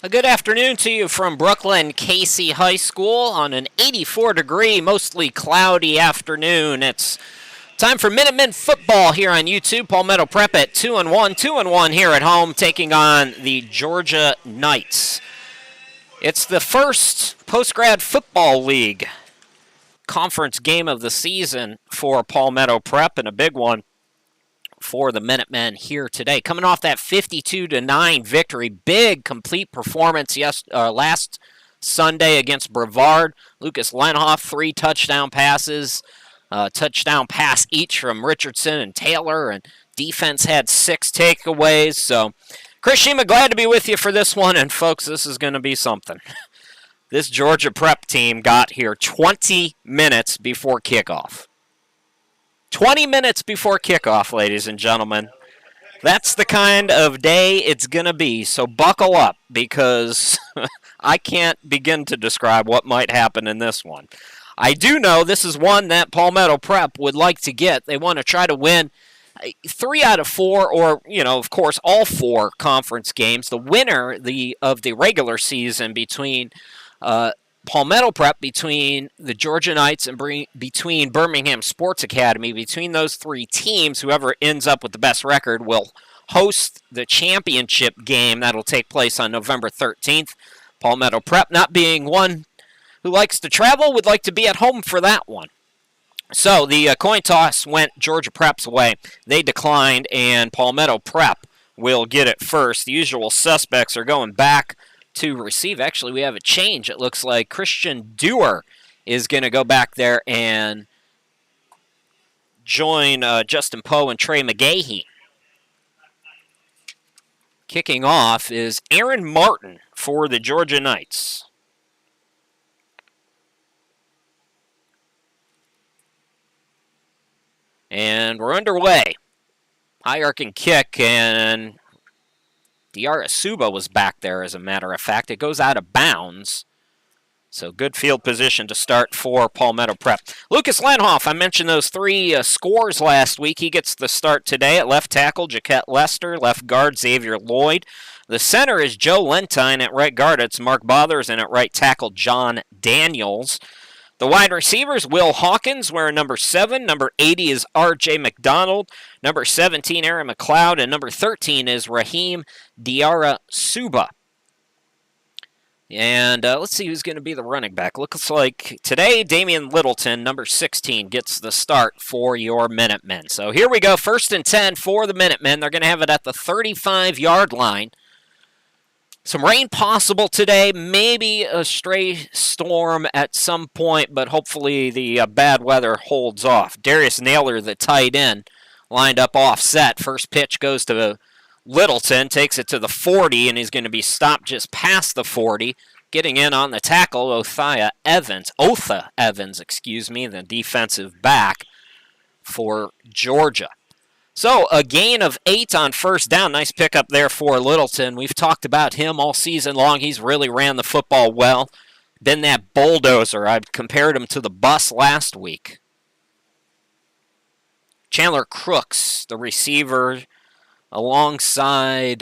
A good afternoon to you from Brooklyn Casey High School on an 84-degree, mostly cloudy afternoon. It's time for Minutemen football here on YouTube. Palmetto Prep at 2-1, 2-1 here at home, taking on the Georgia Knights. It's the first post-grad football league conference game of the season for Palmetto Prep, and a big one for the Minutemen here today. Coming off that 52-9 victory, big complete performance last Sunday against Brevard. Lucas Lenhoff, 3 touchdown passes, touchdown pass each from Richardson and Taylor, and defense had 6 takeaways. So, Chris Shima, glad to be with you for this one, and folks, this is going to be something. This Georgia Prep team got here 20 minutes before kickoff. 20 minutes before kickoff, ladies and gentlemen. That's the kind of day it's going to be, so buckle up, because I can't begin to describe what might happen in this one. I do know this is one that Palmetto Prep would like to get. They want to try to win 3 out of 4, or, of course, all 4 conference games. The winner of the regular season between Palmetto Prep, between the Georgia Knights, and between Birmingham Sports Academy, between those 3 teams, whoever ends up with the best record will host the championship game that'll take place on November 13th. Palmetto Prep, not being one who likes to travel, would like to be at home for that one. So the coin toss went Georgia Prep's way. They declined, and Palmetto Prep will get it first. The usual suspects are going back to receive. Actually, we have a change. It looks like Christian Dewar is going to go back there and join Justin Poe and Trey McGahee. Kicking off is Aaron Martin for the Georgia Knights. And we're underway. High arcing kick, and Diarra Suba was back there, as a matter of fact. It goes out of bounds. So good field position to start for Palmetto Prep. Lucas Lenhoff, I mentioned those 3 scores last week. He gets the start today at left tackle, Jaquette Lester, left guard, Xavier Lloyd. The center is Joe Lentine. At right guard, it's Mark Bothers, and at right tackle, John Daniels. The wide receivers, Will Hawkins, wearing number 7. Number 80 is R.J. McDonald. Number 17, Aaron McLeod. And number 13 is Raheem Diarra Suba. And let's see who's going to be the running back. Looks like today, Damian Littleton, number 16, gets the start for your Minutemen. So here we go, 1st and 10 for the Minutemen. They're going to have it at the 35-yard line. Some rain possible today, maybe a stray storm at some point, but hopefully the bad weather holds off. Darius Naylor, the tight end, lined up offset. First pitch goes to Littleton, takes it to the 40, and he's going to be stopped just past the 40. Getting in on the tackle, Otha Evans, the defensive back for Georgia. So a gain of 8 on first down. Nice pickup there for Littleton. We've talked about him all season long. He's really ran the football well. Been that bulldozer. I compared him to the bus last week. Chandler Crooks, the receiver, alongside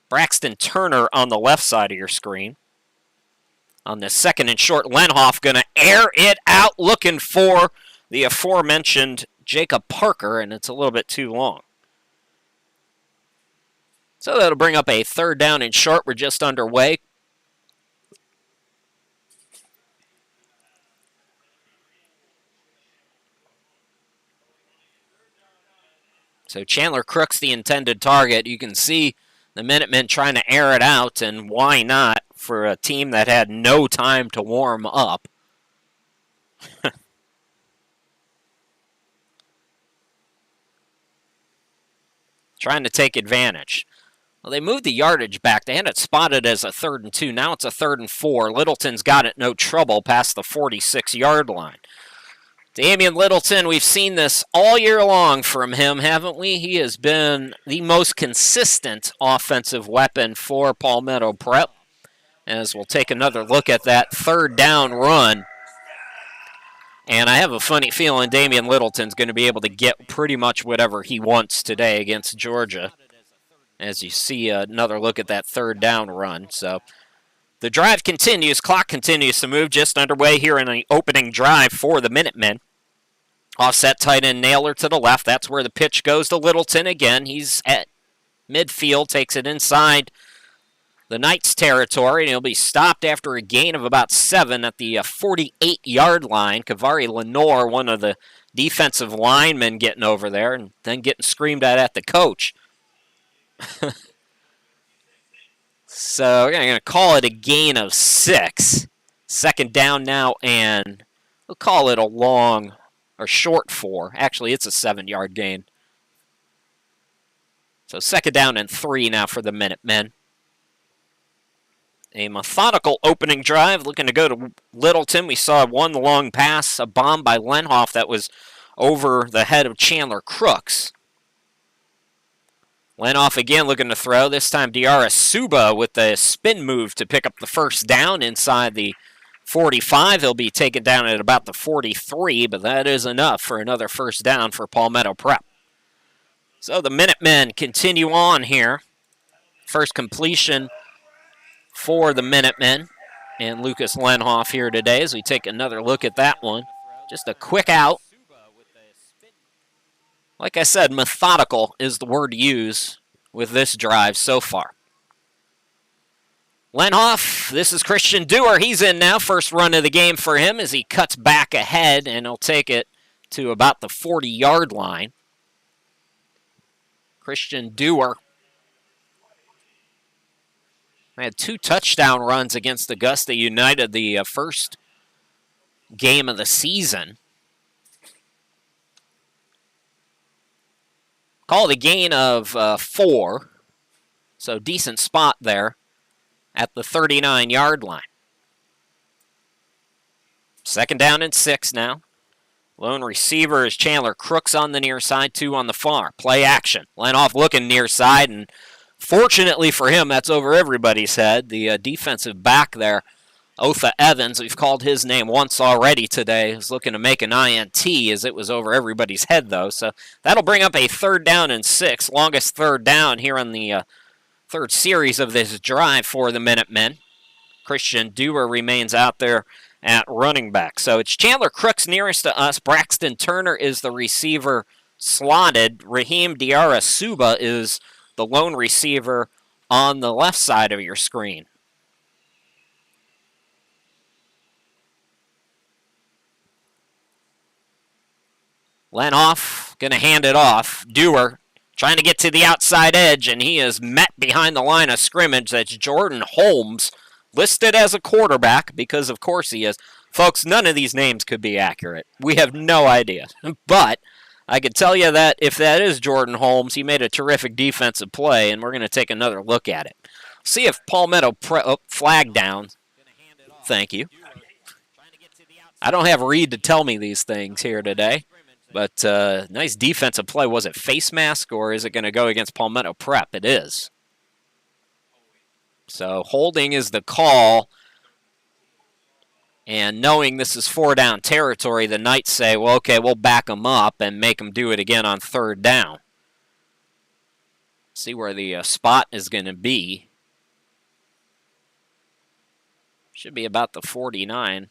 Braxton Turner on the left side of your screen. On the 2nd and short, Lenhoff going to air it out, looking for the aforementioned Jacob Parker, and it's a little bit too long. So that'll bring up a 3rd down and short. We're just underway. So Chandler Crooks, the intended target. You can see the Minutemen trying to air it out, and why not for a team that had no time to warm up. Trying to take advantage. Well, they moved the yardage back. They had it spotted as a 3rd and 2. Now it's a 3rd and 4. Littleton's got it no trouble past the 46-yard line. Damian Littleton, we've seen this all year long from him, haven't we? He has been the most consistent offensive weapon for Palmetto Prep. As we'll take another look at that 3rd down run. And I have a funny feeling Damian Littleton's going to be able to get pretty much whatever he wants today against Georgia. as you see another look at that third down run. So the drive continues. Clock continues to move. Just underway here in the opening drive for the Minutemen. Offset tight end Naylor to the left. That's where the pitch goes to Littleton again. He's at midfield, takes it inside the Knights' territory, and he'll be stopped after a gain of about 7 at the 48-yard line. Kavari Lenore, one of the defensive linemen, getting over there and then getting screamed at the coach. So we're going to call it a gain of 6. Second down now, and we'll call it a long or short 4. Actually, it's a 7-yard gain. So second down and 3 now for the Minutemen. A methodical opening drive, looking to go to Littleton. We saw one long pass, a bomb by Lenhoff that was over the head of Chandler Crooks. Lenhoff again looking to throw. This time Diarra Suba with the spin move to pick up the first down inside the 45. He'll be taken down at about the 43, but that is enough for another first down for Palmetto Prep. So the Minutemen continue on here. First completion for the Minutemen and Lucas Lenhoff here today as we take another look at that one. Just a quick out. Like I said, methodical is the word to use with this drive so far. Lenhoff, this is Christian Dewar. He's in now. First run of the game for him as he cuts back ahead, and he'll take it to about the 40-yard line. Christian Dewar had 2 touchdown runs against Augusta United the first game of the season. Call it a gain of 4, so decent spot there at the 39-yard line. Second down and 6 now. Lone receiver is Chandler Crooks on the near side, 2 on the far. Play action. Lenhoff looking near side, and fortunately for him, that's over everybody's head. The defensive back there, Otha Evans, we've called his name once already today, is looking to make an INT as it was over everybody's head, though. So that'll bring up a third down and 6, longest third down here on the third series of this drive for the Minutemen. Christian Dewar remains out there at running back. So it's Chandler Crooks nearest to us. Braxton Turner is the receiver slotted. Raheem Diarra Suba is the lone receiver on the left side of your screen. Lenhoff going to hand it off. Dewar trying to get to the outside edge, and he is met behind the line of scrimmage. That's Jordan Holmes, listed as a quarterback because, of course, he is. Folks, none of these names could be accurate. We have no idea. But I can tell you that if that is Jordan Holmes, he made a terrific defensive play, and we're going to take another look at it. See if Palmetto flag down. Thank you. I don't have Reed to tell me these things here today. But nice defensive play. Was it face mask, or is it going to go against Palmetto Prep? It is. So holding is the call. And knowing this is 4-down territory, the Knights say, well, okay, we'll back them up and make them do it again on third down. See where the spot is going to be. Should be about the 49.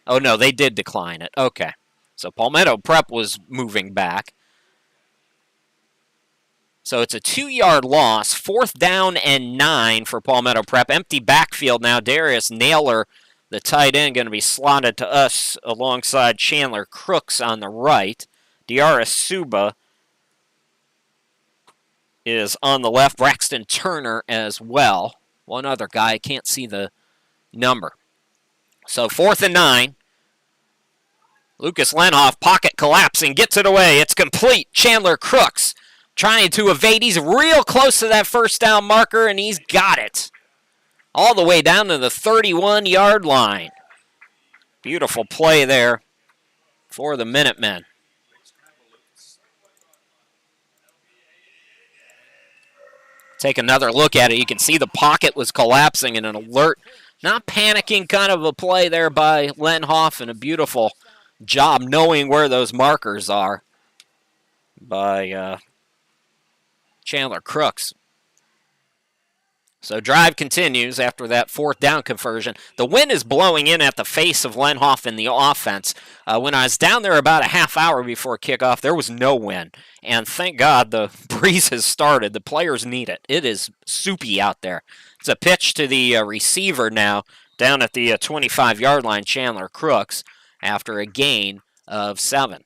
Oh, no, they did decline it. Okay. So Palmetto Prep was moving back. So it's a 2-yard loss. 4th down and 9 for Palmetto Prep. Empty backfield now. Darius Naylor, the tight end, going to be slotted to us alongside Chandler Crooks on the right. Diarra Suba is on the left. Braxton Turner as well. One other guy. I can't see the number. So 4th and 9. Lucas Lenhoff, pocket collapsing, gets it away. It's complete. Chandler Crooks trying to evade. He's real close to that first down marker, and he's got it. All the way down to the 31-yard line. Beautiful play there for the Minutemen. Take another look at it. You can see the pocket was collapsing in an alert, not panicking kind of a play there by Lenhoff, and a beautiful job knowing where those markers are by Chandler Crooks. So drive continues after that fourth down conversion. The wind is blowing in at the face of Lenhoff in the offense. When I was down there about a half hour before kickoff, there was no wind. And thank God the breeze has started. The players need it. It is soupy out there. It's a pitch to the receiver now down at the 25-yard line, Chandler Crooks, after a gain of 7.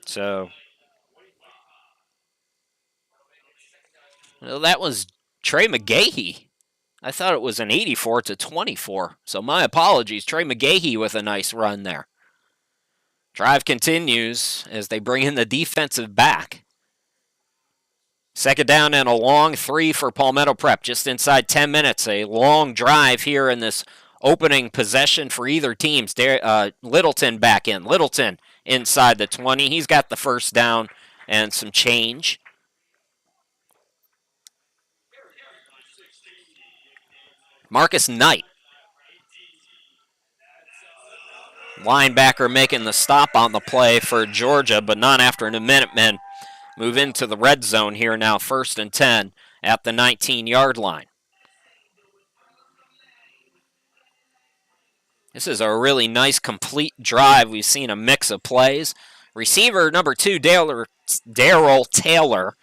So, well, that was Trey McGahee. I thought it was an 84 to 24. So my apologies. Trey McGahee with a nice run there. Drive continues as they bring in the defensive back. Second down and a long 3 for Palmetto Prep. Just inside 10 minutes. A long drive here in this opening possession for either team. Littleton back in. Littleton inside the 20. He's got the first down and some change. Marcus Knight, linebacker, making the stop on the play for Georgia, but not after the Minutemen move into the red zone here now, 1st and 10 at the 19-yard line. This is a really nice, complete drive. We've seen a mix of plays. Receiver number 2, Darrell Taylor,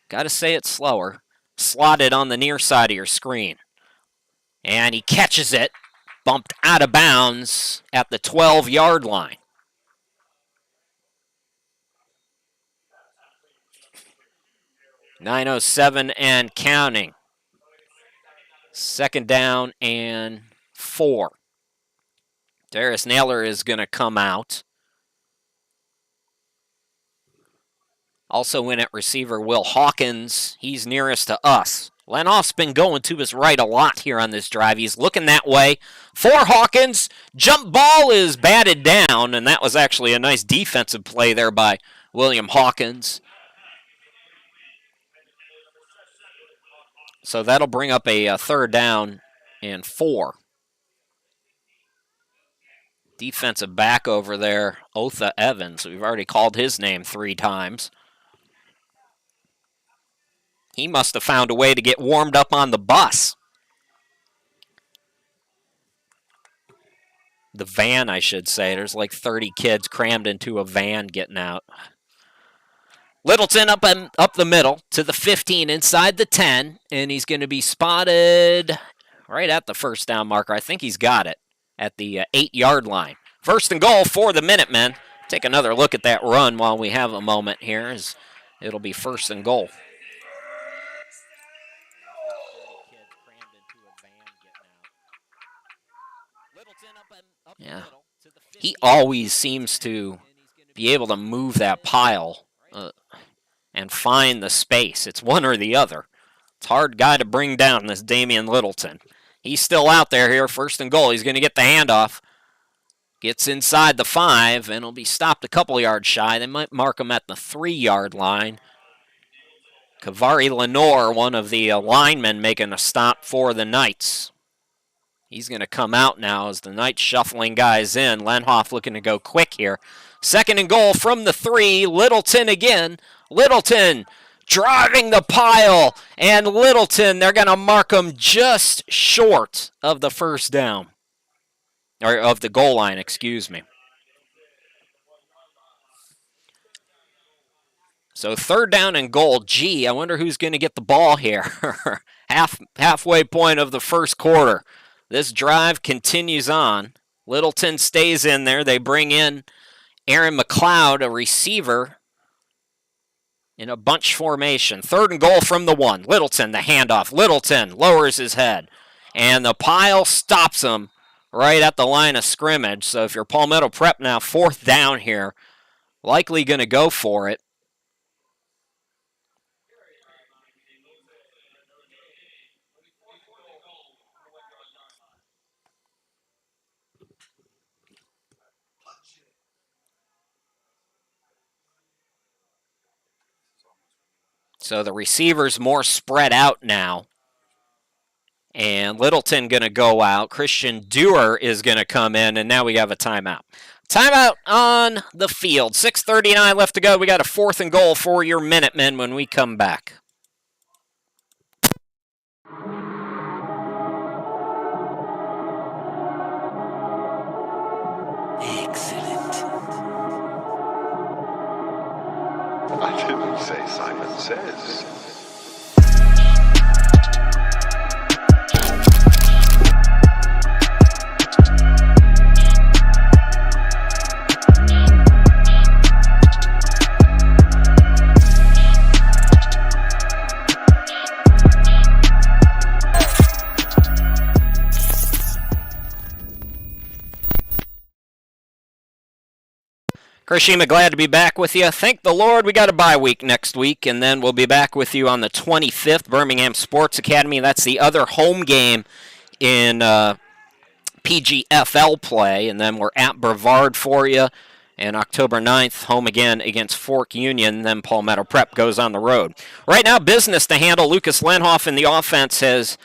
got to say it slower, slotted on the near side of your screen. And he catches it, bumped out of bounds at the 12-yard line. .907 and counting. Second down and 4. Darius Naylor is going to come out. Also in at receiver, Will Hawkins. He's nearest to us. Lenhoff's been going to his right a lot here on this drive. He's looking that way for Hawkins. Jump ball is batted down, and that was actually a nice defensive play there by William Hawkins. So that'll bring up a third down and 4. Defensive back over there, Otha Evans. We've already called his name 3 times. He must have found a way to get warmed up on the bus. The van, I should say. There's like 30 kids crammed into a van getting out. Littleton up the middle to the 15 inside the 10, and he's going to be spotted right at the first down marker. I think he's got it at the 8-yard line. 1st and goal for the Minutemen. Take another look at that run while we have a moment here, as it'll be 1st and goal. Yeah, he always seems to be able to move that pile and find the space. It's one or the other. It's a hard guy to bring down, this Damian Littleton. He's still out there here, 1st and goal. He's going to get the handoff. Gets inside the 5, and he'll be stopped a couple yards shy. They might mark him at the 3-yard line. Kavari Lenore, one of the linemen, making a stop for the Knights. He's going to come out now as the Knights shuffling guys in. Lenhoff looking to go quick here. 2nd and goal from the 3. Littleton again. Littleton driving the pile. And Littleton, they're going to mark him just short of the first down. Or of the goal line, excuse me. So 3rd down and goal. Gee, I wonder who's going to get the ball here. Halfway point of the first quarter. This drive continues on. Littleton stays in there. They bring in Aaron McLeod, a receiver, in a bunch formation. 3rd and goal from the 1. Littleton, the handoff. Littleton lowers his head. And the pile stops him right at the line of scrimmage. So if you're Palmetto Prep now, 4th down here, likely going to go for it. So the receiver's more spread out now. And Littleton going to go out. Christian Dewar is going to come in, and now we have a timeout. Timeout on the field. 6:39 left to go. We got a 4th and goal for your Minutemen when we come back. Excellent. I didn't say Simon Says. Chris Shima, glad to be back with you. Thank the Lord we got a bye week next week, and then we'll be back with you on the 25th, Birmingham Sports Academy. That's the other home game in PGFL play, and then we're at Brevard for you. And October 9th, home again against Fork Union. Then Palmetto Prep goes on the road. Right now, business to handle. Lucas Lenhoff in the offense has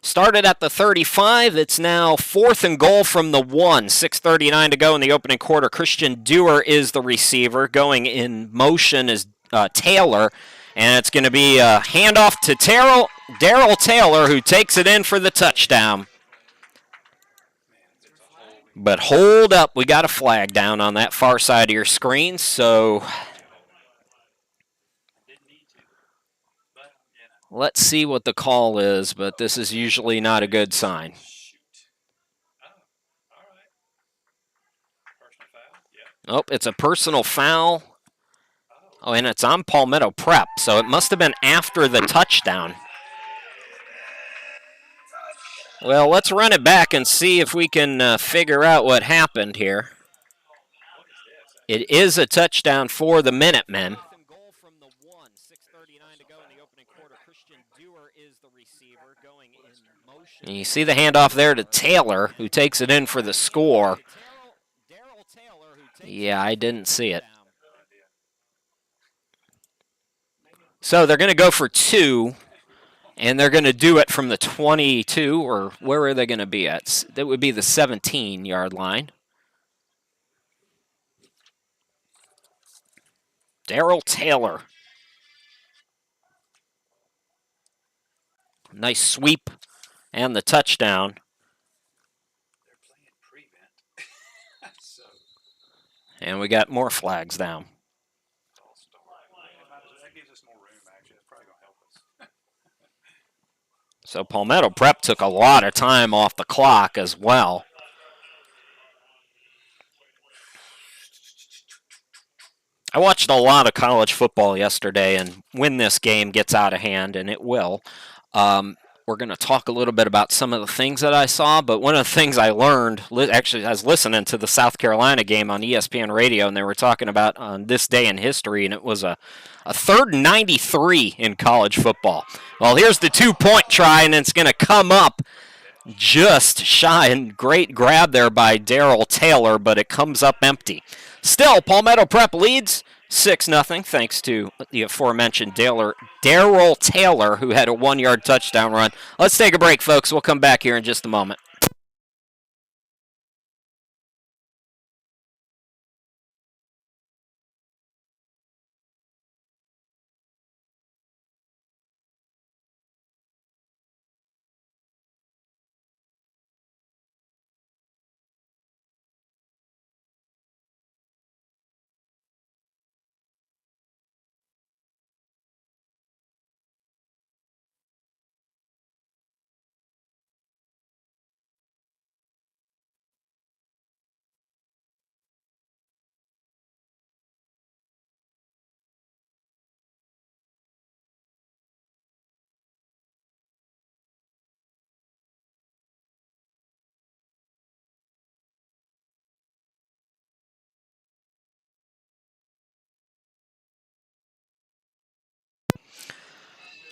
started at the 35. It's now 4th and goal from the 1. 6:39 to go in the opening quarter. Christian Dewar is the receiver. Going in motion is Taylor. And it's going to be a handoff to Daryl Taylor, who takes it in for the touchdown. But hold up. We got a flag down on that far side of your screen. So let's see what the call is, but this is usually not a good sign. Oh, it's a personal foul. Oh, and it's on Palmetto Prep, so it must have been after the touchdown. Well, let's run it back and see if we can figure out what happened here. It is a touchdown for the Minutemen. And you see the handoff there to Taylor, who takes it in for the score. Yeah, I didn't see it. So they're going to go for 2, and they're going to do it from the 22, or where are they going to be at? That would be the 17-yard line. Daryl Taylor. Nice sweep and the touchdown. And we got more flags down. So Palmetto Prep took a lot of time off the clock as well. I watched a lot of college football yesterday, and when this game gets out of hand, and it will, we're going to talk a little bit about some of the things that I saw, but one of the things I learned, actually I was listening to the South Carolina game on ESPN radio, and they were talking about on this day in history, and it was a 3rd and 93 in college football. Well, here's the 2-point try, and it's going to come up just shy, and great grab there by Daryl Taylor, but it comes up empty. Still, Palmetto Prep leads 6-0, thanks to the aforementioned Daryl Taylor, who had a 1-yard touchdown run. Let's take a break, folks. We'll come back here in just a moment.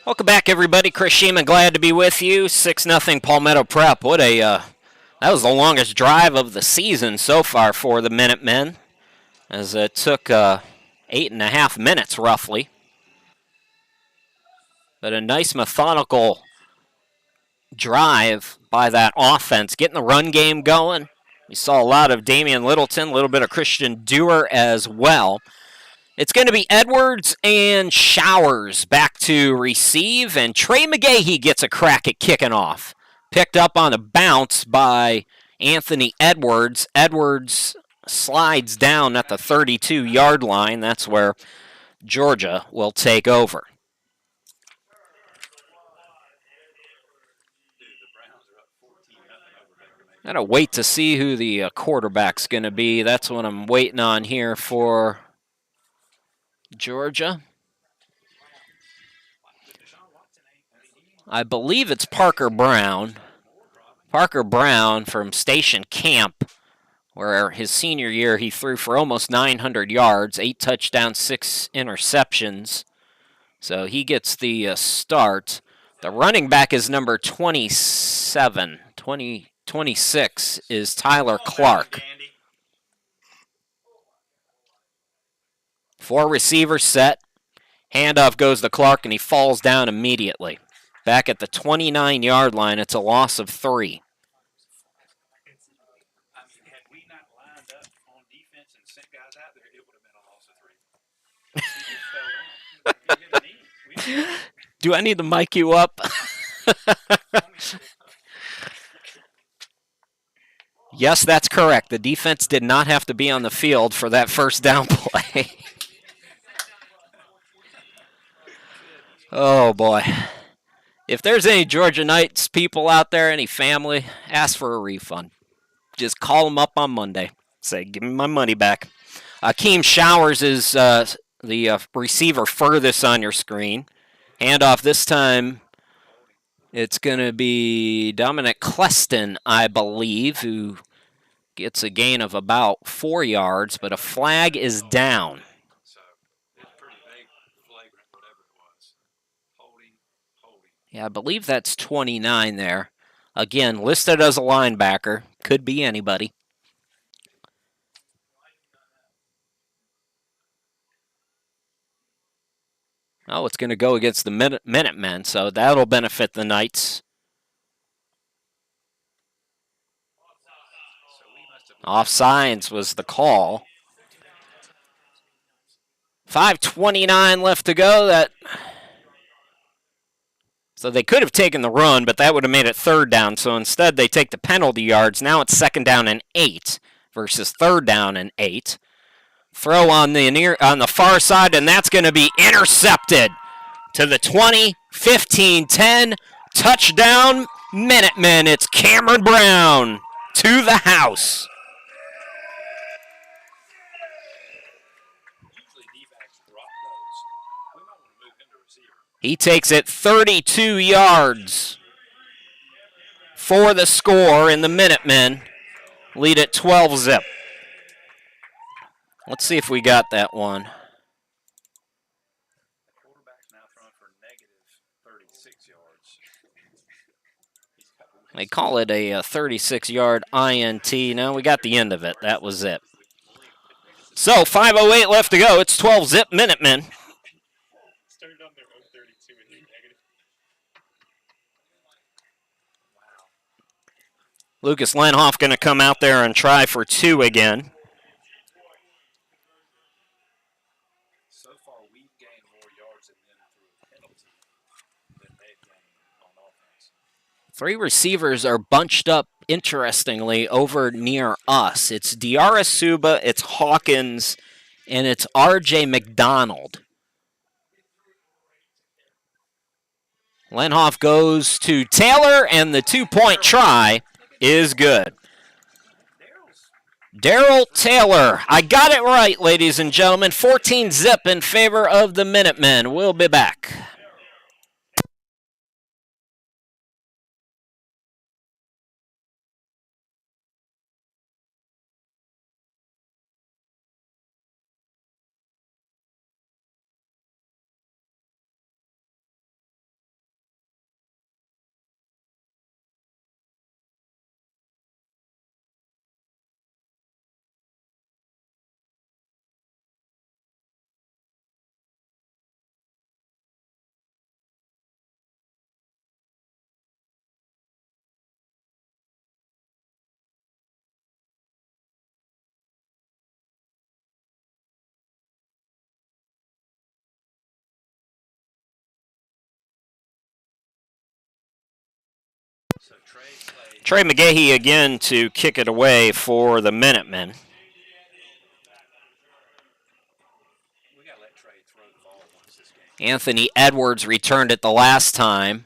Welcome back, everybody. Chris Shima, glad to be with you. 6-0 Palmetto Prep. What a that was the longest drive of the season so far for the Minutemen, as it took 8.5 minutes roughly. But a nice methodical drive by that offense, getting the run game going. We saw a lot of Damian Littleton, a little bit of Christian Dewar as well. It's going to be Edwards and Showers back to receive, and Trey McGahee gets a crack at kicking off. Picked up on a bounce by Anthony Edwards. Edwards slides down at the 32-yard line. That's where Georgia will take over. Gotta wait to see who the quarterback's going to be. That's what I'm waiting on here for Georgia. I believe it's Parker Brown. Parker Brown from Station Camp, where his senior year he threw for almost 900 yards, 8 touchdowns, 6 interceptions. So he gets the start. The running back is number 27. 26 is Tyler Clark. 4 receivers set. Handoff goes to Clark, and he falls down immediately. Back at the 29-yard line, it's a loss of 3. Do I need to mic you up? Yes, that's correct. The defense did not have to be on the field for that first down play. Oh, boy. If there's any Georgia Knights people out there, any family, ask for a refund. Just call them up on Monday. Say, give me my money back. Akeem Showers is the receiver furthest on your screen. Handoff this time. It's going to be Dominic Cleston, I believe, who gets a gain of about 4 yards, but a flag is down. Yeah, I believe that's 29 there. Again, listed as a linebacker. Could be anybody. Oh, it's going to go against the Minutemen, so that'll benefit the Knights. Offsides was the call. 5:29 left to go. So they could have taken the run, but that would have made it 3rd down. So instead, they take the penalty yards. Now it's 2nd down and 8 versus 3rd down and 8. Throw on the far side, and that's going to be intercepted to the 20, 15, 10. Touchdown, Minutemen. It's Cameron Brown to the house. He takes it 32 yards for the score, and the Minutemen lead at 12-zip. Let's see if we got that one. They call it a 36-yard INT. No, we got the end of it. That was it. So 5:08 left to go. It's 12-zip Minutemen. Lucas Lenhoff going to come out there and try for 2 again. So far, we've gained more yards than them through a penalty than they've gained on offense. 3 receivers are bunched up, interestingly, over near us. It's Diarra Suba, it's Hawkins, and it's R.J. McDonald. Lenhoff goes to Taylor, and the 2-point try is good. Daryl Taylor. I got it right, ladies and gentlemen. 14-zip in favor of the Minutemen. We'll be back. Trey McGahee again to kick it away for the Minutemen. Anthony Edwards returned it the last time.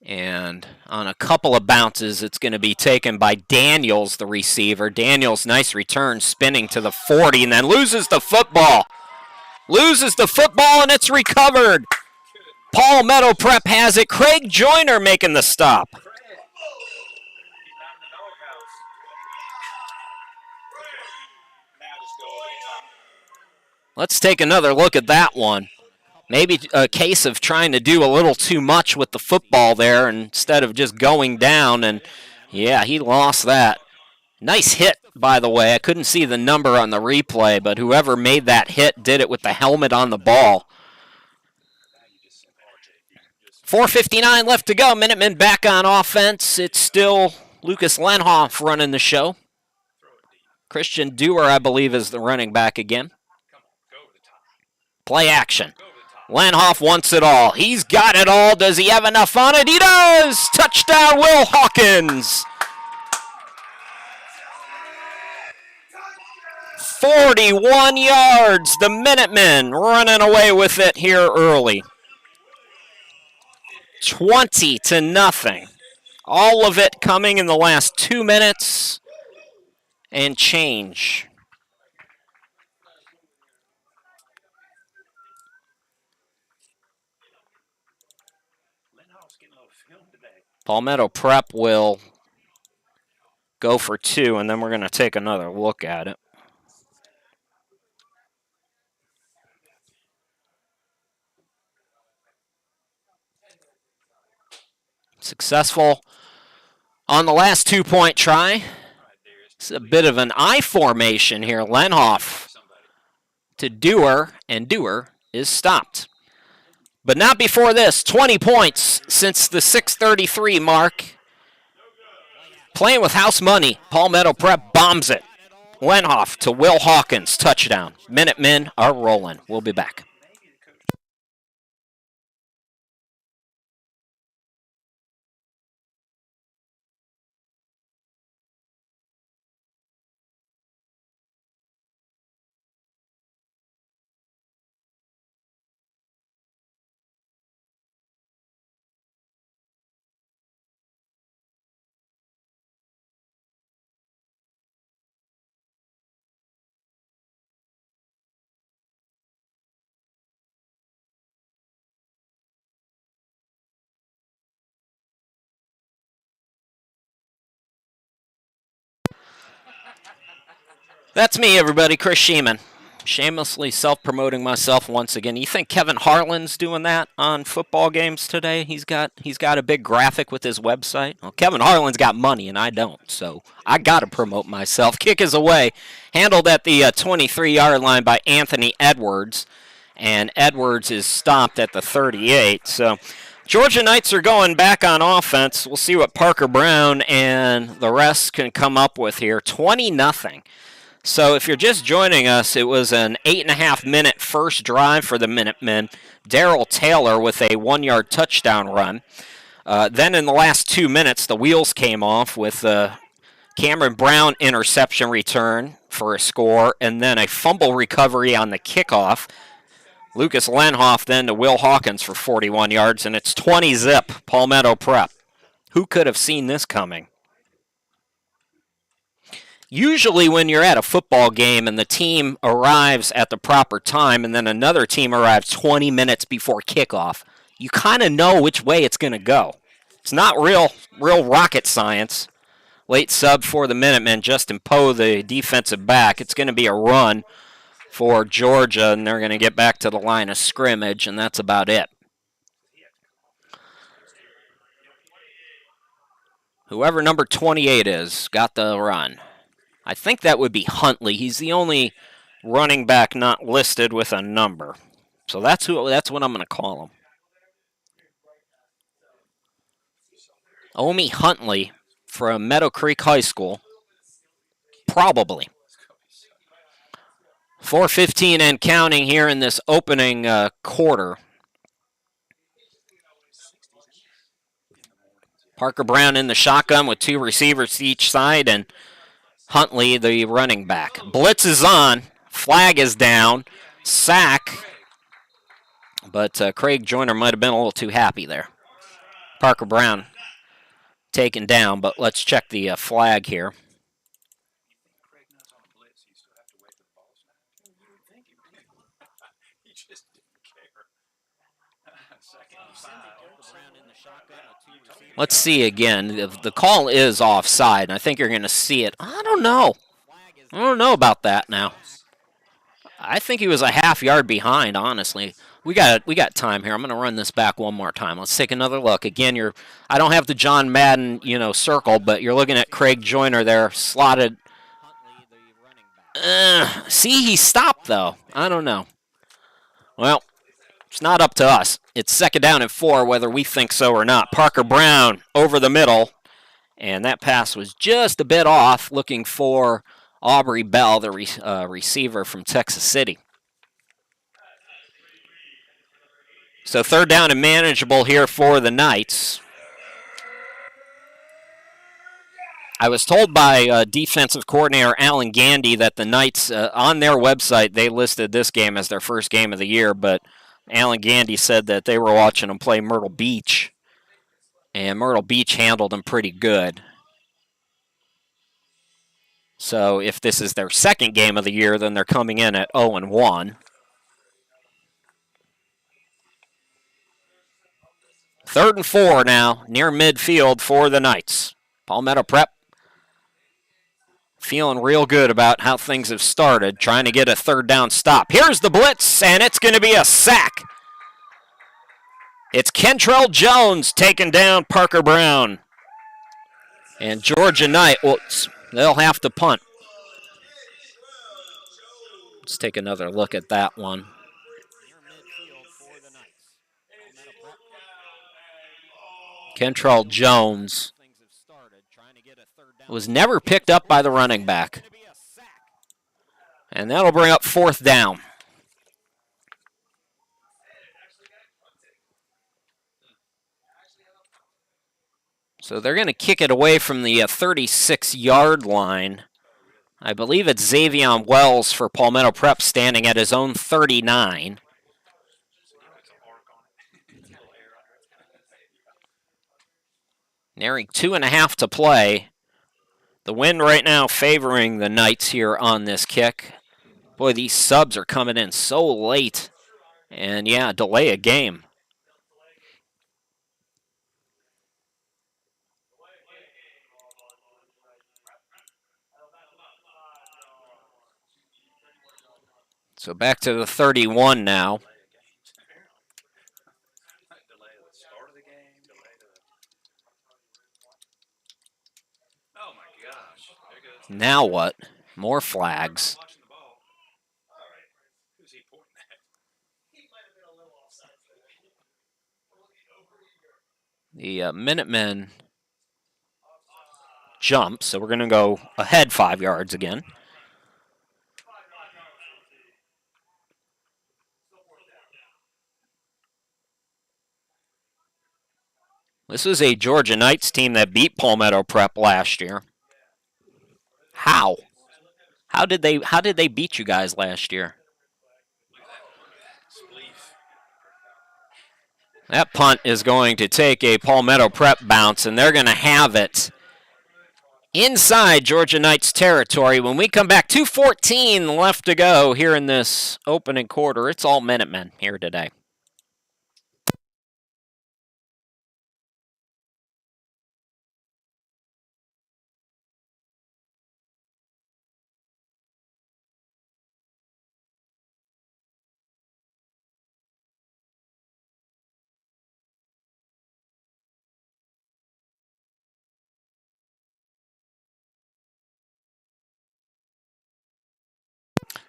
And on a couple of bounces, it's going to be taken by Daniels, the receiver. Daniels, nice return, spinning to the 40, and then loses the football. Loses the football, and it's recovered. Palmetto Prep has it. Craig Joyner making the stop. Let's take another look at that one. Maybe a case of trying to do a little too much with the football there instead of just going down. And, yeah, he lost that. Nice hit, by the way. I couldn't see the number on the replay, but whoever made that hit did it with the helmet on the ball. 4:59 left to go. Minutemen back on offense. It's still Lucas Lenhoff running the show. Christian Dewar, I believe, is the running back again. Play action. Lenhoff wants it all. He's got it all. Does he have enough on it? He does! Touchdown, Will Hawkins! 41 yards. The Minutemen running away with it here early. 20-0. All of it coming in the last 2 minutes and change. Palmetto Prep will go for 2, and then we're going to take another look at it. Successful on the last 2-point try. It's a bit of an I formation here. Lenhoff to Dewar, and Dewar is stopped. But not before this. 20 points since the 6:33 mark. Playing with house money. Palmetto Prep bombs it. Lenhoff to Will Hawkins. Touchdown. Minutemen are rolling. We'll be back. That's me, everybody. Chris Sheeman. Shamelessly self-promoting myself once again. You think Kevin Harlan's doing that on football games today? He's got a big graphic with his website. Well, Kevin Harlan's got money, and I don't, so I got to promote myself. Kick is away. Handled at the 23-yard line by Anthony Edwards, and Edwards is stopped at the 38. So Georgia Knights are going back on offense. We'll see what Parker Brown and the rest can come up with here. 20-0. So if you're just joining us, it was an 8.5-minute first drive for the Minutemen. Darrell Taylor with a 1-yard touchdown run. Then in the last 2 minutes, the wheels came off with a Cameron Brown interception return for a score, and then a fumble recovery on the kickoff. Lucas Lenhoff then to Will Hawkins for 41 yards, and it's 20-zip, Palmetto Prep. Who could have seen this coming? Usually when you're at a football game and the team arrives at the proper time and then another team arrives 20 minutes before kickoff, you kind of know which way it's going to go. It's not real rocket science. Late sub for the Minutemen, Justin Poe, the defensive back. It's going to be a run for Georgia, and they're going to get back to the line of scrimmage, and that's about it. Whoever number 28 is got the run. I think that would be Huntley. He's the only running back not listed with a number. So that's what I'm going to call him. Omi Huntley from Meadow Creek High School. Probably. 4:15 and counting here in this opening quarter. Parker Brown in the shotgun with 2 receivers to each side, and Huntley, the running back. Blitz is on. Flag is down. Sack. But Craig Joyner might have been a little too happy there. Parker Brown taken down, but let's check the flag here. Let's see again. The call is offside, and I think you're going to see it. I don't know. I don't know about that now. I think he was a half yard behind, honestly. We got time here. I'm going to run this back one more time. Let's take another look. Again, I don't have the John Madden, circle, but you're looking at Craig Joyner there, slotted. See, he stopped, though. I don't know. Well, it's not up to us. It's 2nd down and 4, whether we think so or not. Parker Brown over the middle, and that pass was just a bit off, looking for Aubrey Bell, the receiver from Texas City. So 3rd down and manageable here for the Knights. I was told by defensive coordinator Alan Gandy that the Knights, on their website, they listed this game as their first game of the year, but Alan Gandy said that they were watching them play Myrtle Beach, and Myrtle Beach handled them pretty good. So if this is their 2nd game of the year, then they're coming in at 0-1. 3rd and 4 now, near midfield for the Knights. Palmetto Prep feeling real good about how things have started, trying to get a 3rd down stop. Here's the blitz, and it's going to be a sack. It's Kentrell Jones taking down Parker Brown. And Georgia Knight, they'll have to punt. Let's take another look at that one. Kentrell Jones was never picked up by the running back. And that'll bring up 4th down. So they're going to kick it away from the 36-yard line. I believe it's Xavion Wells for Palmetto Prep standing at his own 39. Nearing 2.5 to play. The wind right now favoring the Knights here on this kick. Boy, these subs are coming in so late. And yeah, delay a game. So back to the 31 now. Now what? More flags. The Minutemen jump, so we're going to go ahead 5 yards again. This is a Georgia Knights team that beat Palmetto Prep last year. How? How did they beat you guys last year? That punt is going to take a Palmetto Prep bounce, and they're going to have it inside Georgia Knights territory. When we come back, 2:14 left to go here in this opening quarter. It's all Minutemen here today.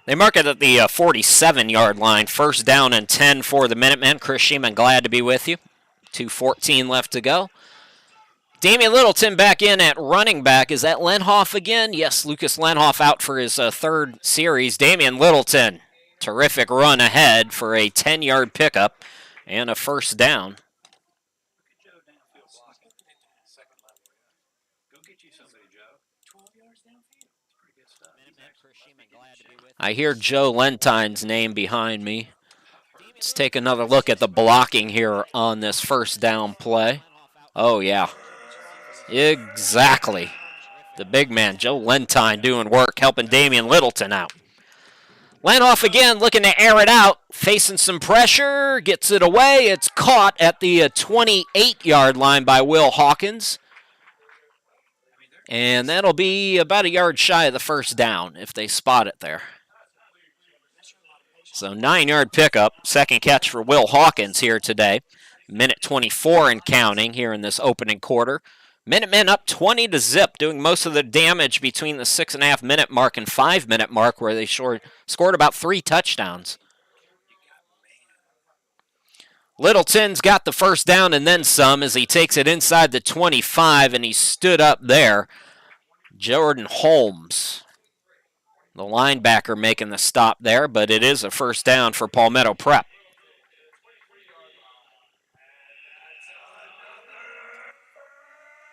They mark it at the 47-yard line. 1st down and 10 for the Minutemen. Chris Sheeman, glad to be with you. 2:14 left to go. Damian Littleton back in at running back. Is that Lenhoff again? Yes, Lucas Lenhoff out for his 3rd series. Damian Littleton, terrific run ahead for a 10-yard pickup and a 1st down. I hear Joe Lentine's name behind me. Let's take another look at the blocking here on this first down play. Oh, yeah. Exactly. The big man, Joe Lentine, doing work, helping Damian Littleton out. Lanoff again looking to air it out, facing some pressure, gets it away. It's caught at the 28-yard line by Will Hawkins. And that'll be about a yard shy of the first down if they spot it there. So 9-yard pickup, second catch for Will Hawkins here today. Minute 24 and counting here in this opening quarter. Minutemen up 20-0, doing most of the damage between the 6.5-minute mark and 5-minute mark, where they scored about 3 touchdowns. Littleton's got the first down and then some as he takes it inside the 25, and he stood up there. Jordan Holmes, the linebacker, making the stop there, but it is a first down for Palmetto Prep.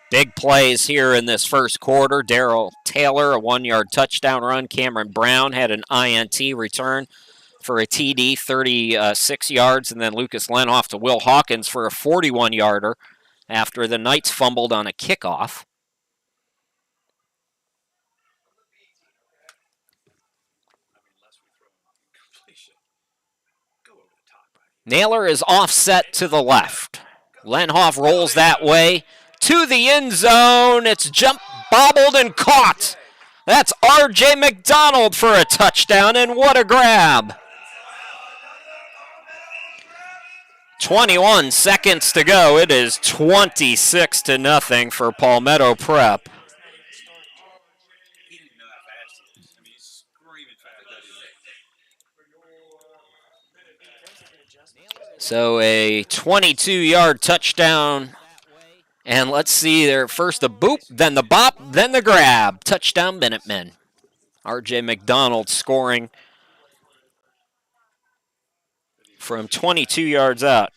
Big plays here in this first quarter. Darrell Taylor, a 1-yard touchdown run. Cameron Brown had an INT return for a TD, 36 yards. And then Lucas Lenoff to Will Hawkins for a 41-yarder after the Knights fumbled on a kickoff. Naylor is offset to the left. Lenhoff rolls that way to the end zone. It's jumped, bobbled, and caught. That's R.J. McDonald for a touchdown, and what a grab. 21 seconds to go. It is 26-0 for Palmetto Prep. So a 22-yard touchdown. And let's see there. First the boop, then the bop, then the grab. Touchdown Minutemen. R.J. McDonald scoring from 22 yards out.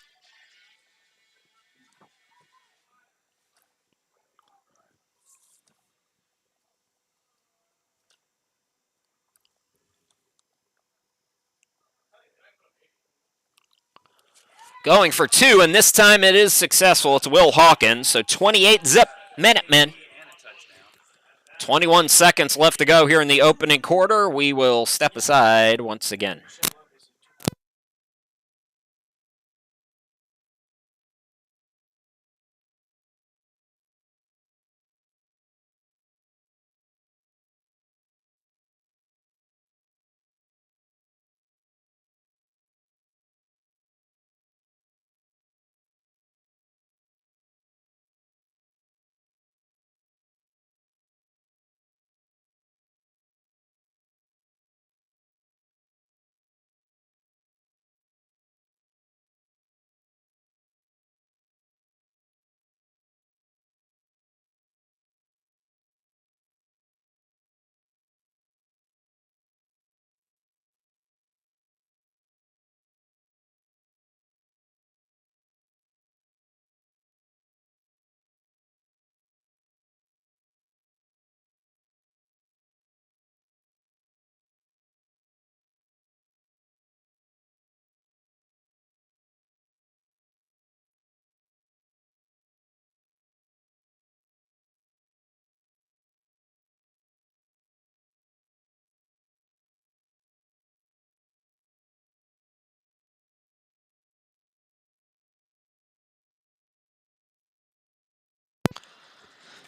Going for 2, and this time it is successful. It's Will Hawkins, so 28-0 Minutemen. 21 seconds left to go here in the opening quarter. We will step aside once again.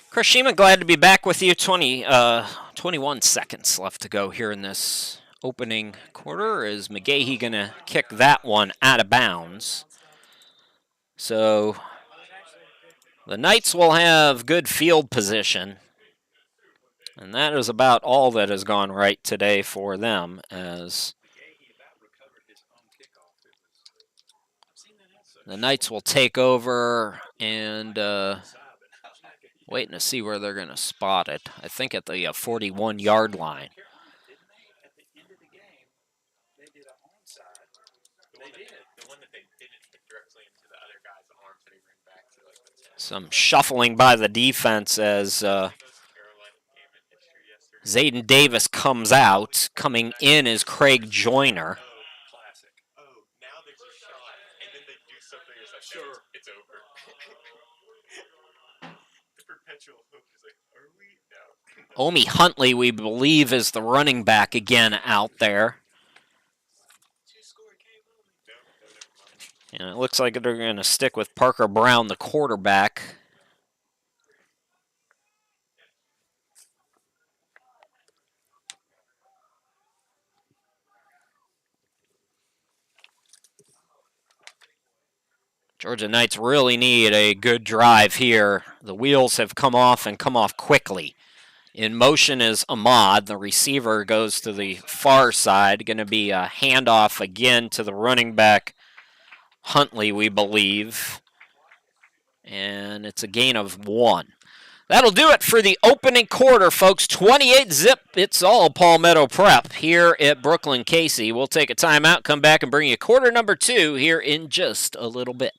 Chris Shima, glad to be back with you. 21 seconds left to go here in this opening quarter. Is McGahee going to kick that one out of bounds? So the Knights will have good field position. And that is about all that has gone right today for them, as the Knights will take over and waiting to see where they're going to spot it. I think at the 41-yard line. Some shuffling by the defense as Zayden Davis comes out. Coming in is Craig Joyner. Omi Huntley, we believe, is the running back again out there. And it looks like they're going to stick with Parker Brown, the quarterback. Georgia Knights really need a good drive here. The wheels have come off and come off quickly. In motion is Ahmad. The receiver goes to the far side. Going to be a handoff again to the running back, Huntley, we believe. And it's a gain of 1. That'll do it for the opening quarter, folks. 28-zip. It's all Palmetto Prep here at Brooklyn Casey. We'll take a timeout, come back, and bring you quarter number 2 here in just a little bit.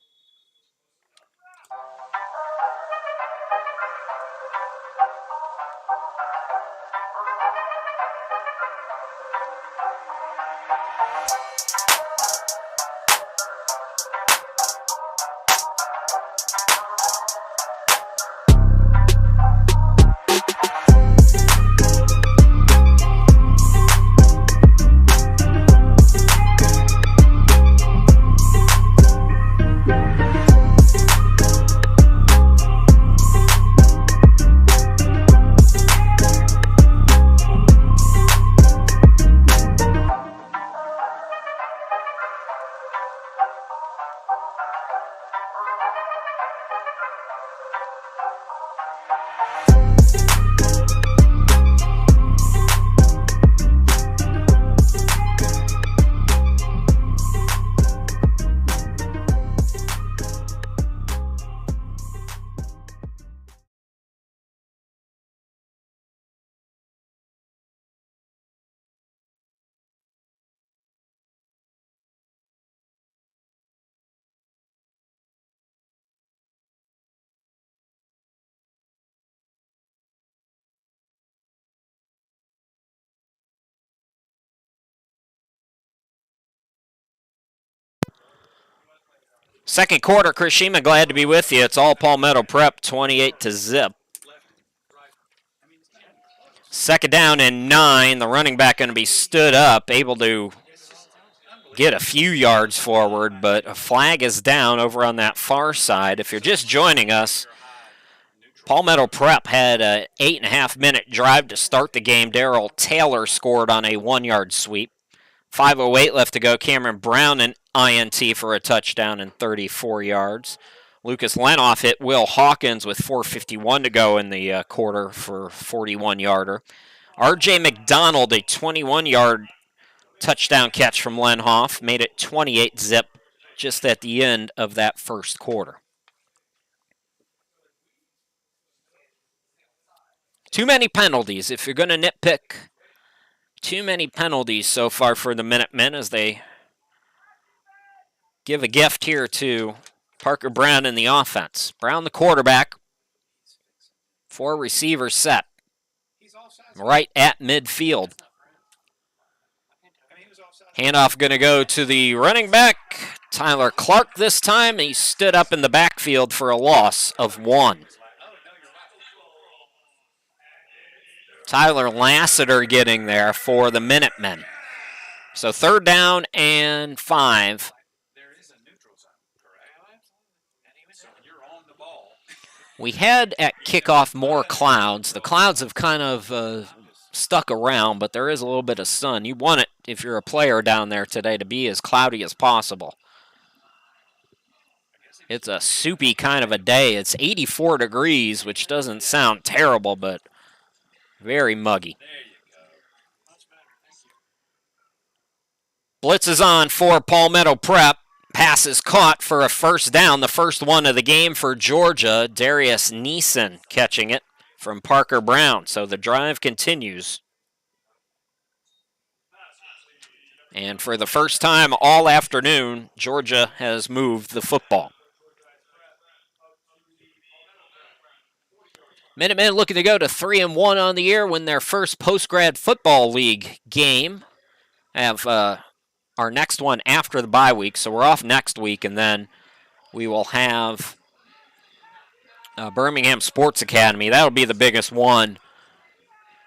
Second quarter, Chris Shima, glad to be with you. It's all Palmetto Prep, 28-zip. Second down and 9. The running back going to be stood up, able to get a few yards forward, but a flag is down over on that far side. If you're just joining us, Palmetto Prep had an 8.5-minute drive to start the game. Darrell Taylor scored on a 1-yard sweep. 5:08 left to go. Cameron Brown an INT for a touchdown and 34 yards. Lucas Lenoff hit Will Hawkins with 4:51 to go in the quarter for a 41-yarder. R.J. McDonald, a 21-yard touchdown catch from Lenhoff, made it 28-zip just at the end of that first quarter. Too many penalties. If you're going to nitpick, too many penalties so far for the Minutemen as they give a gift here to Parker Brown in the offense. Brown, the quarterback. 4 receivers set. Right at midfield. Handoff going to go to the running back, Tyler Clark this time. He stood up in the backfield for a loss of 1. Tyler Lassiter getting there for the Minutemen. So 3rd down and 5. We had at kickoff more clouds. The clouds have kind of stuck around, but there is a little bit of sun. You want it, if you're a player down there today, to be as cloudy as possible. It's a soupy kind of a day. It's 84 degrees, which doesn't sound terrible, but very muggy. Blitz is on for Palmetto Prep. Pass is caught for a 1st down, the first one of the game for Georgia. Darius Neeson catching it from Parker Brown. So the drive continues. And for the first time all afternoon, Georgia has moved the football. Minutemen looking to go to 3-1 on the year, win their first post-grad football league game. Have our next one after the bye week, so we're off next week, and then we will have Birmingham Sports Academy. That'll be the biggest one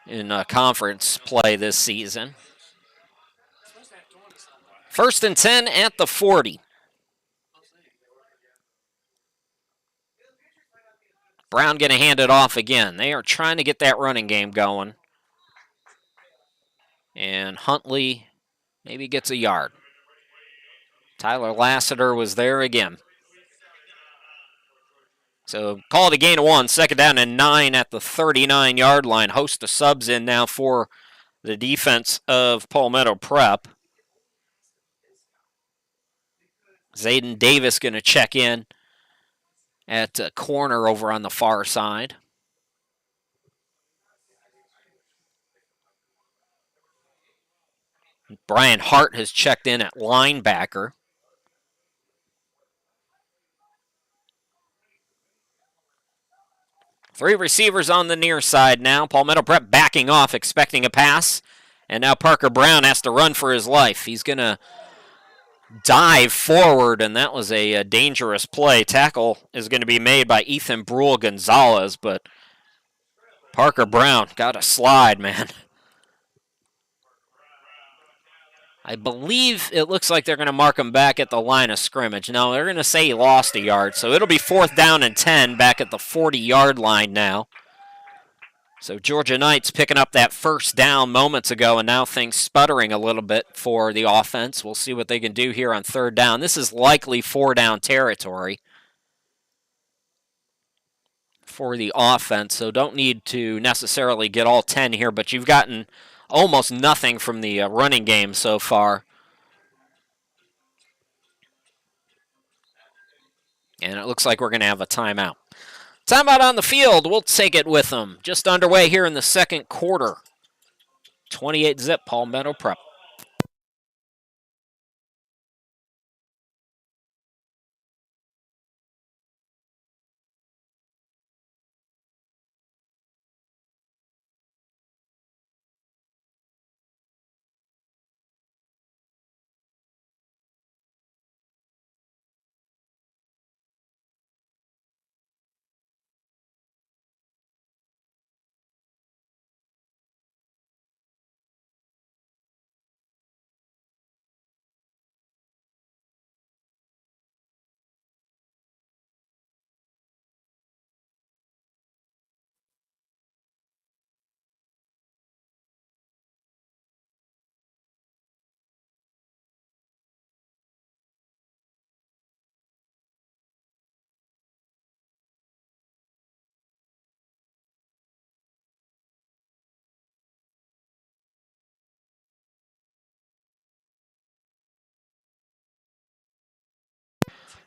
in conference play this season. 1st and 10 at the 40. Brown going to hand it off again. They are trying to get that running game going. And Huntley maybe gets a yard. Tyler Lassiter was there again. So call it a gain of 1. 2nd down and 9 at the 39-yard line. Host of subs in now for the defense of Palmetto Prep. Zayden Davis going to check in at corner over on the far side. Brian Hart has checked in at linebacker. Three receivers on the near side now. Palmetto Prep backing off, expecting a pass. And now Parker Brown has to run for his life. He's going to dive forward, and that was a dangerous play. Tackle is going to be made by Ethan Brule Gonzalez, but Parker Brown got a slide, man. I believe it looks like they're going to mark him back at the line of scrimmage. No, they're going to say he lost a yard, so it'll be 4th down and 10 back at the 40-yard line now. So Georgia Knights picking up that 1st down moments ago, and now things sputtering a little bit for the offense. We'll see what they can do here on 3rd down. This is likely 4-down territory for the offense, so don't need to necessarily get all 10 here, but you've gotten almost nothing from the running game so far. And it looks like we're going to have a timeout. Timeout on the field. We'll take it with them. Just underway here in the 2nd quarter. 28-zip Palmetto Prep.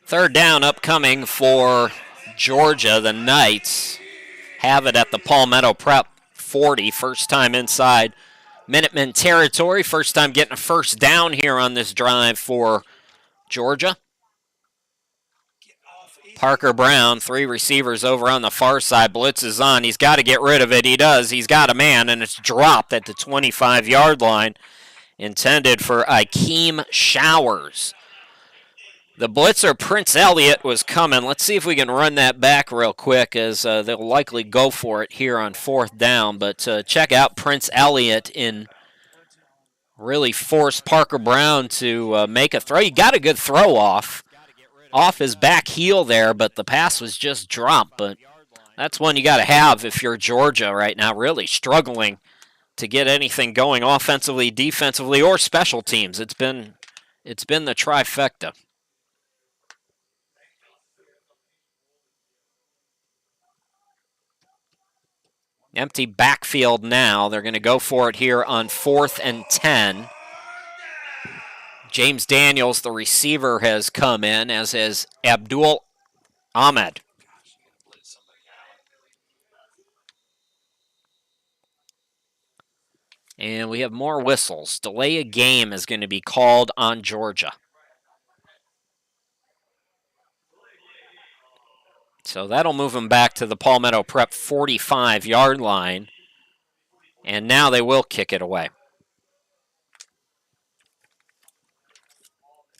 Third down upcoming for Georgia. The Knights have it at the Palmetto Prep 40. First time inside Minutemen territory. First time getting a first down here on this drive for Georgia. Parker Brown, 3 receivers over on the far side. Blitz is on. He's got to get rid of it. He does. He's got a man, and it's dropped at the 25-yard line. Intended for Akeem Showers. The blitzer, Prince Elliott, was coming. Let's see if we can run that back real quick, as they'll likely go for it here on 4th down. But check out Prince Elliott in really forced Parker Brown to make a throw. He got a good throw off his back heel there, but the pass was just dropped. But that's one you got to have if you're Georgia right now, really struggling to get anything going offensively, defensively, or special teams. It's been the trifecta. Empty backfield now. They're going to go for it here on 4th and 10. James Daniels, the receiver, has come in, as has Abdul Ahmed. And we have more whistles. Delay a game is going to be called on Georgia. So that'll move them back to the Palmetto Prep 45-yard line. And now they will kick it away.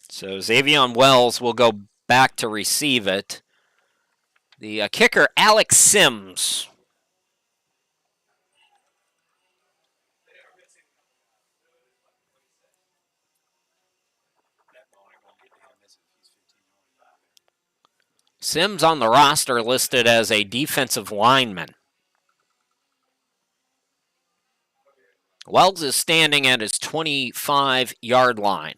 So Xavion Wells will go back to receive it. The kicker, Alex Sims. Sims on the roster listed as a defensive lineman. Wells is standing at his 25-yard line.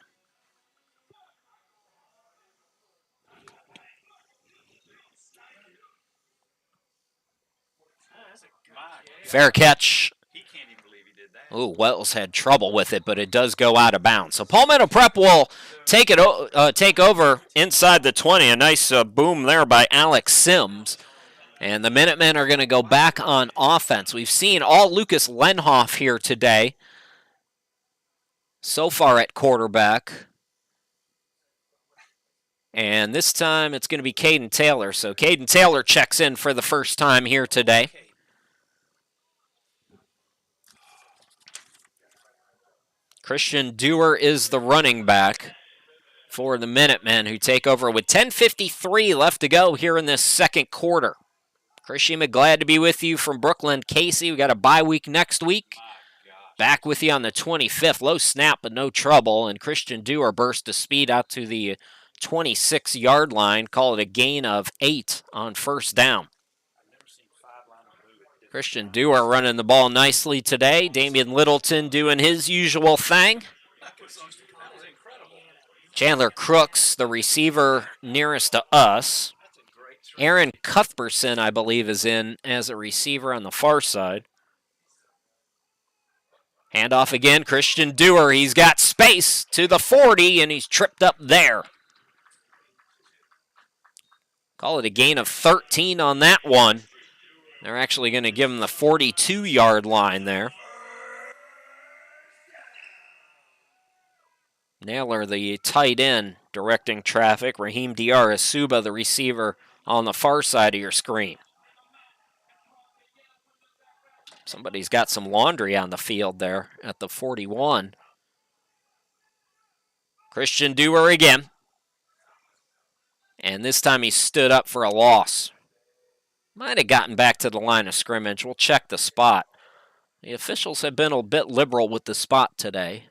Fair catch. Ooh, Wells had trouble with it, but it does go out of bounds. So Palmetto Prep will take over inside the 20. A nice boom there by Alex Sims. And the Minutemen are going to go back on offense. We've seen all Lucas Lenhoff here today so far at quarterback. And this time it's going to be Caden Taylor. So Caden Taylor checks in for the first time here today. Christian Dewar is the running back for the Minutemen, who take over with 10:53 left to go here in this second quarter. Chris Shima, glad to be with you from Brooklyn. Casey, we got a bye week next week. Back with you on the 25th. Low snap, but no trouble. And Christian Dewar burst to speed out to the 26-yard line. Call it a gain of 8 on first down. Christian Dewar running the ball nicely today. Damian Littleton doing his usual thing. Chandler Crooks, the receiver nearest to us. Aaron Cuthbertson, I believe, is in as a receiver on the far side. Handoff again, Christian Dewar. He's got space to the 40, and he's tripped up there. Call it a gain of 13 on that one. They're actually going to give him the 42-yard line there. Naylor, the tight end, directing traffic. Raheem Diarra-Suba, the receiver, on the far side of your screen. Somebody's got some laundry on the field there at the 41. Christian Dewar again. And this time he stood up for a loss. Might have gotten back to the line of scrimmage. We'll check the spot. The officials have been a bit liberal with the spot today.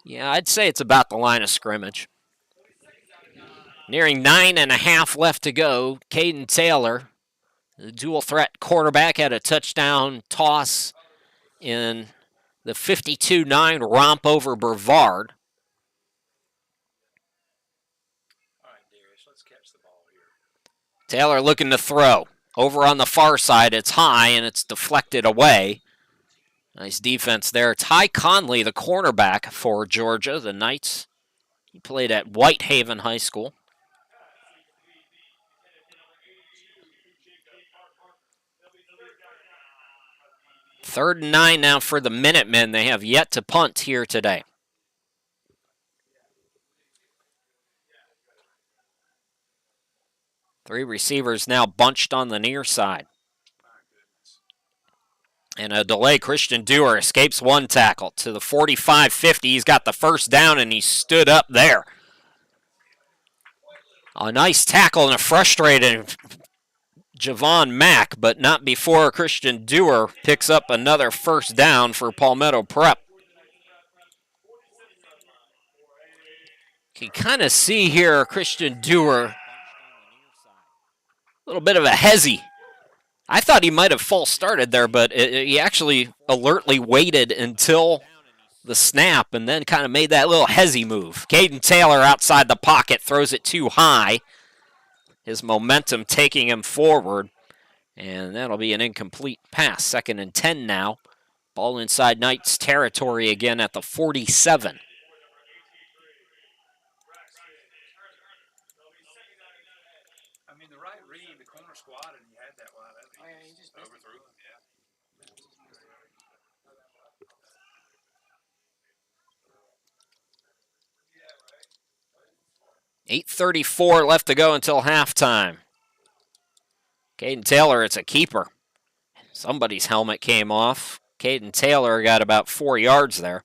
Yeah, I'd say it's about the line of scrimmage. Nearing 9.5 left to go. Caden Taylor, the dual threat quarterback, had a touchdown toss in the 52-9 romp over Brevard. Taylor looking to throw. Over on the far side, it's high, and it's deflected away. Nice defense there. Ty Conley, the cornerback for Georgia, the Knights. He played at Whitehaven High School. Third and 9 now for the Minutemen. They have yet to punt here today. Three receivers now bunched on the near side. And a delay, Christian Dewar escapes one tackle to the 45-50. He's got the first down, and he stood up there. A nice tackle and a frustrated Javon Mack, but not before Christian Dewar picks up another first down for Palmetto Prep. You can kind of see here Christian Dewar, a little bit of a hezzy. I thought he might have false started there, but he actually alertly waited until the snap and then kind of made that little hezzy move. Caden Taylor outside the pocket throws it too high. His momentum taking him forward, and that'll be an incomplete pass. 2nd and 10 now. Ball inside Knights territory again at the 47. 8:34 left to go until halftime. Caden Taylor, it's a keeper. Somebody's helmet came off. Caden Taylor got about 4 yards there.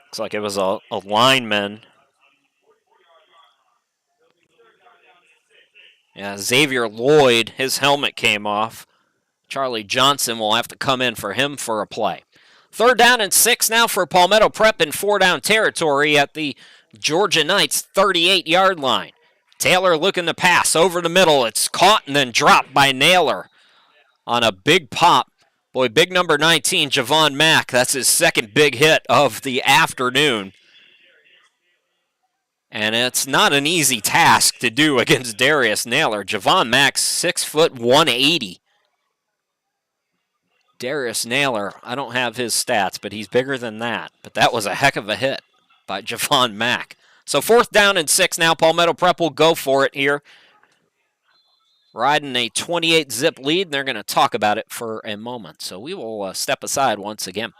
Looks like it was a lineman. Yeah, Xavier Lloyd, his helmet came off. Charlie Johnson will have to come in for him for a play. 3rd down and 6 now for Palmetto Prep in 4-down territory at the Georgia Knights 38-yard line. Taylor looking to pass over the middle. It's caught and then dropped by Naylor on a big pop. Boy, big number 19, Javon Mack. That's his second big hit of the afternoon. And it's not an easy task to do against Darius Naylor. Javon Mack, 6 foot 180. Darius Naylor, I don't have his stats, but he's bigger than that. But that was a heck of a hit by Javon Mack. So 4th down and 6 now. Palmetto Prep will go for it here. Riding a 28-zip lead, and they're going to talk about it for a moment. So we will step aside once again.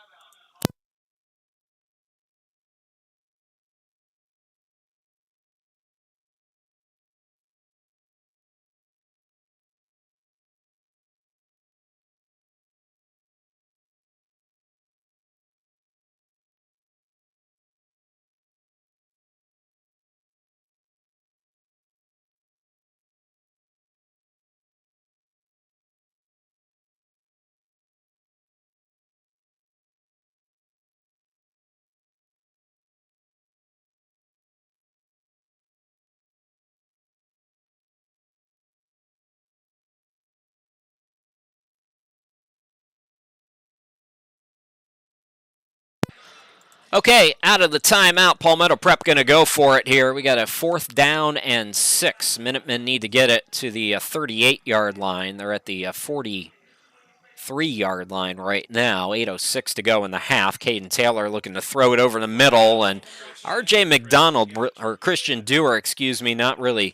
Okay, out of the timeout, Palmetto Prep going to go for it here. We got a 4th down and 6. Minutemen need to get it to the 38-yard line. They're at the 43-yard line right now. 8:06 to go in the half. Caden Taylor looking to throw it over the middle, and R.J. McDonald, or Christian Dewar, not really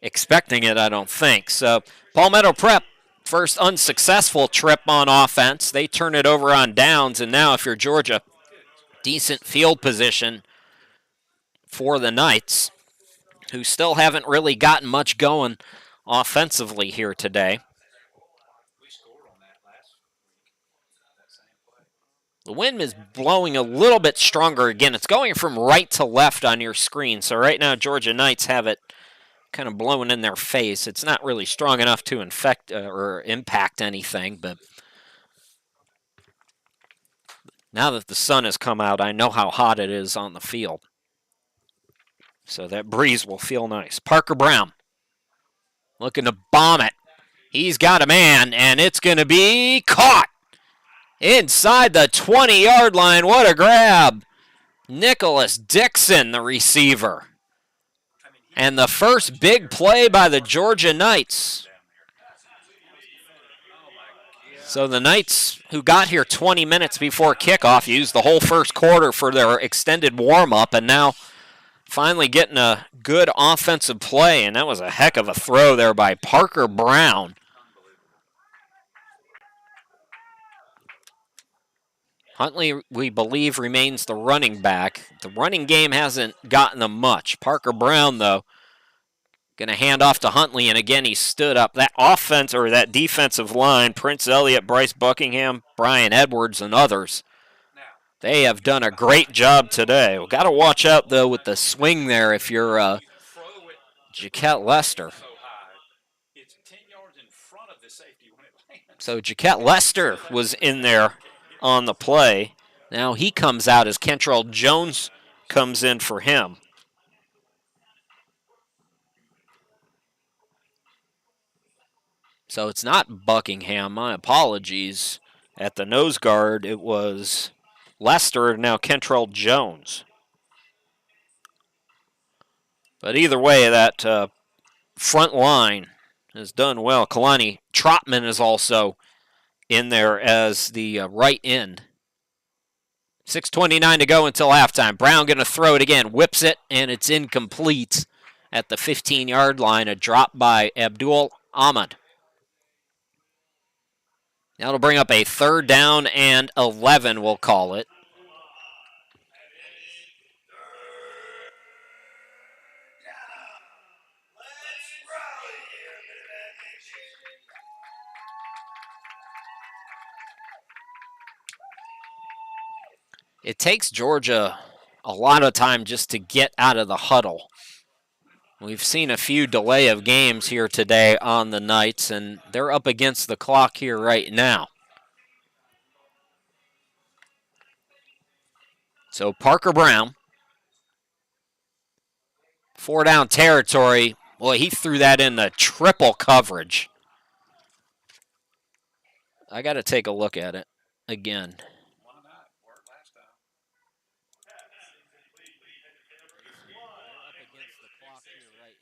expecting it, I don't think. So Palmetto Prep, first unsuccessful trip on offense. They turn it over on downs, and now if you're Georgia, decent field position for the Knights, who still haven't really gotten much going offensively here today. The wind is blowing a little bit stronger again. It's going from right to left on your screen. So right now, Georgia Knights have it kind of blowing in their face. It's not really strong enough to infect or impact anything, but now that the sun has come out, I know how hot it is on the field. So that breeze will feel nice. Parker Brown looking to bomb it. He's got a man, and it's going to be caught inside the 20-yard line. What a grab. Nicholas Dixon, the receiver. And the first big play by the Georgia Knights. So the Knights, who got here 20 minutes before kickoff, used the whole first quarter for their extended warm-up, and now finally getting a good offensive play, and that was a heck of a throw there by Parker Brown. Huntley, we believe, remains the running back. The running game hasn't gotten them much. Parker Brown, though, going to hand off to Huntley, and again, he stood up. That offense, or that defensive line, Prince Elliott, Bryce Buckingham, Brian Edwards, and others, they have done a great job today. We've got to watch out, though, with the swing there if you're Jaquette Lester. So Jaquette Lester was in there on the play. Now he comes out as Kentrell Jones comes in for him. So it's not Buckingham. My apologies. At the nose guard, it was Lester, now Kentrell Jones. But either way, that front line has done well. Kalani Trotman is also in there as the right end. 6:29 to go until halftime. Brown going to throw it again. Whips it, and it's incomplete at the 15-yard line. A drop by Abdul Ahmad. That'll bring up a 3rd down and 11, we'll call it. It takes Georgia a lot of time just to get out of the huddle. We've seen a few delay of games here today on the Knights, and they're up against the clock here right now. So Parker Brown, 4-down territory. Boy, he threw that in the triple coverage. I got to take a look at it again.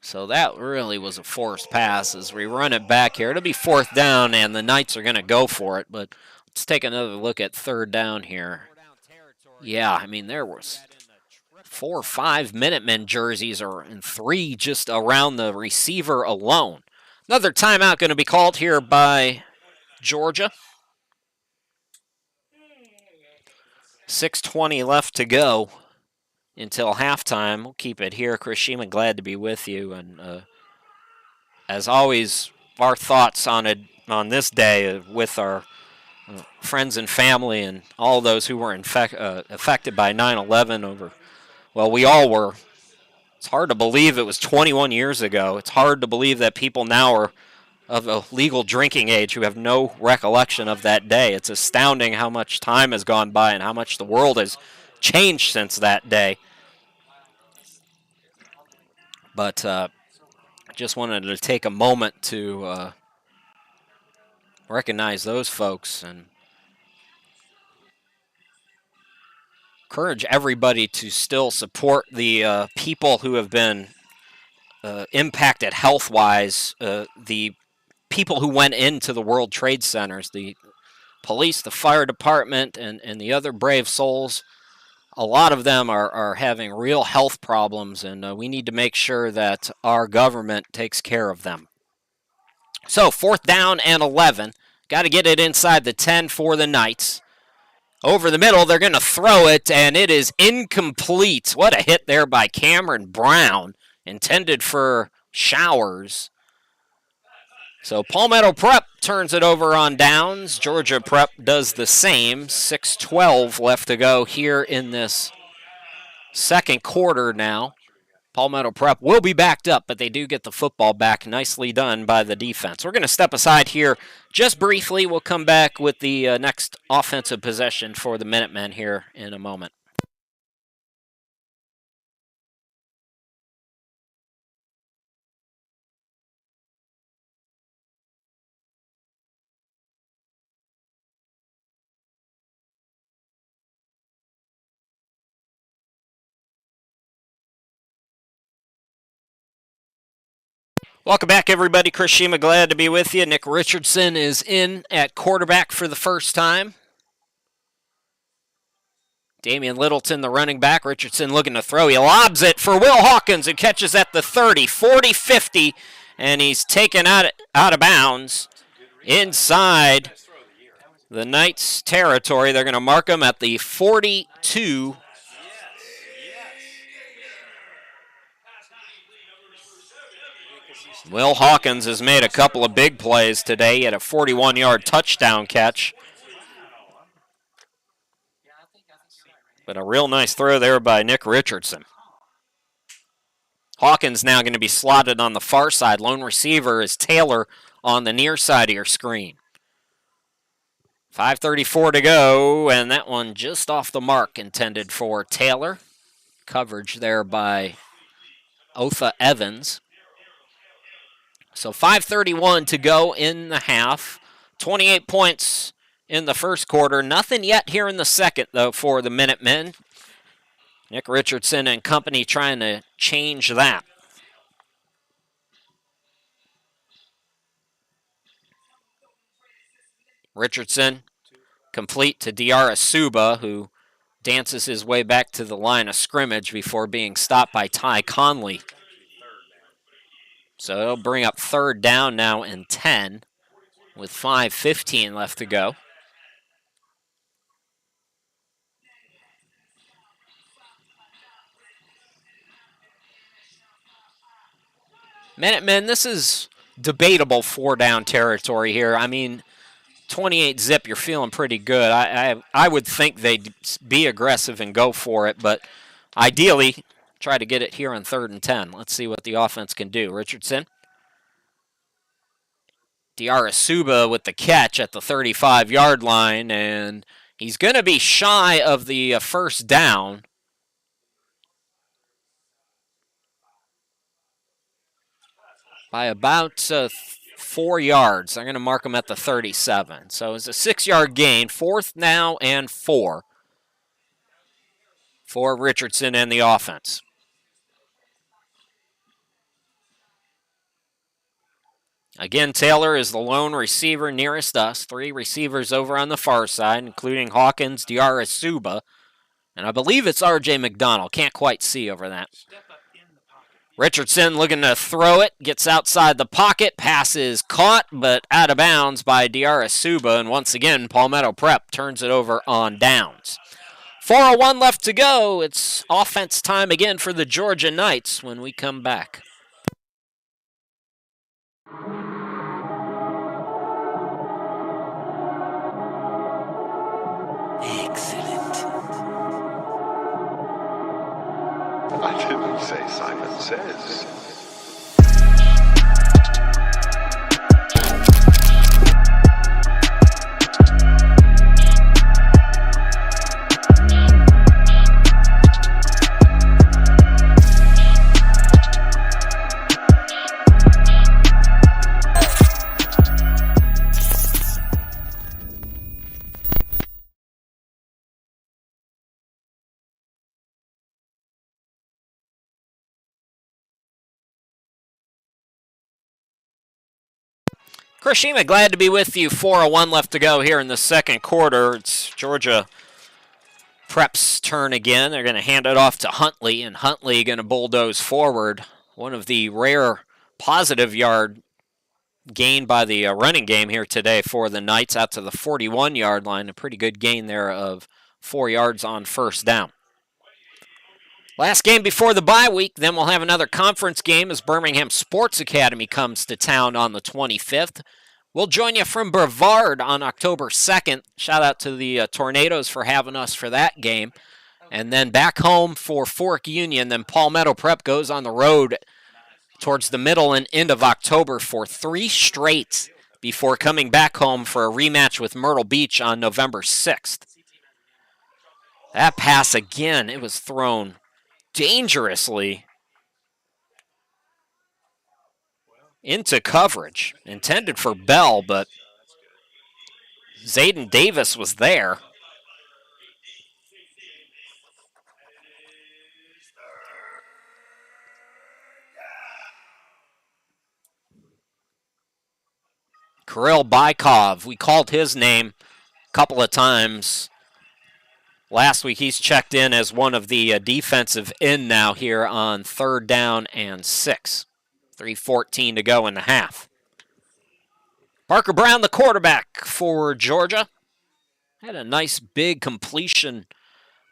So that really was a forced pass as we run it back here. It'll be 4th down, and the Knights are going to go for it. But let's take another look at 3rd down here. Yeah, I mean, there was 4 or 5 Minutemen jerseys and 3 just around the receiver alone. Another timeout going to be called here by Georgia. 6:20 left to go until halftime. We'll keep it here. Chris Sheeman, glad to be with you. And as always, our thoughts on this day with our friends and family and all those who were affected by 9/11 over. Well, we all were. It's hard to believe it was 21 years ago. It's hard to believe that people now are of a legal drinking age who have no recollection of that day. It's astounding how much time has gone by and how much the world has changed since that day. But just wanted to take a moment to recognize those folks and encourage everybody to still support the people who have been impacted health-wise, the people who went into the World Trade Centers, the police, the fire department, and the other brave souls. A lot of them are having real health problems, and we need to make sure that our government takes care of them. So 4th down and 11. Got to get it inside the 10 for the Knights. Over the middle, they're going to throw it, and it is incomplete. What a hit there by Cameron Brown, intended for Showers. So Palmetto Prep turns it over on downs. Georgia Prep does the same. 6:12 left to go here in this second quarter now. Palmetto Prep will be backed up, but they do get the football back. Nicely done by the defense. We're going to step aside here just briefly. We'll come back with the next offensive possession for the Minutemen here in a moment. Welcome back, everybody. Chris Shima, glad to be with you. Nick Richardson is in at quarterback for the first time. Damian Littleton, the running back. Richardson looking to throw. He lobs it for Will Hawkins, who catches at the 30, 40, 50, and he's taken out of bounds inside the Knights' territory. They're going to mark him at the 42. Will Hawkins has made a couple of big plays today. He had a 41-yard touchdown catch. But a real nice throw there by Nick Richardson. Hawkins now going to be slotted on the far side. Lone receiver is Taylor on the near side of your screen. 5:34 to go, and that one just off the mark, intended for Taylor. Coverage there by Otha Evans. So 5:31 to go in the half. 28 points in the first quarter. Nothing yet here in the second, though, for the Minutemen. Nick Richardson and company trying to change that. Richardson complete to Diarra Suba, who dances his way back to the line of scrimmage before being stopped by Ty Conley. So it'll bring up 3rd down now and 10 with 5:15 left to go. Minutemen, this is debatable 4-down territory here. I mean, 28 zip, you're feeling pretty good. I would think they'd be aggressive and go for it, but ideally try to get it here on 3rd and 10. Let's see what the offense can do. Richardson. Diarasuba with the catch at the 35-yard line, and he's going to be shy of the first down. By about 4 yards. They're going to mark him at the 37. So it's a 6-yard gain. 4th now and 4 for Richardson and the offense. Again, Taylor is the lone receiver nearest us. 3 receivers over on the far side, including Hawkins, Diarasuba, and I believe it's R.J. McDonald. Can't quite see over that. Richardson looking to throw it, gets outside the pocket, passes caught, but out of bounds by Diarasuba, and once again, Palmetto Prep turns it over on downs. 4:01 left to go. It's offense time again for the Georgia Knights when we come back. Excellent. I didn't say Simon Says. Chris Shima, glad to be with you. 4:01 left to go here in the second quarter. It's Georgia Prep's turn again. They're going to hand it off to Huntley, and Huntley going to bulldoze forward. One of the rare positive yard gained by the running game here today for the Knights out to the 41-yard line. A pretty good gain there of 4 yards on first down. Last game before the bye week, then we'll have another conference game as Birmingham Sports Academy comes to town on the 25th. We'll join you from Brevard on October 2nd. Shout out to the Tornadoes for having us for that game. And then back home for Fork Union. Then Palmetto Prep goes on the road towards the middle and end of October for 3 straight before coming back home for a rematch with Myrtle Beach on November 6th. That pass again, it was thrown dangerously into coverage. Intended for Bell, but Zayden Davis was there. Kirill Bykov, we called his name a couple of times. Last week, he's checked in as one of the defensive end now here on 3rd down and 6. 3:14 to go in the half. Parker Brown, the quarterback for Georgia. Had a nice big completion,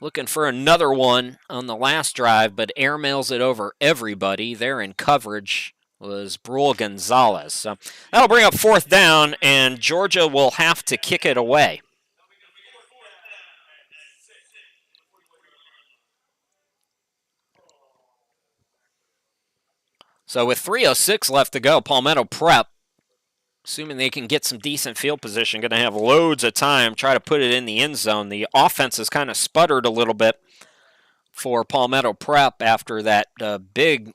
looking for another one on the last drive, but airmails it over everybody. There in coverage was Brule Gonzalez. So that'll bring up 4th down, and Georgia will have to kick it away. So with 3:06 left to go, Palmetto Prep, assuming they can get some decent field position, going to have loads of time, try to put it in the end zone. The offense has kind of sputtered a little bit for Palmetto Prep after that big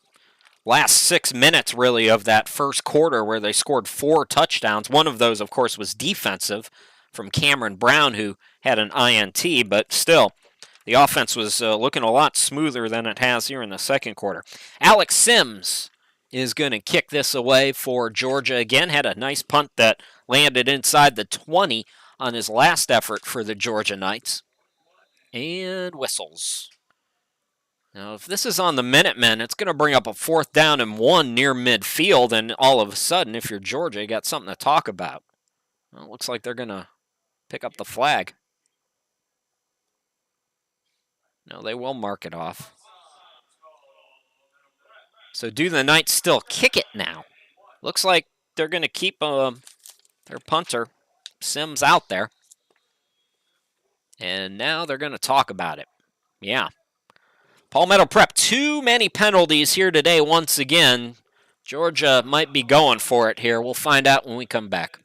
last 6 minutes, really, of that first quarter where they scored 4 touchdowns. One of those, of course, was defensive from Cameron Brown, who had an INT, but still, the offense was looking a lot smoother than it has here in the second quarter. Alex Sims is going to kick this away for Georgia again. Had a nice punt that landed inside the 20 on his last effort for the Georgia Knights. And whistles. Now, if this is on the Minutemen, it's going to bring up a 4th down and 1 near midfield, and all of a sudden, if you're Georgia, you got something to talk about. Well, it looks like they're going to pick up the flag. No, they will mark it off. So do the Knights still kick it now? Looks like they're going to keep their punter. Sims out there. And now they're going to talk about it. Yeah. Palmetto Prep, too many penalties here today once again. Georgia might be going for it here. We'll find out when we come back.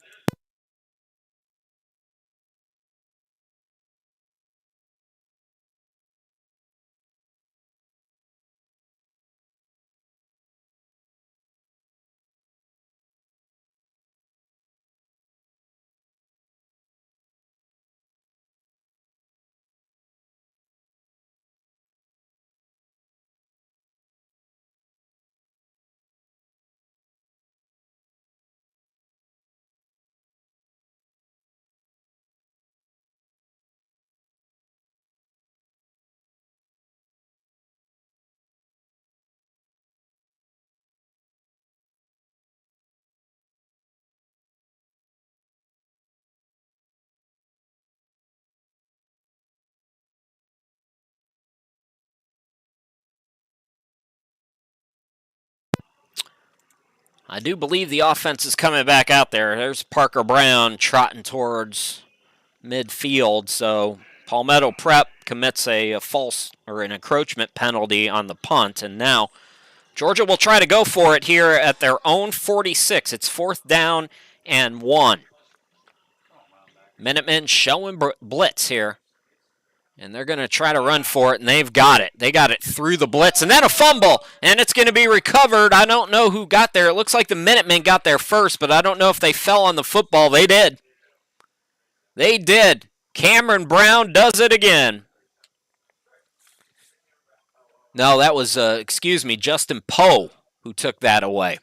I do believe the offense is coming back out there. There's Parker Brown trotting towards midfield. So Palmetto Prep commits a false or an encroachment penalty on the punt. And now Georgia will try to go for it here at their own 46. It's 4th down and 1. Minutemen showing blitz here. And they're going to try to run for it, and they've got it. They got it through the blitz, and then a fumble, and it's going to be recovered. I don't know who got there. It looks like the Minutemen got there first, but I don't know if they fell on the football. They did. They did. Cameron Brown does it again. No, that was, Justin Poe who took that away.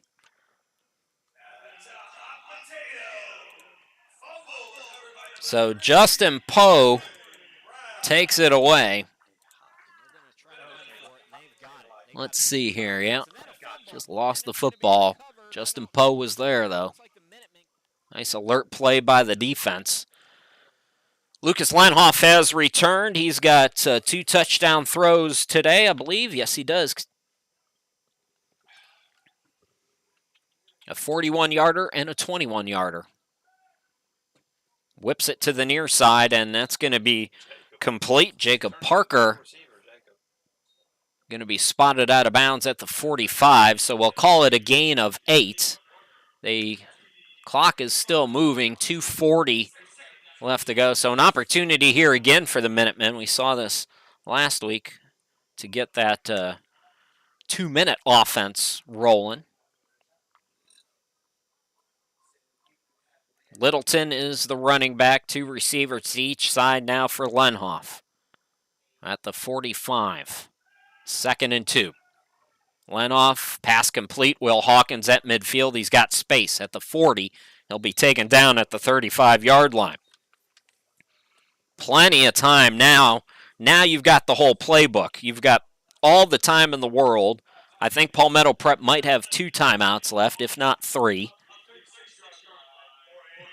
So Justin Poe takes it away. Let's see here. Yeah, just lost the football. Justin Poe was there, though. Nice alert play by the defense. Lucas Lanhoff has returned. He's got 2 touchdown throws today, I believe. Yes, he does. A 41-yarder and a 21-yarder. Whips it to the near side, and that's going to be complete. Jacob Parker going to be spotted out of bounds at the 45, so we'll call it a gain of 8. The clock is still moving, 2:40 left to go. So an opportunity here again for the Minutemen. We saw this last week to get that 2-minute offense rolling. Littleton is the running back, 2 receivers to each side now for Lenhoff. At the 45, 2nd and 2. Lenhoff, pass complete. Will Hawkins at midfield. He's got space at the 40. He'll be taken down at the 35-yard line. Plenty of time now. Now you've got the whole playbook. You've got all the time in the world. I think Palmetto Prep might have 2 timeouts left, if not 3.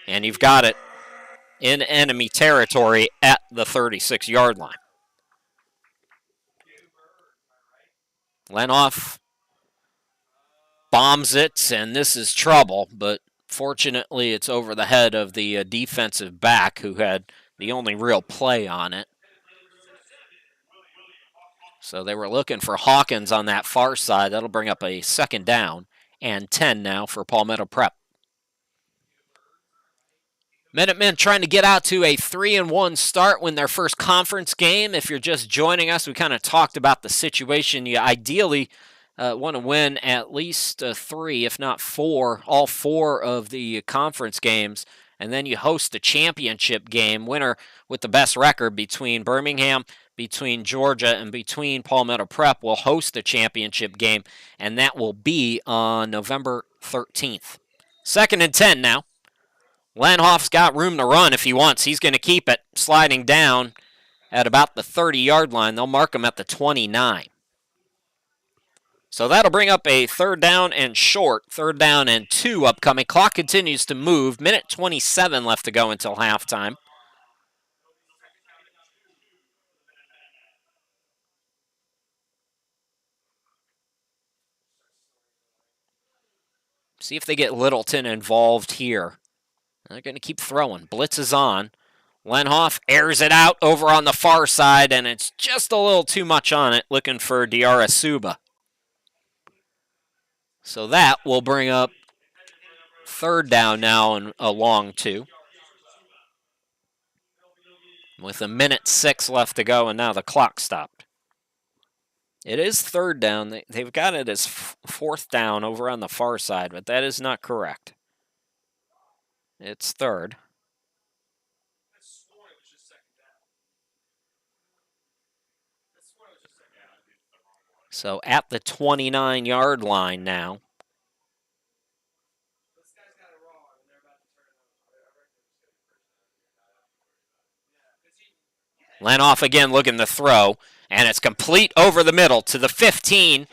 And you've got it in enemy territory at the 36-yard line. Lenhoff bombs it, and this is trouble, but fortunately it's over the head of the defensive back who had the only real play on it. So they were looking for Hawkins on that far side. That'll bring up a 2nd down and 10 now for Palmetto Prep. Minutemen trying to get out to a 3-1 start, win their first conference game. If you're just joining us, we kind of talked about the situation. You ideally want to win at least 3, if not 4, all 4 of the conference games. And then you host the championship game, winner with the best record between Birmingham, between Georgia, and between Palmetto Prep will host the championship game, and that will be on November 13th. 2nd and 10 now. Lanhoff's got room to run if he wants. He's going to keep it sliding down at about the 30-yard line. They'll mark him at the 29. So that'll bring up a 3rd down and short, 3rd down and 2 upcoming. Clock continues to move. Minute 27 left to go until halftime. See if they get Littleton involved here. They're going to keep throwing. Blitz is on. Lenhoff airs it out over on the far side, and it's just a little too much on it, looking for Diarra Suba. So that will bring up third down now and a long two. With 1:06 left to go, and now the clock stopped. It is third down. They've got it as fourth down over on the far side, but that is not correct. It's third. So at the 29-yard line now. Lenhoff again looking to throw, and it's complete over the middle to the 15.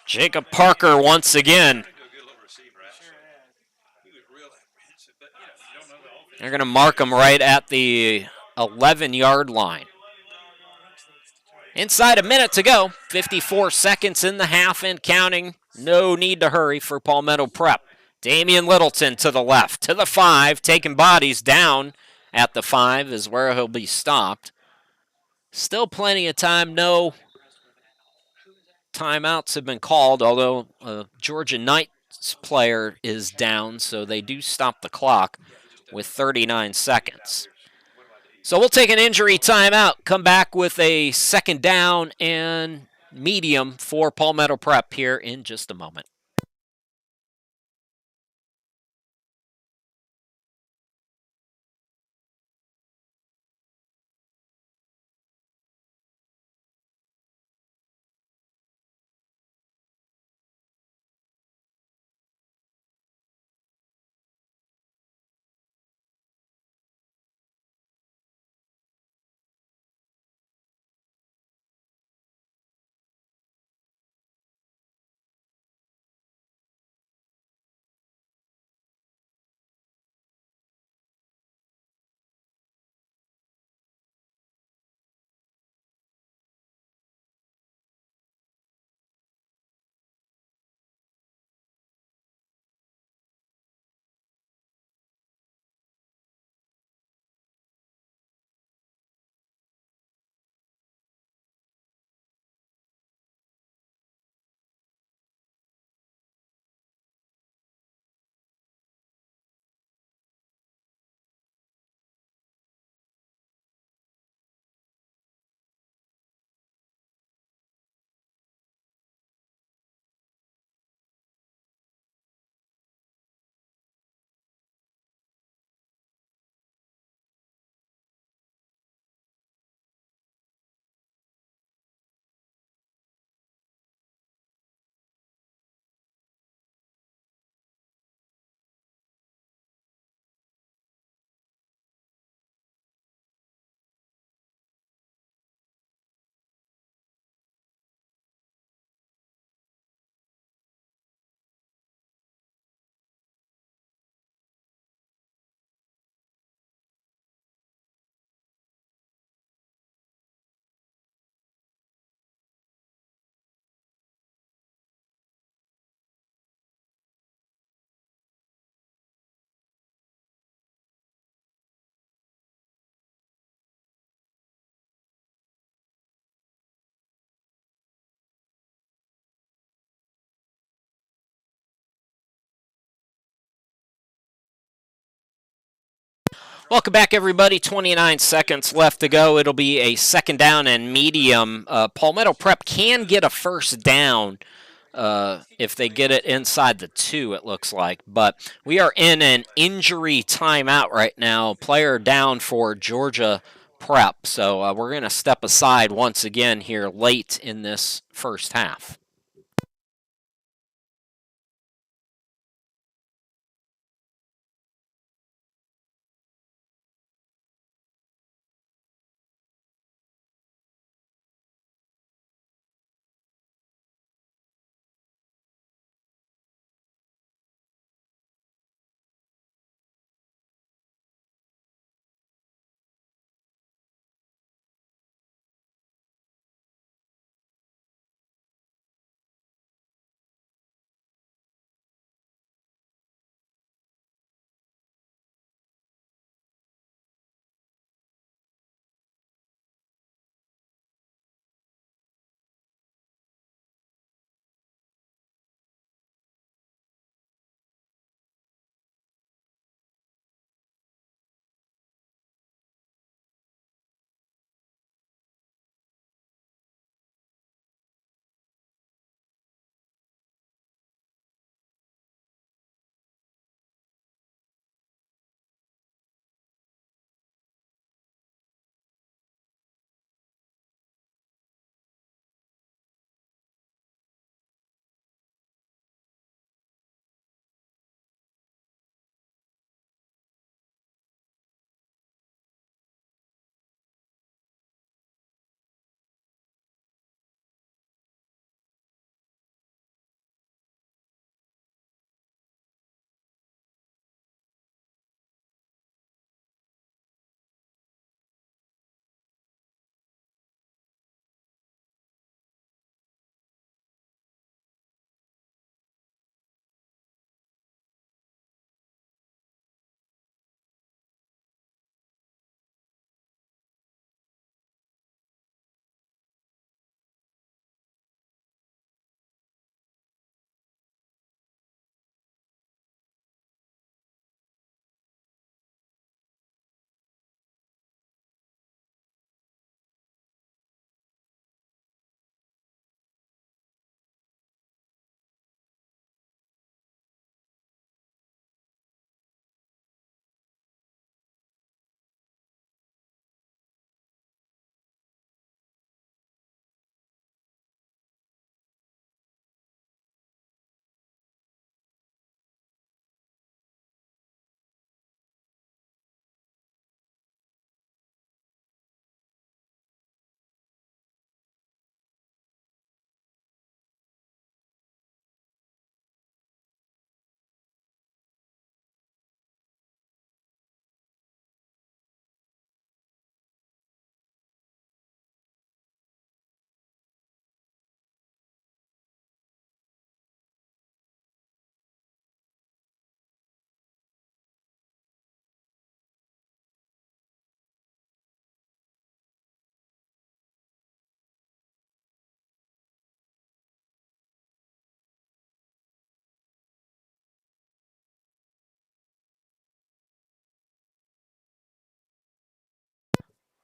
Jacob Parker once again. They're going to mark him right at the 11-yard line. Inside a minute to go, 54 seconds in the half and counting. No need to hurry for Palmetto Prep. Damian Littleton to the left, to the 5, taking bodies down at the 5 is where he'll be stopped. Still plenty of time. No timeouts have been called, although Georgia Knight's player is down, so they do stop the clock with 39 seconds. So we'll take an injury timeout, come back with a second down and medium for Palmetto Prep here in just a moment. Welcome back, everybody. 29 seconds left to go. It'll be a second down and medium. Palmetto Prep can get a first down if they get it inside the 2, it looks like. But we are in an injury timeout right now. Player down for Georgia Prep. So we're going to step aside once again here late in this first half.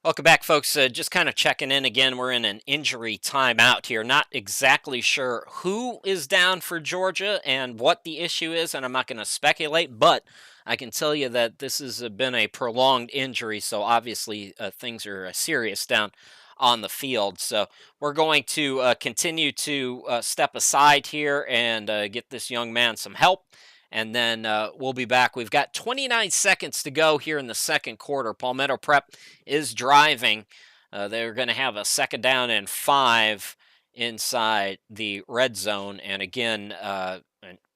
Welcome back, folks. Just kind of checking in again. We're in an injury timeout here. Not exactly sure who is down for Georgia and what the issue is, and I'm not going to speculate, but I can tell you that this has been a prolonged injury, so obviously things are serious down on the field. So we're going to continue to step aside here and get this young man some help. And then we'll be back. We've got 29 seconds to go here in the second quarter. Palmetto Prep is driving. They're going to have a second down and 5 inside the red zone. And again,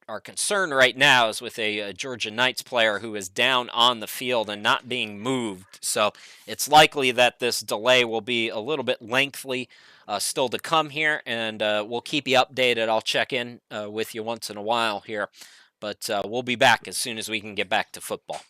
our concern right now is with a Georgia Knights player who is down on the field and not being moved. So it's likely that this delay will be a little bit lengthy still to come here. And we'll keep you updated. I'll check in with you once in a while here. But we'll be back as soon as we can get back to football.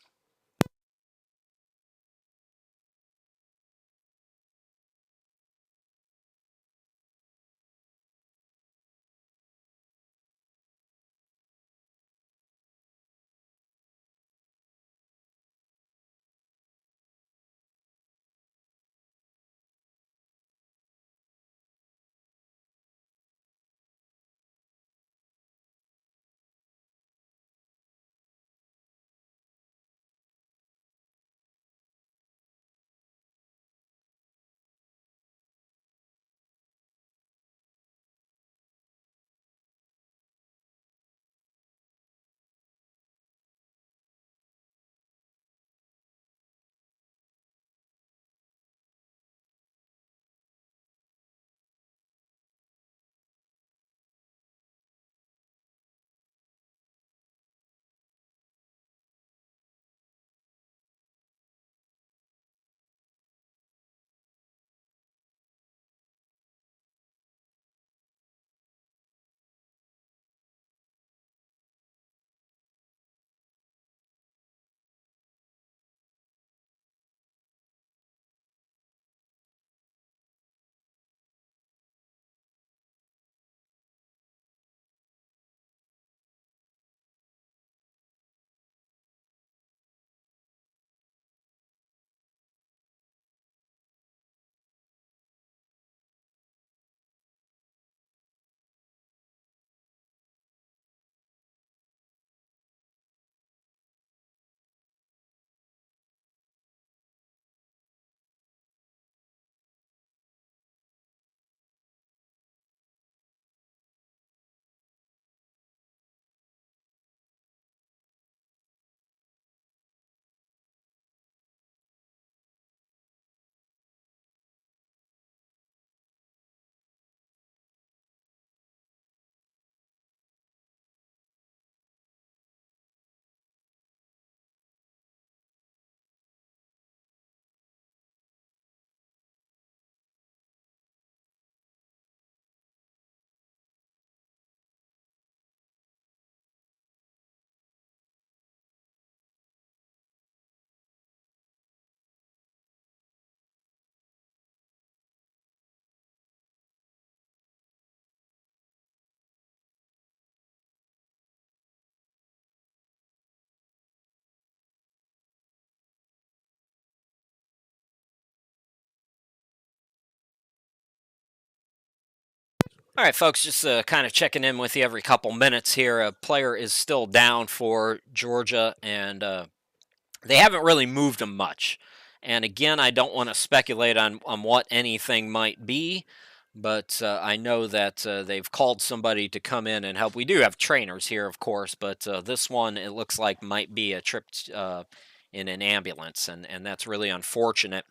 All right, folks, just kind of checking in with you every couple minutes here. A player is still down for Georgia, and they haven't really moved him much. And again, I don't want to speculate on what anything might be, but I know that they've called somebody to come in and help. We do have trainers here, of course, but this one, it looks like, might be a trip in an ambulance, and that's really unfortunate.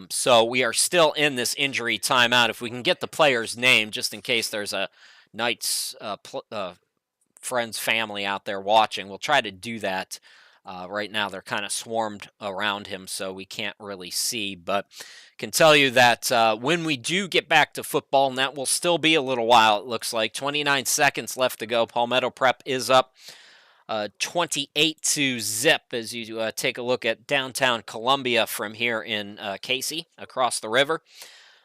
So we are still in this injury timeout. If we can get the player's name, just in case there's a Knights friends, family out there watching, we'll try to do that. Right now, they're kind of swarmed around him, so we can't really see. But can tell you that when we do get back to football, and that will still be a little while, it looks like 29 seconds left to go. Palmetto Prep is up 28-0 as you take a look at downtown Columbia from here in Casey, across the river.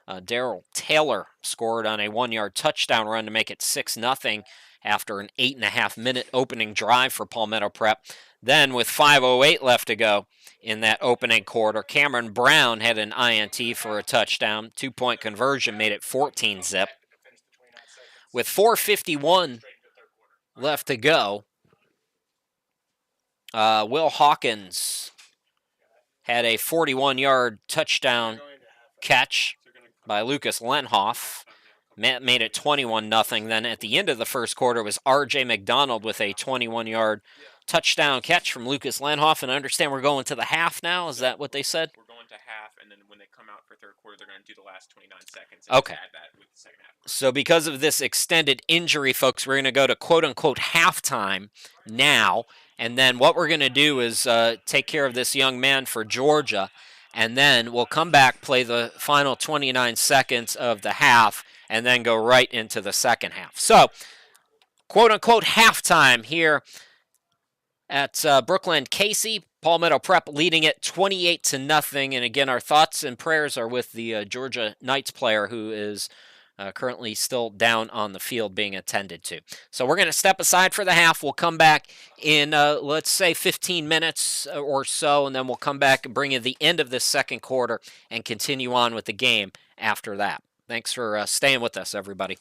Daryl Taylor scored on a 1-yard touchdown run to make it 6-0. after an 8.5-minute opening drive for Palmetto Prep. Then, with 5:08 left to go in that opening quarter, Cameron Brown had an INT for a touchdown. 2-point conversion made it 14-zip. With 4:51 left to go, Will Hawkins had a 41-yard touchdown catch by Lucas Lenhoff. Made it 21-0. Then at the end of the first quarter was R.J. McDonald with a 21-yard touchdown catch from Lucas Lenhoff. And I understand we're going to the half now. Is that what they said? We're going to half, and then when they come out for third quarter, they're going to do the last 29 seconds and Okay. add that with the second half. So because of this extended injury, folks, we're going to go to quote-unquote halftime now. And then what we're going to do is take care of this young man for Georgia. And then we'll come back, play the final 29 seconds of the half, and then go right into the second half. So, quote-unquote halftime here at Brookland Casey. Palmetto Prep leading it 28-0. And again, our thoughts and prayers are with the Georgia Knights player who is currently still down on the field being attended to. So we're going to step aside for the half. We'll come back in, let's say, 15 minutes or so, and then we'll come back and bring you the end of this second quarter and continue on with the game after that. Thanks for staying with us, everybody.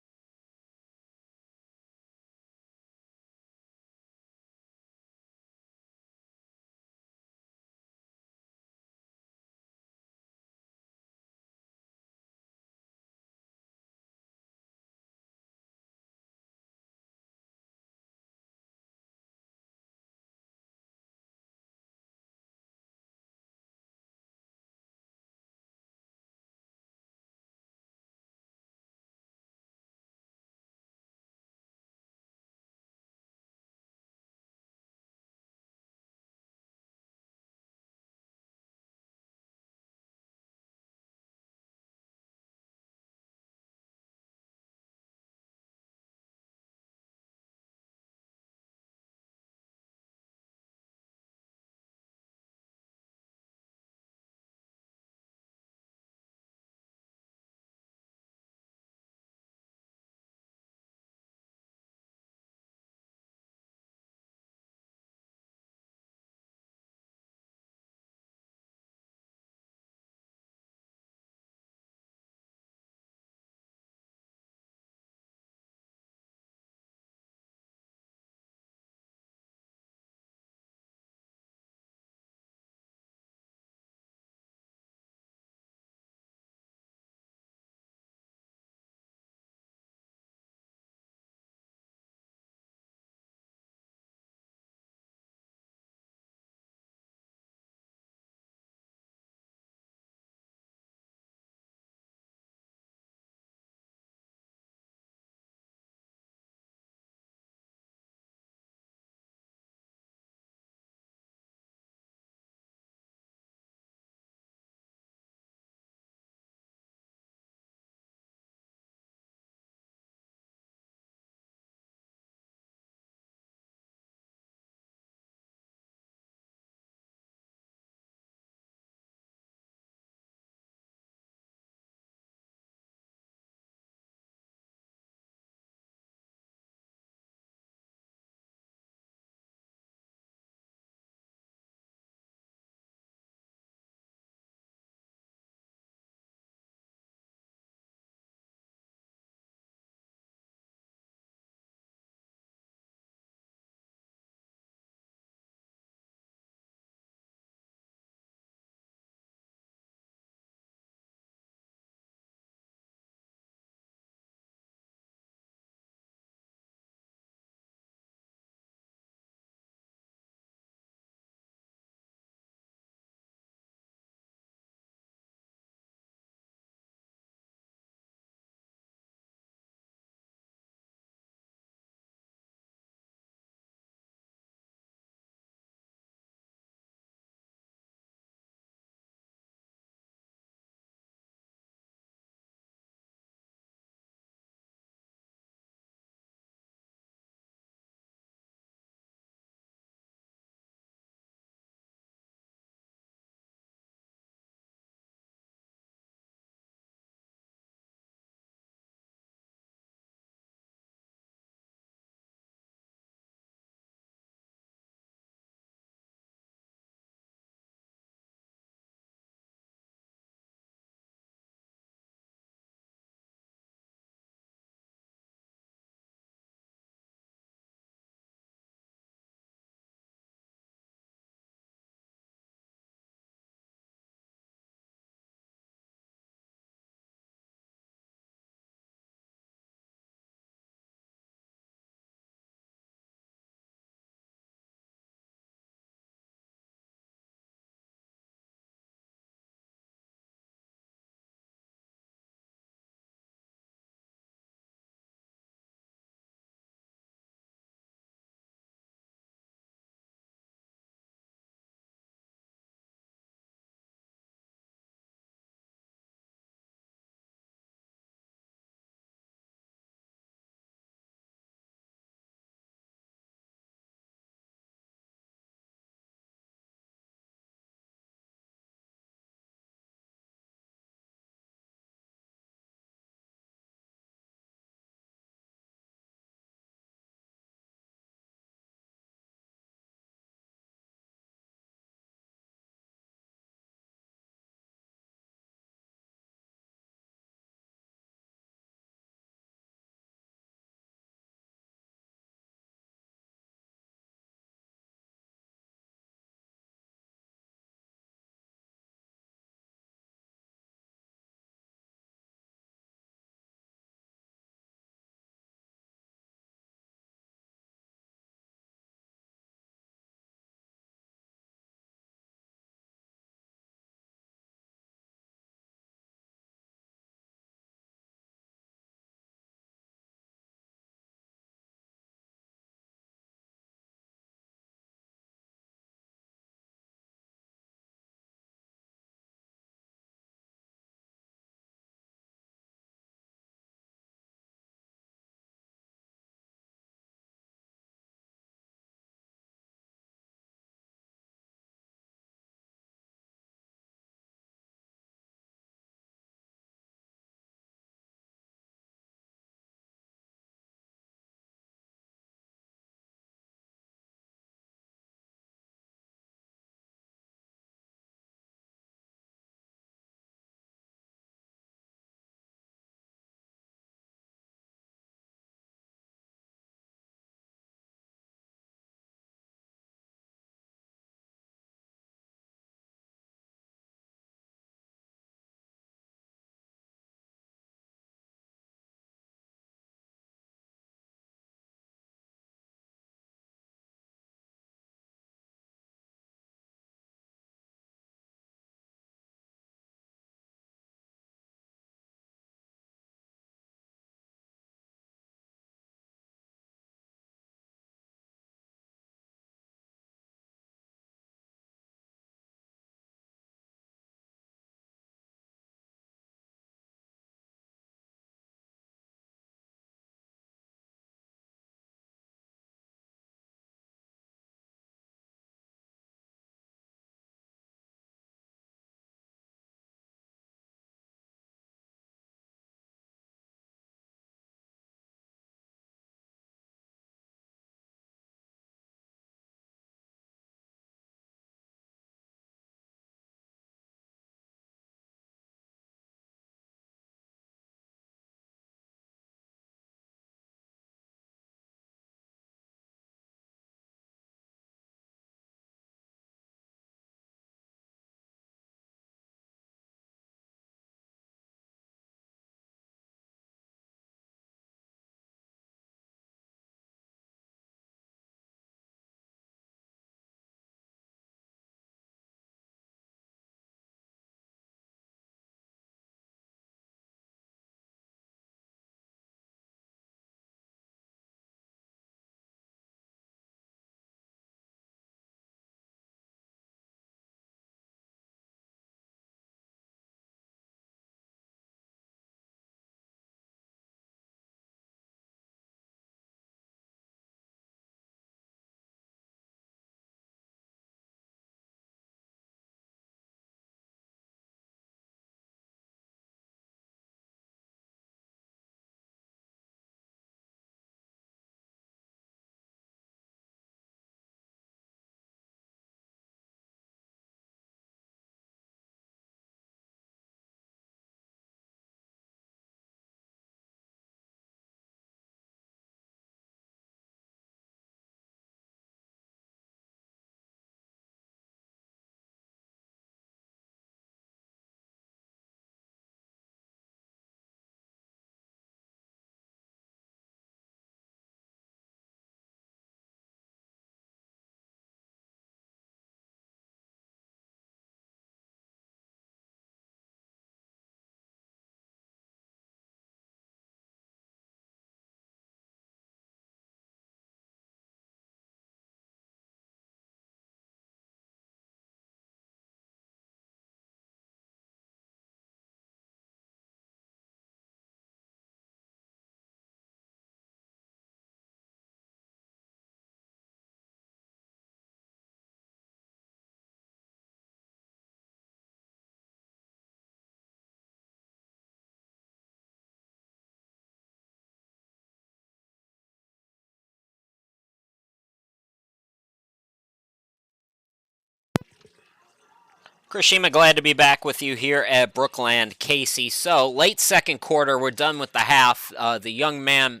Krishima, glad to be back with you here at Brookland, Casey. So, late second quarter, we're done with the half. The young man,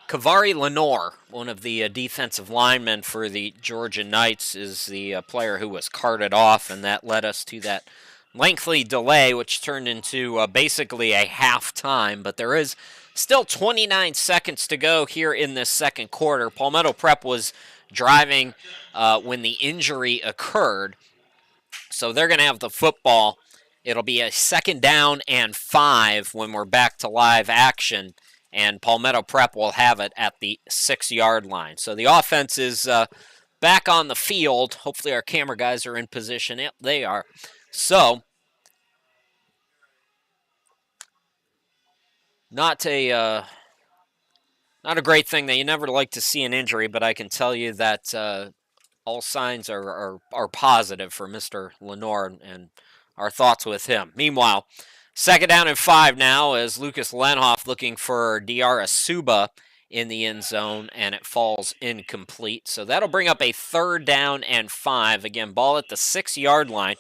Kavari Lenore, one of the defensive linemen for the Georgia Knights, is the player who was carted off, and that led us to that lengthy delay, which turned into basically a halftime. But there is still 29 seconds to go here in this second quarter. Palmetto Prep was driving when the injury occurred. So they're going to have the football. It'll be a 2nd down and 5 when we're back to live action, and Palmetto Prep will have it at the 6-yard line. So the offense is back on the field. Hopefully our camera guys are in position. Yep, they are. So not a great thing that you never like to see an injury, but I can tell you that all signs are positive for Mr. Lenore, and our thoughts with him. Meanwhile, 2nd down and 5 now as Lucas Lenhoff looking for Diarra Suba in the end zone, and it falls incomplete. So that'll bring up a 3rd down and 5. Again, ball at the 6-yard line.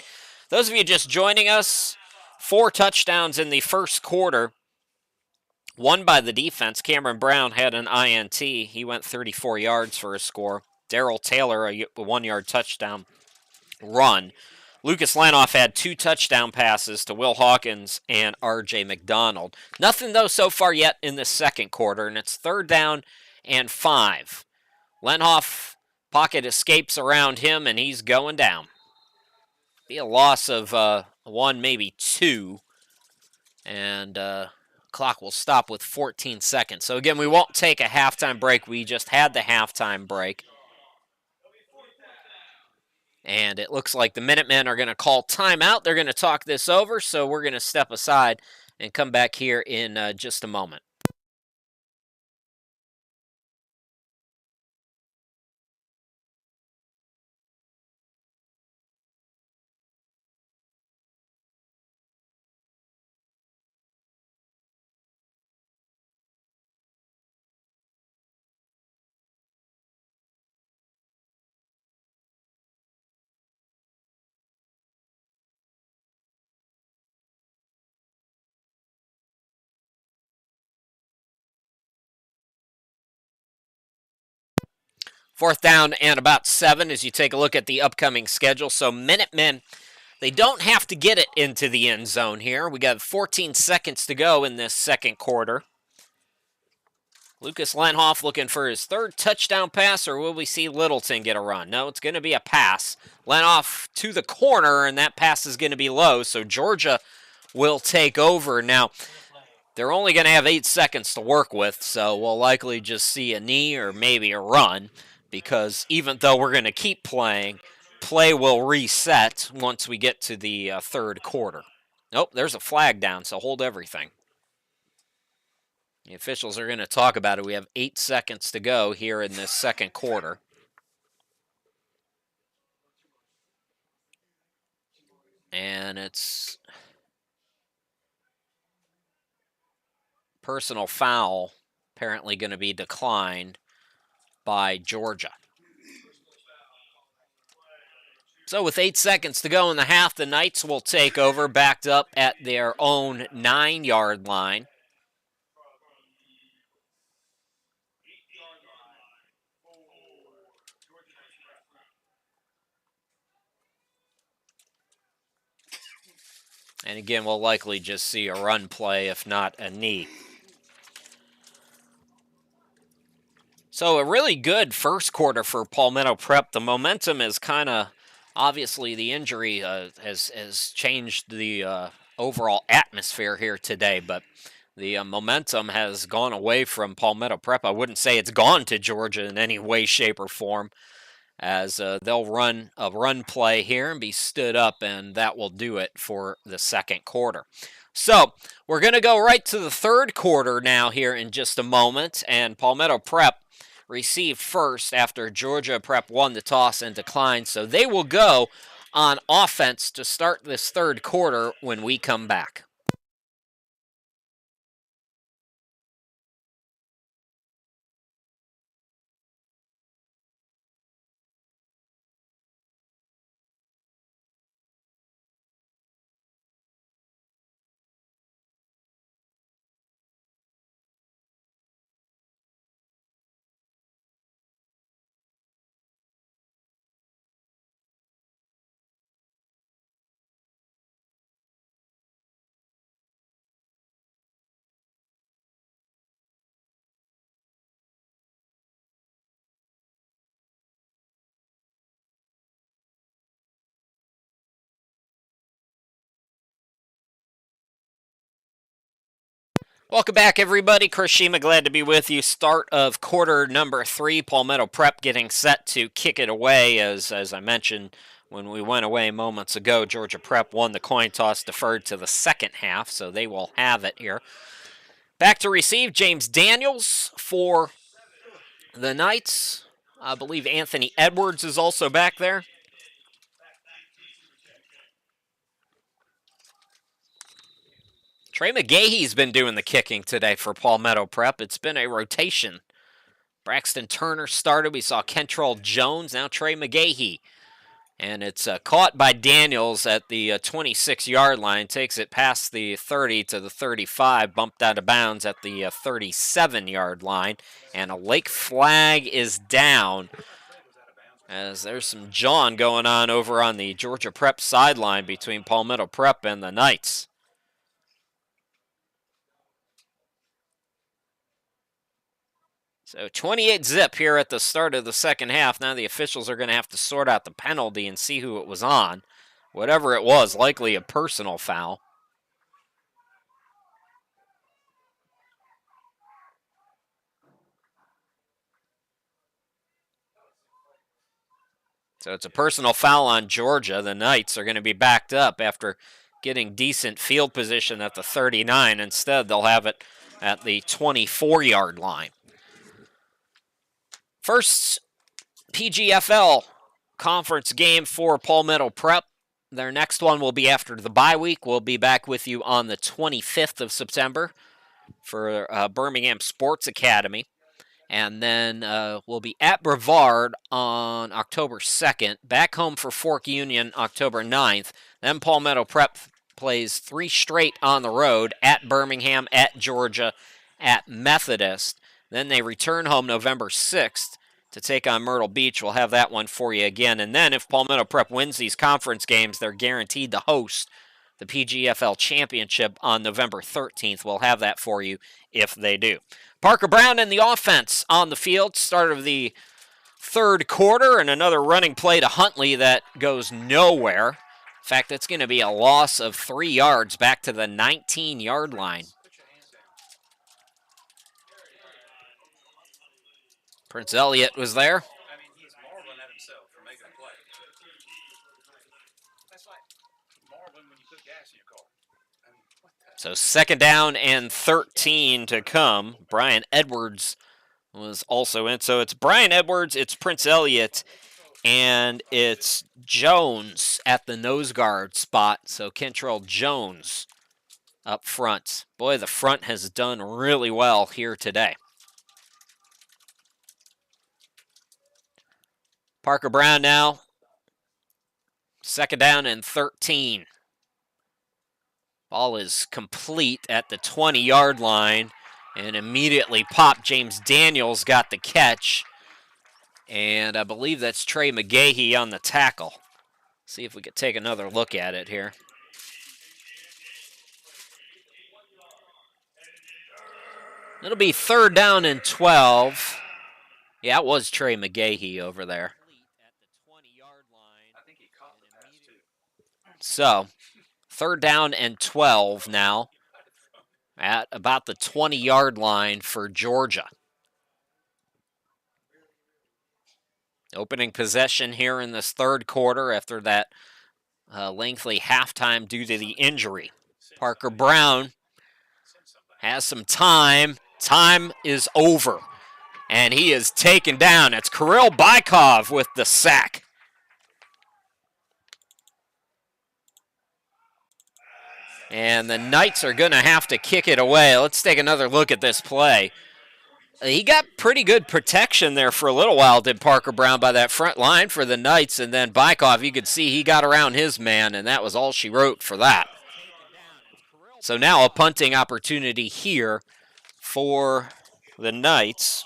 Those of you just joining us, 4 touchdowns in the first quarter. One by the defense. Cameron Brown had an INT. He went 34 yards for a score. Darrell Taylor, a 1-yard touchdown run. Lucas Lanoff had 2 touchdown passes to Will Hawkins and R.J. McDonald. Nothing, though, so far yet in the second quarter, and it's 3rd down and 5. Lenhoff, pocket escapes around him, and he's going down. Be a loss of 1, maybe 2, and clock will stop with 14 seconds. So, again, we won't take a halftime break. We just had the halftime break. And it looks like the Minutemen are going to call timeout. They're going to talk this over, so we're going to step aside and come back here in just a moment. Fourth down and about 7 as you take a look at the upcoming schedule. So Minutemen, they don't have to get it into the end zone here. We got 14 seconds to go in this second quarter. Lucas Lenhoff looking for his 3rd touchdown pass, or will we see Littleton get a run? No, it's going to be a pass. Lenhoff to the corner, and that pass is going to be low, so Georgia will take over. Now, they're only going to have 8 seconds to work with, so we'll likely just see a knee or maybe a run, because even though we're going to keep playing, play will reset once we get to the 3rd quarter. Nope, there's a flag down, so hold everything. The officials are going to talk about it. We have 8 seconds to go here in this second quarter. And it's personal foul apparently going to be declined by Georgia. So with 8 seconds to go in the half, the Knights will take over, backed up at their own 9-yard line. And again, we'll likely just see a run play, if not a knee. So a really good first quarter for Palmetto Prep. The momentum is kind of, obviously the injury has changed the overall atmosphere here today, but the momentum has gone away from Palmetto Prep. I wouldn't say it's gone to Georgia in any way, shape, or form, as they'll run a run play here and be stood up, and that will do it for the second quarter. So we're going to go right to the 3rd quarter now here in just a moment, and Palmetto Prep received first after Georgia Prep won the toss and declined, so they will go on offense to start this 3rd quarter when we come back. Welcome back, everybody. Chris Shima, glad to be with you. Start of quarter number 3. Palmetto Prep getting set to kick it away. As I mentioned when we went away moments ago, Georgia Prep won the coin toss, deferred to the second half, so they will have it here. Back to receive, James Daniels for the Knights. I believe Anthony Edwards is also back there. Trey McGahee's been doing the kicking today for Palmetto Prep. It's been a rotation. Braxton Turner started. We saw Kentrell Jones, now Trey McGahee. And it's caught by Daniels at the 26-yard line. Takes it past the 30 to the 35. Bumped out of bounds at the 37-yard line. And a lake flag is down, as there's some jawing going on over on the Georgia Prep sideline between Palmetto Prep and the Knights. So 28-zip here at the start of the second half. Now the officials are going to have to sort out the penalty and see who it was on. Whatever it was, likely a personal foul. So it's a personal foul on Georgia. The Knights are going to be backed up after getting decent field position at the 39. Instead, they'll have it at the 24-yard line. First PGFL conference game for Palmetto Prep. Their next one will be after the bye week. We'll be back with you on the 25th of September for Birmingham Sports Academy. And then we'll be at Brevard on October 2nd. Back home for Fork Union October 9th. Then Palmetto Prep plays 3 straight on the road at Birmingham, at Georgia, at Methodist. Then they return home November 6th to take on Myrtle Beach. We'll have that one for you again. And then if Palmetto Prep wins these conference games, they're guaranteed to host the PGFL Championship on November 13th. We'll have that for you if they do. Parker Brown in the offense on the field. Start of the third quarter, and another running play to Huntley that goes nowhere. In fact, it's going to be a loss of 3 yards back to the 19-yard line. Prince Elliott was there. He's marveling at himself for making a play. That's like marveling when you put gas in your car. So second down and 13 to come. Brian Edwards was also in. So it's Brian Edwards, it's Prince Elliott, and it's Jones at the nose guard spot. So Kentrell Jones up front. Boy, the front has done really well here today. Parker Brown now. Second down and 13. Ball is complete at the 20-yard line and immediately popped. James Daniels got the catch. And I believe that's Trey McGahee on the tackle. See if we could take another look at it here. It'll be third down and 12. Yeah, it was Trey McGahee over there. So, third down and 12 now at about the 20-yard line for Georgia. Opening possession here in this third quarter after that lengthy halftime due to the injury. Parker Brown has some time. Time is over. And he is taken down. It's Kirill Bykov with the sack. And the Knights are going to have to kick it away. Let's take another look at this play. He got pretty good protection there for a little while, did Parker Brown, by that front line for the Knights. And then Bykov, you could see he got around his man, and that was all she wrote for that. So now a punting opportunity here for the Knights.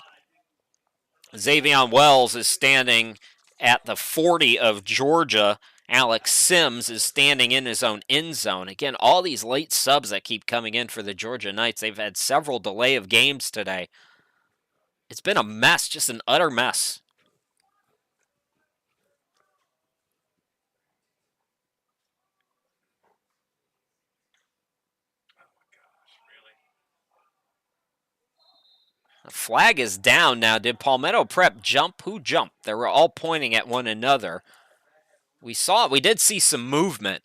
Xavion Wells is standing at the 40 of Georgia. Alex Sims is standing in his own end zone. Again, all these late subs that keep coming in for the Georgia Knights, they've had several delay of games today. It's been a mess, just an utter mess. The flag is down now. Did Palmetto Prep jump? Who jumped? They were all pointing at one another. We did see some movement.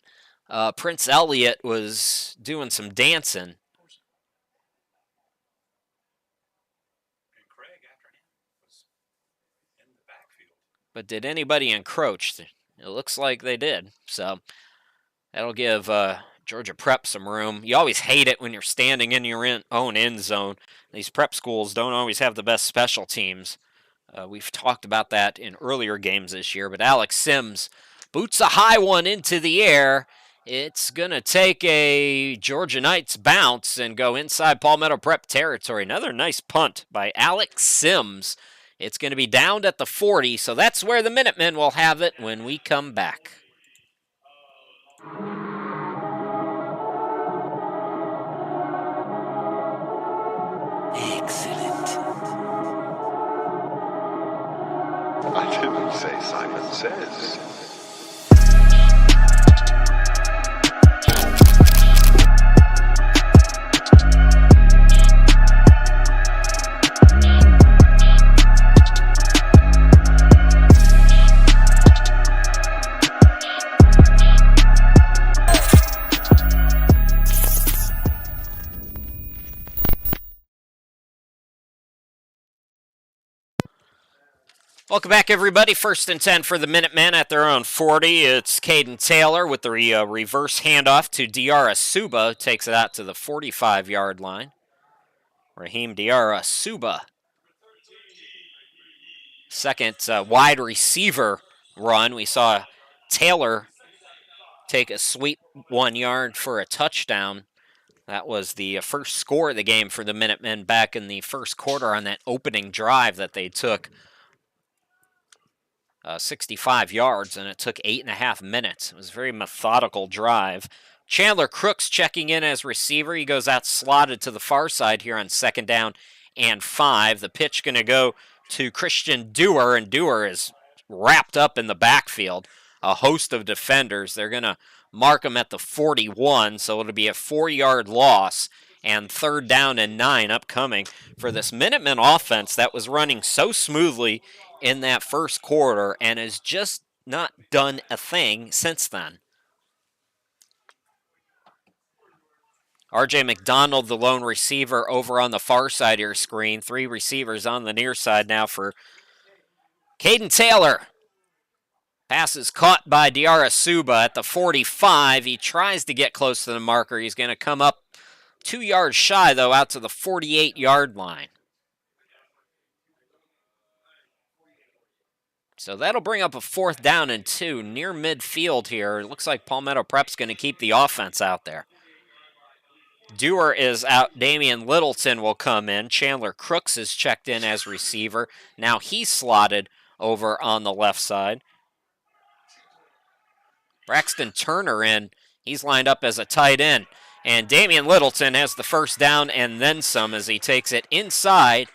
Prince Elliott was doing some dancing. But did anybody encroach? It looks like they did. So that'll give Georgia Prep some room. You always hate it when you're standing in your own end zone. These prep schools don't always have the best special teams. We've talked about that in earlier games this year, but Alex Sims boots a high one into the air. It's going to take a Georgia Knights bounce and go inside Palmetto Prep territory. Another nice punt by Alex Sims. It's going to be downed at the 40, so that's where the Minutemen will have it when we come back. Excellent. I didn't say Simon Says. Welcome back, everybody. 1st and 10 for the Minutemen at their own 40. It's Caden Taylor with the reverse handoff to Diarra Suba. Takes it out to the 45-yard line. Raheem Diarra Suba. Second wide receiver run. We saw Taylor take a sweep 1 yard for a touchdown. That was the first score of the game for the Minutemen back in the first quarter on that opening drive that they took. 65 yards, and it took 8.5 minutes. It was a very methodical drive. Chandler Crooks checking in as receiver. He goes out slotted to the far side here on 2nd down and 5. The pitch going to go to Christian Dewar, and Dewar is wrapped up in the backfield. A host of defenders. They're going to mark him at the 41, so it'll be a 4-yard loss, and 3rd down and 9 upcoming for this Minutemen offense that was running so smoothly in that first quarter and has just not done a thing since then. RJ McDonald, the lone receiver, over on the far side of your screen. 3 receivers on the near side now for Caden Taylor. Pass is caught by Diarra Suba at the 45. He tries to get close to the marker. He's going to come up 2 yards shy, though, out to the 48-yard line. So that'll bring up a 4th down and 2 near midfield here. It looks like Palmetto Prep's going to keep the offense out there. Dewar is out. Damian Littleton will come in. Chandler Crooks is checked in as receiver. Now he's slotted over on the left side. Braxton Turner in. He's lined up as a tight end. And Damian Littleton has the 1st down and then some as he takes it inside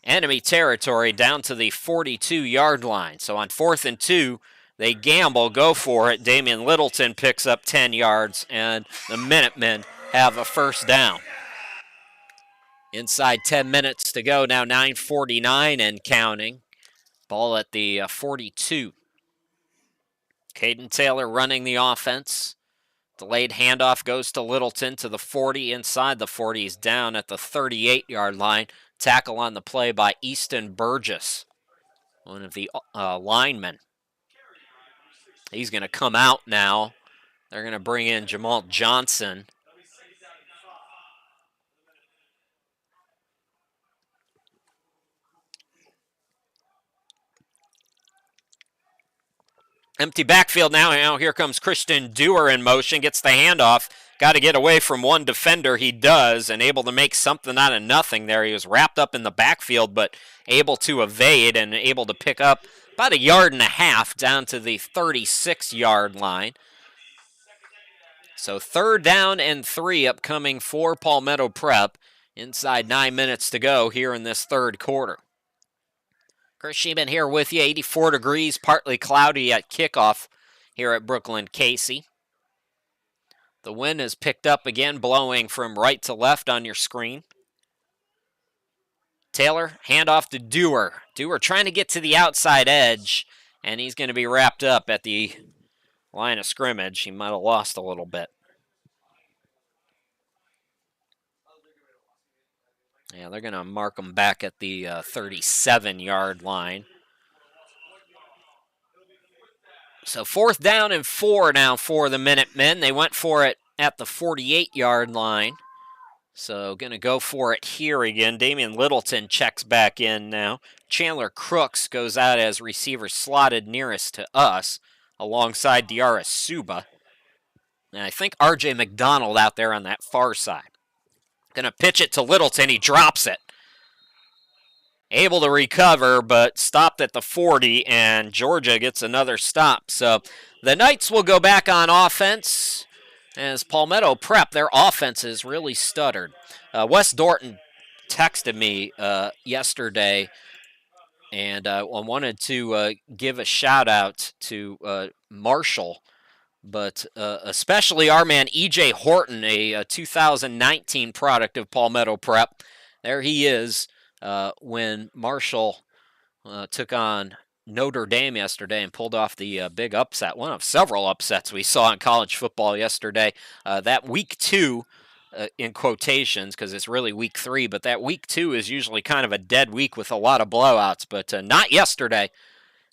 enemy territory down to the 42-yard line. So on 4th and 2, they gamble, go for it. Damian Littleton picks up 10 yards, and the Minutemen have a 1st down. Inside 10 minutes to go now, 9:49 and counting. Ball at the 42. Caden Taylor running the offense. Delayed handoff goes to Littleton to the 40. Inside the 40, he's down at the 38-yard line. Tackle on the play by Easton Burgess, one of the linemen. He's going to come out now. They're going to bring in Jamal Johnson. Empty backfield now. Now here comes Christian Dewar in motion. Gets the handoff. Got to get away from one defender. He does, and able to make something out of nothing there. He was wrapped up in the backfield, but able to evade and able to pick up about 1.5 yards down to the 36-yard line. So 3rd down and 3 upcoming for Palmetto Prep. Inside 9 minutes to go here in this 3rd quarter. Chris Sheeman here with you. 84 degrees, partly cloudy at kickoff here at Brooklyn-Cayce. The wind is picked up again, blowing from right to left on your screen. Taylor, handoff to Dewar. Dewar trying to get to the outside edge, and he's going to be wrapped up at the line of scrimmage. He might have lost a little bit. Yeah, they're going to mark him back at the 37-yard line. So 4th down and 4 now for the Minutemen. They went for it at the 48-yard line. So going to go for it here again. Damian Littleton checks back in now. Chandler Crooks goes out as receiver slotted nearest to us alongside Diarra Suba. And I think R.J. McDonald out there on that far side. Going to pitch it to Littleton. He drops it. Able to recover, but stopped at the 40, and Georgia gets another stop. So the Knights will go back on offense as Palmetto Prep, their offense is really stuttered. Wes Dorton texted me yesterday, and I wanted to give a shout-out to Marshall, but especially our man E.J. Horton, a 2019 product of Palmetto Prep. There he is when Marshall took on Notre Dame yesterday and pulled off the big upset, one of several upsets we saw in college football yesterday. That week 2, in quotations, because it's really week 3, but that week 2 is usually kind of a dead week with a lot of blowouts, but not yesterday.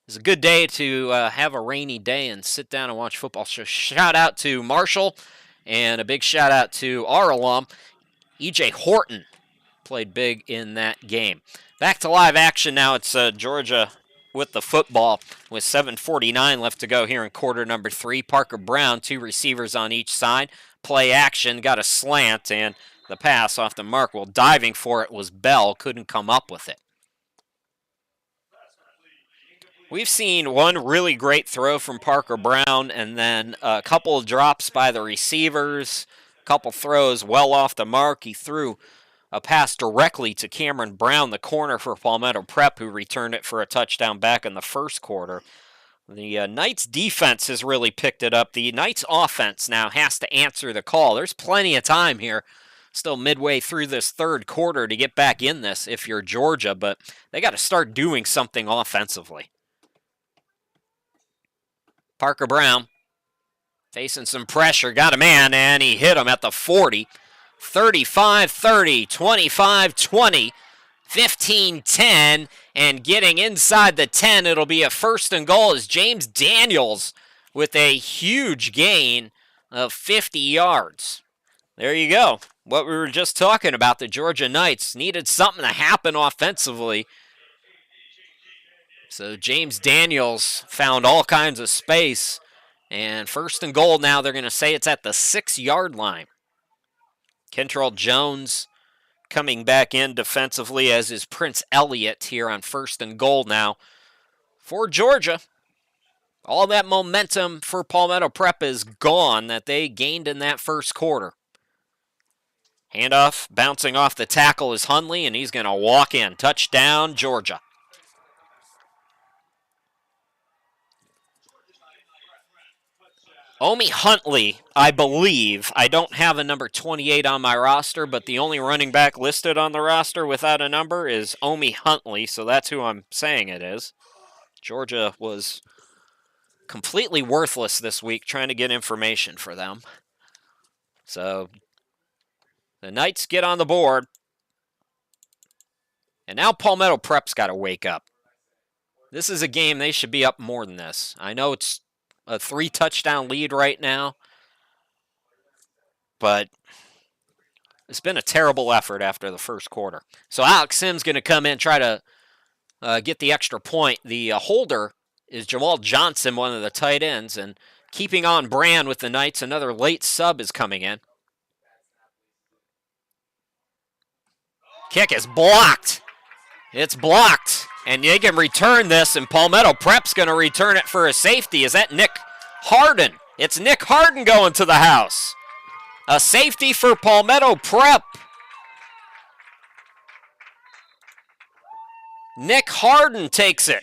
It's a good day to have a rainy day and sit down and watch football. So shout out to Marshall, and a big shout out to our alum, E.J. Horton. Played big in that game. Back to live action now. It's Georgia with the football with 7:49 left to go here in quarter number 3. Parker Brown, 2 receivers on each side. Play action, got a slant, and the pass off the mark. Well, diving for it was Bell. Couldn't come up with it. We've seen one really great throw from Parker Brown, and then a couple of drops by the receivers, a couple throws well off the mark. He threw a pass directly to Cameron Brown, the corner for Palmetto Prep, who returned it for a touchdown back in the first quarter. The Knights defense has really picked it up. The Knights offense now has to answer the call. There's plenty of time here, still midway through this third quarter, to get back in this if you're Georgia, but they got to start doing something offensively. Parker Brown facing some pressure, got a man, and he hit him at the 40. 35-30, 25-20, 15-10, and getting inside the 10, it'll be a 1st and goal as James Daniels with a huge gain of 50 yards. There you go. What we were just talking about, the Georgia Knights needed something to happen offensively. So James Daniels found all kinds of space, and 1st and goal now. They're going to say it's at the 6-yard line. Kentrell Jones coming back in defensively, as is Prince Elliott here on 1st and goal now for Georgia. All that momentum for Palmetto Prep is gone that they gained in that first quarter. Handoff, bouncing off the tackle is Hundley, and he's going to walk in. Touchdown, Georgia. Omi Huntley, I believe. I don't have a number 28 on my roster, but the only running back listed on the roster without a number is Omi Huntley, so that's who I'm saying it is. Georgia was completely worthless this week trying to get information for them. So the Knights get on the board. And now Palmetto Prep's got to wake up. This is a game they should be up more than this. I know it's a 3-touchdown lead right now, but it's been a terrible effort after the first quarter. So Alex Sims going to come in, try to get the extra point. The holder is Jamal Johnson, one of the tight ends, and keeping on brand with the Knights, another late sub is coming in. Kick is blocked. It's blocked. And they can return this, and Palmetto Prep's going to return it for a safety. Is that Nick Harden? It's Nick Harden going to the house. A safety for Palmetto Prep. Nick Harden takes it.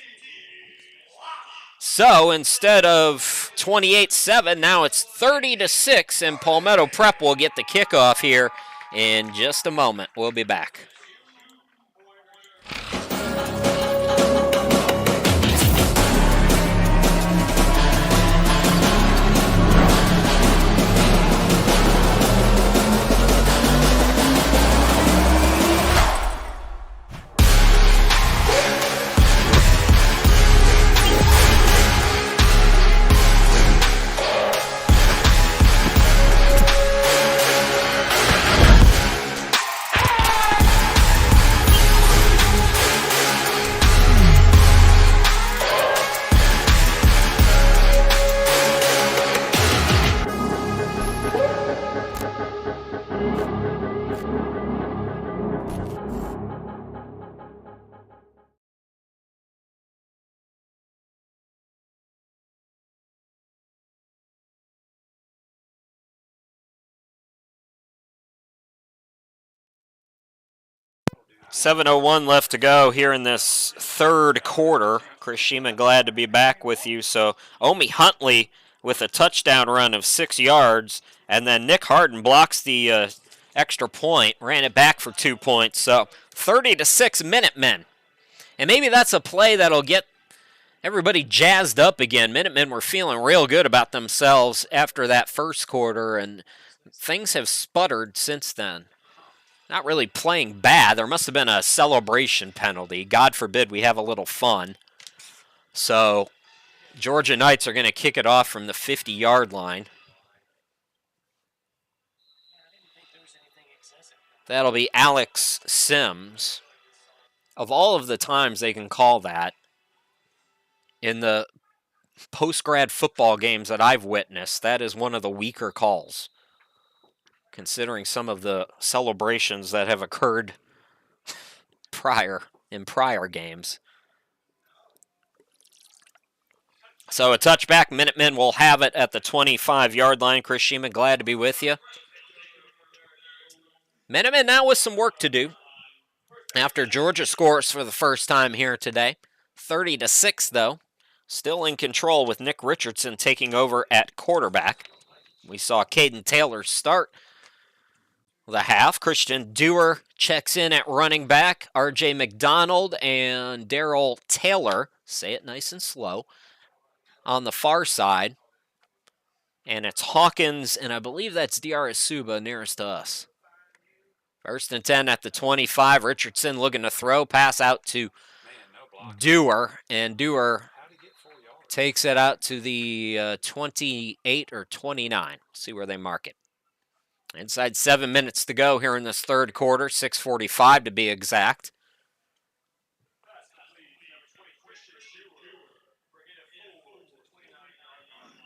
So instead of 28-7, now it's 30-6, and Palmetto Prep will get the kickoff here in just a moment. We'll be back. 7:01 left to go here in this third quarter. Chris Sheeman, glad to be back with you. So Omi Huntley with a touchdown run of 6 yards, and then Nick Harden blocks the extra point, ran it back for 2 points. So 30-6 Minutemen. And maybe that's a play that'll get everybody jazzed up again. Minutemen were feeling real good about themselves after that first quarter, and things have sputtered since then. Not really playing bad. There must have been a celebration penalty. God forbid we have a little fun. So Georgia Knights are going to kick it off from the 50-yard line. That'll be Alex Sims. Of all of the times they can call that, in the post-grad football games that I've witnessed, that is one of the weaker calls, considering some of the celebrations that have occurred in prior games. So a touchback. Minutemen will have it at the 25-yard line. Chris Sheeman, glad to be with you. Minutemen now with some work to do after Georgia scores for the first time here today. 30-6, though. Still in control with Nick Richardson taking over at quarterback. We saw Caden Taylor start the half. Christian Dewar checks in at running back. R.J. McDonald and Darrell Taylor, say it nice and slow, on the far side. And it's Hawkins, and I believe that's D.R. Asuba nearest to us. 1st and 10 at the 25. Richardson looking to throw. Pass out to Dewar, and Dewar takes it out to the 28 or 29. See where they mark it. Inside 7 minutes to go here in this third quarter, 6:45 to be exact.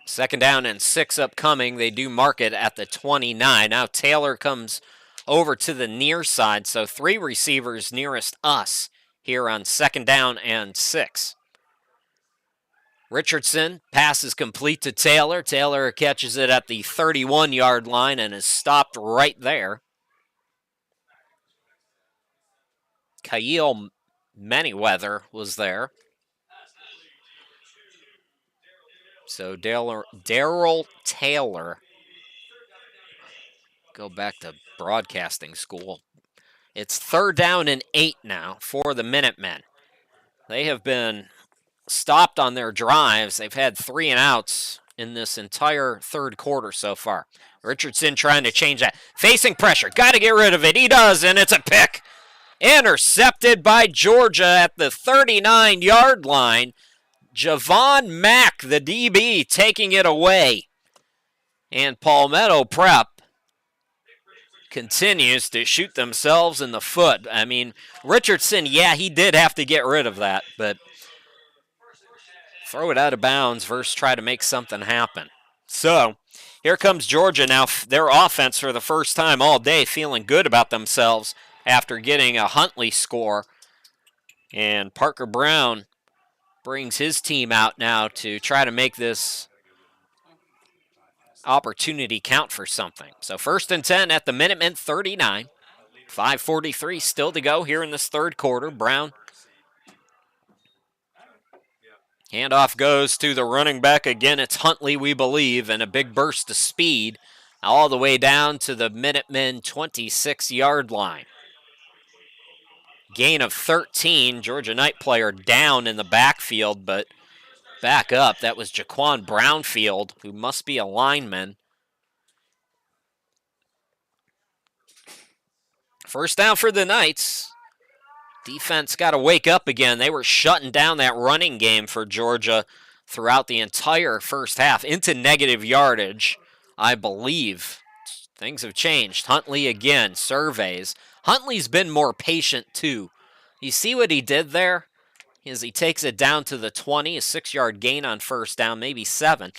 Second down and 6 upcoming. They do mark it at the 29. Now Taylor comes over to the near side, so 3 receivers nearest us here on 2nd down and 6. Richardson passes complete to Taylor. Taylor catches it at the 31-yard line and is stopped right there. Kyle Manyweather was there. So Darrell Taylor, go back to broadcasting school. It's 3rd down and 8 now for the Minutemen. They have been stopped on their drives. They've had 3 and outs in this entire third quarter so far. Richardson trying to change that. Facing pressure. Got to get rid of it. He does, and it's a pick. Intercepted by Georgia at the 39-yard line. Javon Mack, the DB, taking it away. And Palmetto Prep continues to shoot themselves in the foot. I mean, Richardson, yeah, he did have to get rid of that, but throw it out of bounds versus try to make something happen. So here comes Georgia now. Their offense for the first time all day feeling good about themselves after getting a Huntley score. And Parker Brown brings his team out now to try to make this opportunity count for something. So 1st and 10 at the Minutemen 39. 5:43 still to go here in this third quarter. Brown. Handoff goes to the running back. Again, it's Huntley, we believe, and a big burst of speed all the way down to the Minutemen 26-yard line. Gain of 13. Georgia Knight player down in the backfield, but back up. That was Jaquan Brownfield, who must be a lineman. First down for the Knights. Defense got to wake up again. They were shutting down that running game for Georgia throughout the entire first half into negative yardage, I believe. Things have changed. Huntley again, surveys. Huntley's been more patient too. You see what he did there? As he takes it down to the 20, a 6-yard gain on first down, maybe 7.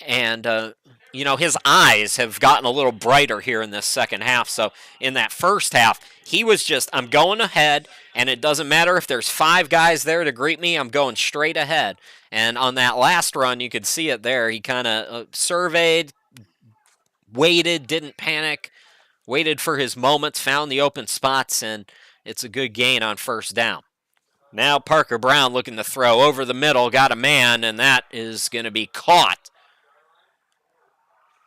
And, his eyes have gotten a little brighter here in this second half. So in that first half, he was just, I'm going ahead, and it doesn't matter if there's 5 guys there to greet me, I'm going straight ahead. And on that last run, you could see it there. He kind of surveyed, waited, didn't panic, waited for his moments, found the open spots, and it's a good gain on first down. Now Parker Brown looking to throw over the middle, got a man, and that is going to be caught.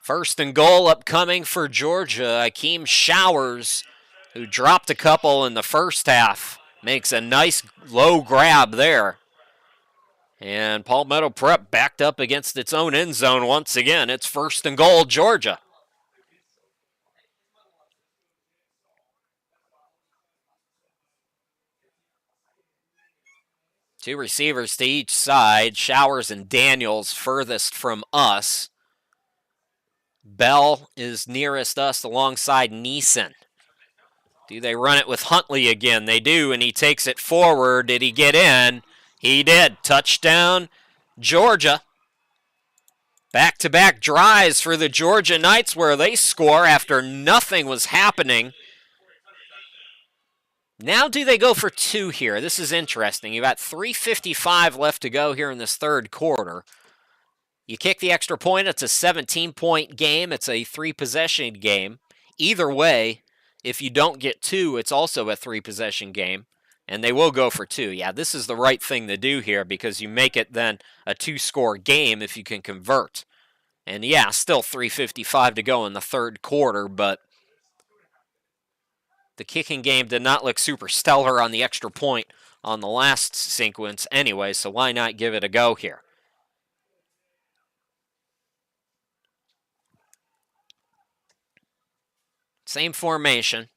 First and goal upcoming for Georgia. Akeem Showers, who dropped a couple in the first half, makes a nice low grab there. And Palmetto Prep backed up against its own end zone once again. It's first and goal, Georgia. Two receivers to each side. Showers and Daniels furthest from us. Bell is nearest us alongside Neeson. Do they run it with Huntley again? They do, and he takes it forward. Did he get in? He did. Touchdown, Georgia. Back-to-back drives for the Georgia Knights where they score after nothing was happening. Now do they go for two here? This is interesting. You've got 3:55 left to go here in this third quarter. You kick the extra point, it's a 17-point game. It's a three-possession game. Either way, if you don't get two, it's also a three-possession game, and they will go for two. Yeah, this is the right thing to do here because you make it then a two-score game if you can convert. And yeah, still 3:55 to go in the third quarter, but the kicking game did not look super stellar on the extra point on the last sequence anyway, so why not give it a go here? Same formation.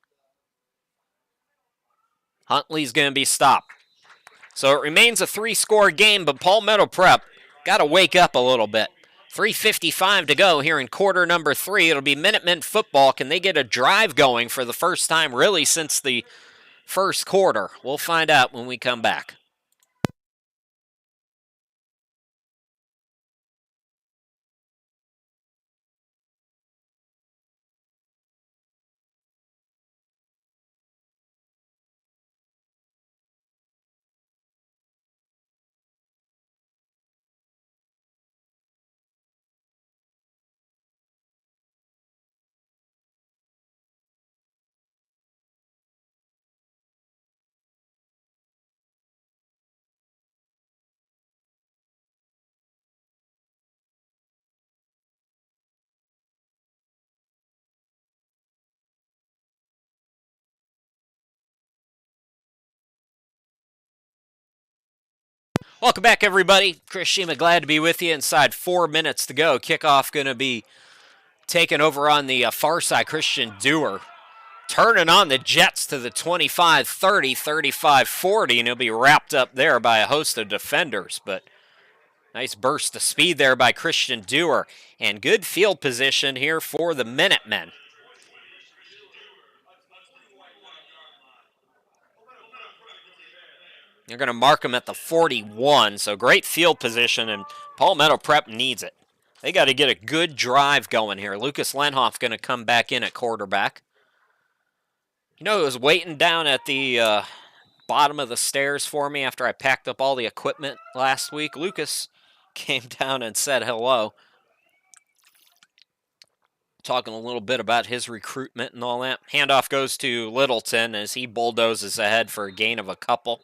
Huntley's going to be stopped. So it remains a three-score game, but Palmetto Prep got to wake up a little bit. 3:55 to go here in quarter number 3. It'll be Minutemen football. Can they get a drive going for the first time really since the first quarter? We'll find out when we come back. Welcome back, everybody. Chris Shima, glad to be with you. Inside 4 minutes to go. Kickoff going to be taken over on the far side. Christian Dewar turning on the Jets to the 25-30, 35-40, and he'll be wrapped up there by a host of defenders. But nice burst of speed there by Christian Dewar, and good field position here for the Minutemen. They're going to mark him at the 41, so great field position, and Palmetto Prep needs it. They got to get a good drive going here. Lucas Lenhoff going to come back in at quarterback. You know, he was waiting down at the bottom of the stairs for me after I packed up all the equipment last week. Lucas came down and said hello. Talking a little bit about his recruitment and all that. Handoff goes to Littleton as he bulldozes ahead for a gain of a couple.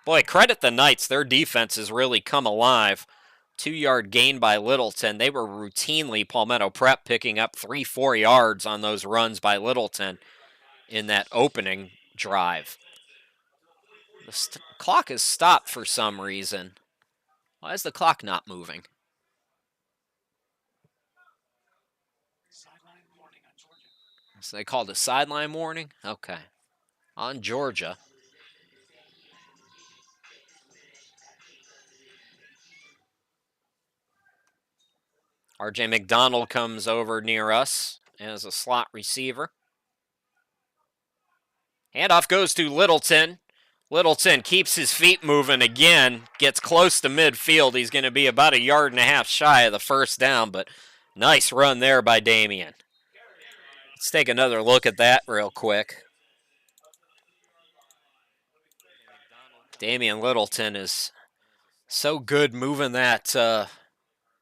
Boy, credit the Knights. Their defense has really come alive. 2-yard gain by Littleton. They were routinely, Palmetto Prep, picking up 3-4 yards on those runs by Littleton in that opening drive. The clock is stopped for some reason. Why is the clock not moving? So they called a sideline warning? Okay. On Georgia. R.J. McDonald comes over near us as a slot receiver. Handoff goes to Littleton. Littleton keeps his feet moving again, gets close to midfield. He's going to be about 1.5 yards shy of the first down, but nice run there by Damian. Let's take another look at that real quick. Damian Littleton is so good moving that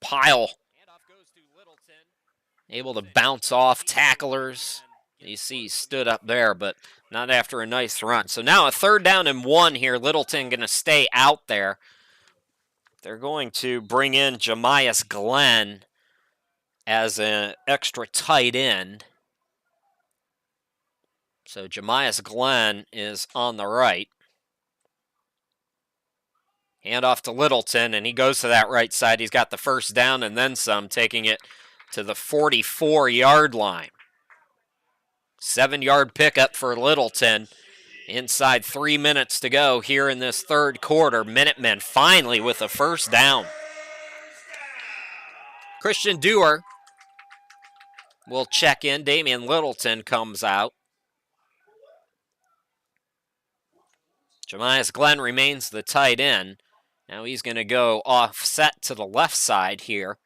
pile. Able to bounce off tacklers, You see he stood up there, but not after a nice run. So now a 3rd down and 1 here. Littleton going to stay out there. They're going to bring in Jamias Glenn as an extra tight end. So Jamias Glenn is on the right. Hand off to Littleton, and he goes to that right side. He's got the 1st down and then some, taking it to the 44-yard line. 7-yard pickup for Littleton. Inside 3 minutes to go here in this 3rd quarter. Minutemen finally with a 1st down. Christian Dewar will check in. Damian Littleton comes out. Jamias Glenn remains the tight end. Now he's going to go offset to the left side here.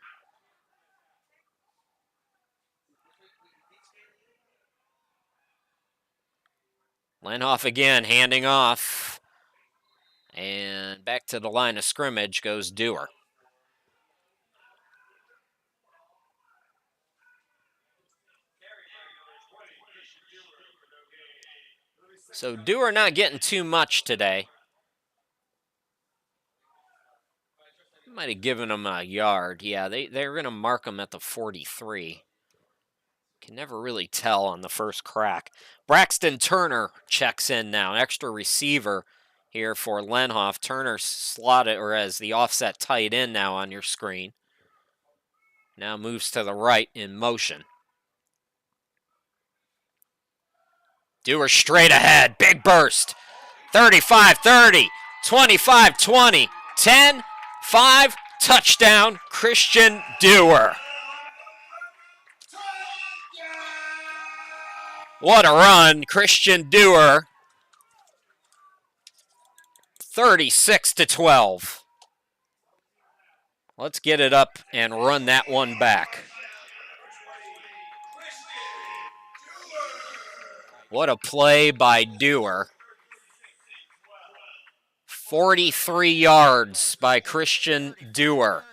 Lenhoff again, handing off. And back to the line of scrimmage goes Dewar. So Dewar not getting too much today. Might have given him a yard. Yeah, they're going to mark him at the 43. Can never really tell on the first crack. Braxton Turner checks in now. Extra receiver here for Lenhoff. Turner slotted or as the offset tight end now on your screen. Now moves to the right in motion. Dewar straight ahead. Big burst. 35-30, 25-20, 10-5, touchdown, Christian Dewar. What a run, Christian Dewar. 36-12. Let's get it up and run that one back. What a play by Dewar. 43 yards by Christian Dewar.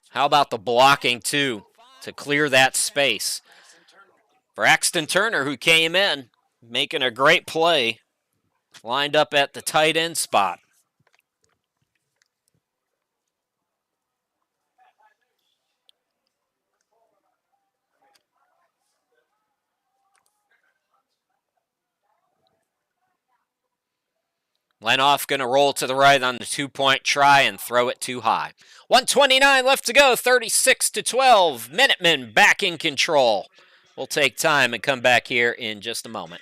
How about the blocking, too, to clear that space? Braxton Turner, who came in, making a great play, lined up at the tight end spot. Lenhoff going to roll to the right on the 2-point try and throw it too high. 1:29 left to go, 36-12. Minutemen back in control. We'll take time and come back here in just a moment.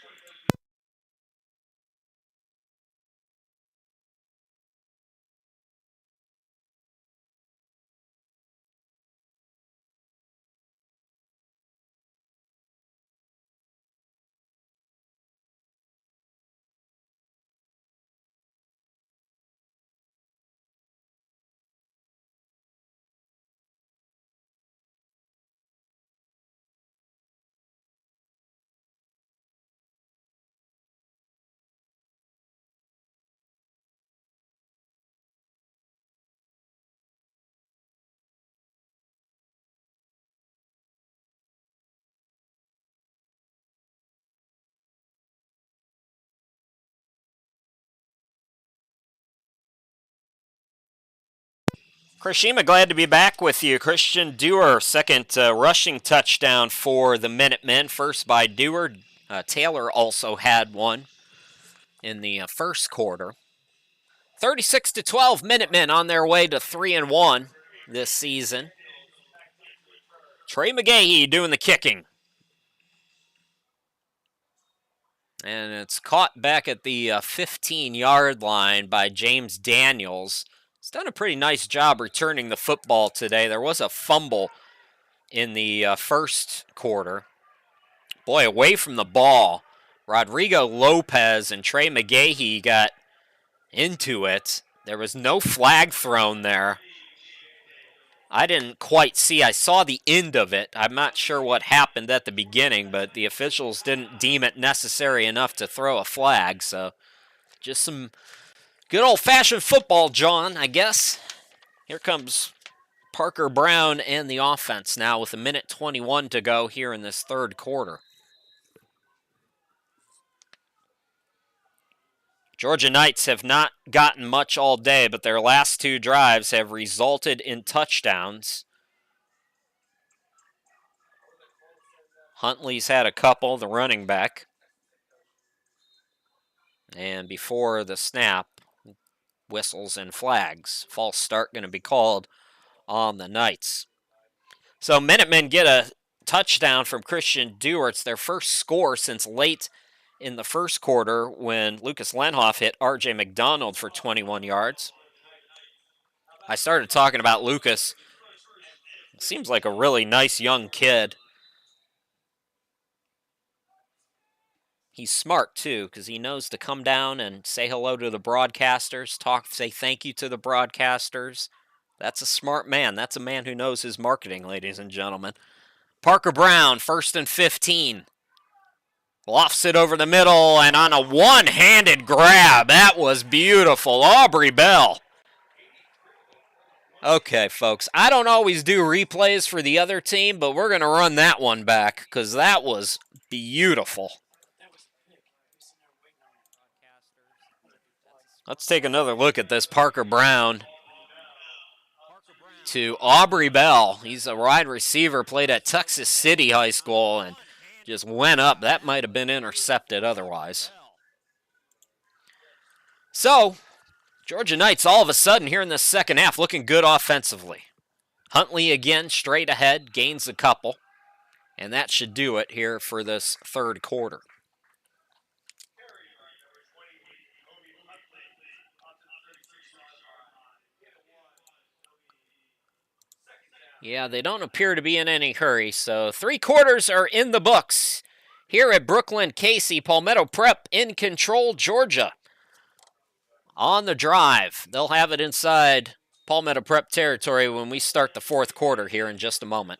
Krishima, glad to be back with you. Christian Dewar, second rushing touchdown for the Minutemen. First by Dewar. Taylor also had one in the first quarter. 36-12, Minutemen on their way to 3-1 this season. Trey McGahee doing the kicking. And it's caught back at the 15-yard line by James Daniels. He's done a pretty nice job returning the football today. There was a fumble in the first quarter. Boy, away from the ball, Rodrigo Lopez and Trey McGahee got into it. There was no flag thrown there. I didn't quite see. I saw the end of it. I'm not sure what happened at the beginning, but the officials didn't deem it necessary enough to throw a flag. So just some good old-fashioned football, John, I guess. Here comes Parker Brown and the offense now with 1:21 to go here in this third quarter. Georgia Knights have not gotten much all day, but their last 2 drives have resulted in touchdowns. Huntley's had a couple, the running back. And before the snap, whistles and flags. False start going to be called on the Knights. So Minutemen get a touchdown from Christian Dewar. It's their first score since late in the first quarter when Lucas Lenhoff hit R.J. McDonald for 21 yards. I started talking about Lucas. Seems like a really nice young kid. He's smart, too, because he knows to come down and say hello to the broadcasters, say thank you to the broadcasters. That's a smart man. That's a man who knows his marketing, ladies and gentlemen. Parker Brown, 1st and 15. Lofts it over the middle, and on a one-handed grab, that was beautiful. Aubrey Bell. Okay, folks, I don't always do replays for the other team, but we're going to run that one back because that was beautiful. Let's take another look at this. Parker Brown to Aubrey Bell. He's a wide receiver, played at Texas City High School, and just went up. That might have been intercepted otherwise. So, Georgia Knights all of a sudden here in the second half looking good offensively. Huntley again straight ahead, gains a couple, and that should do it here for this third quarter. Yeah, they don't appear to be in any hurry, so 3 quarters are in the books. Here at Brooklyn Casey, Palmetto Prep in control, Georgia. On the drive, they'll have it inside Palmetto Prep territory when we start the fourth quarter here in just a moment.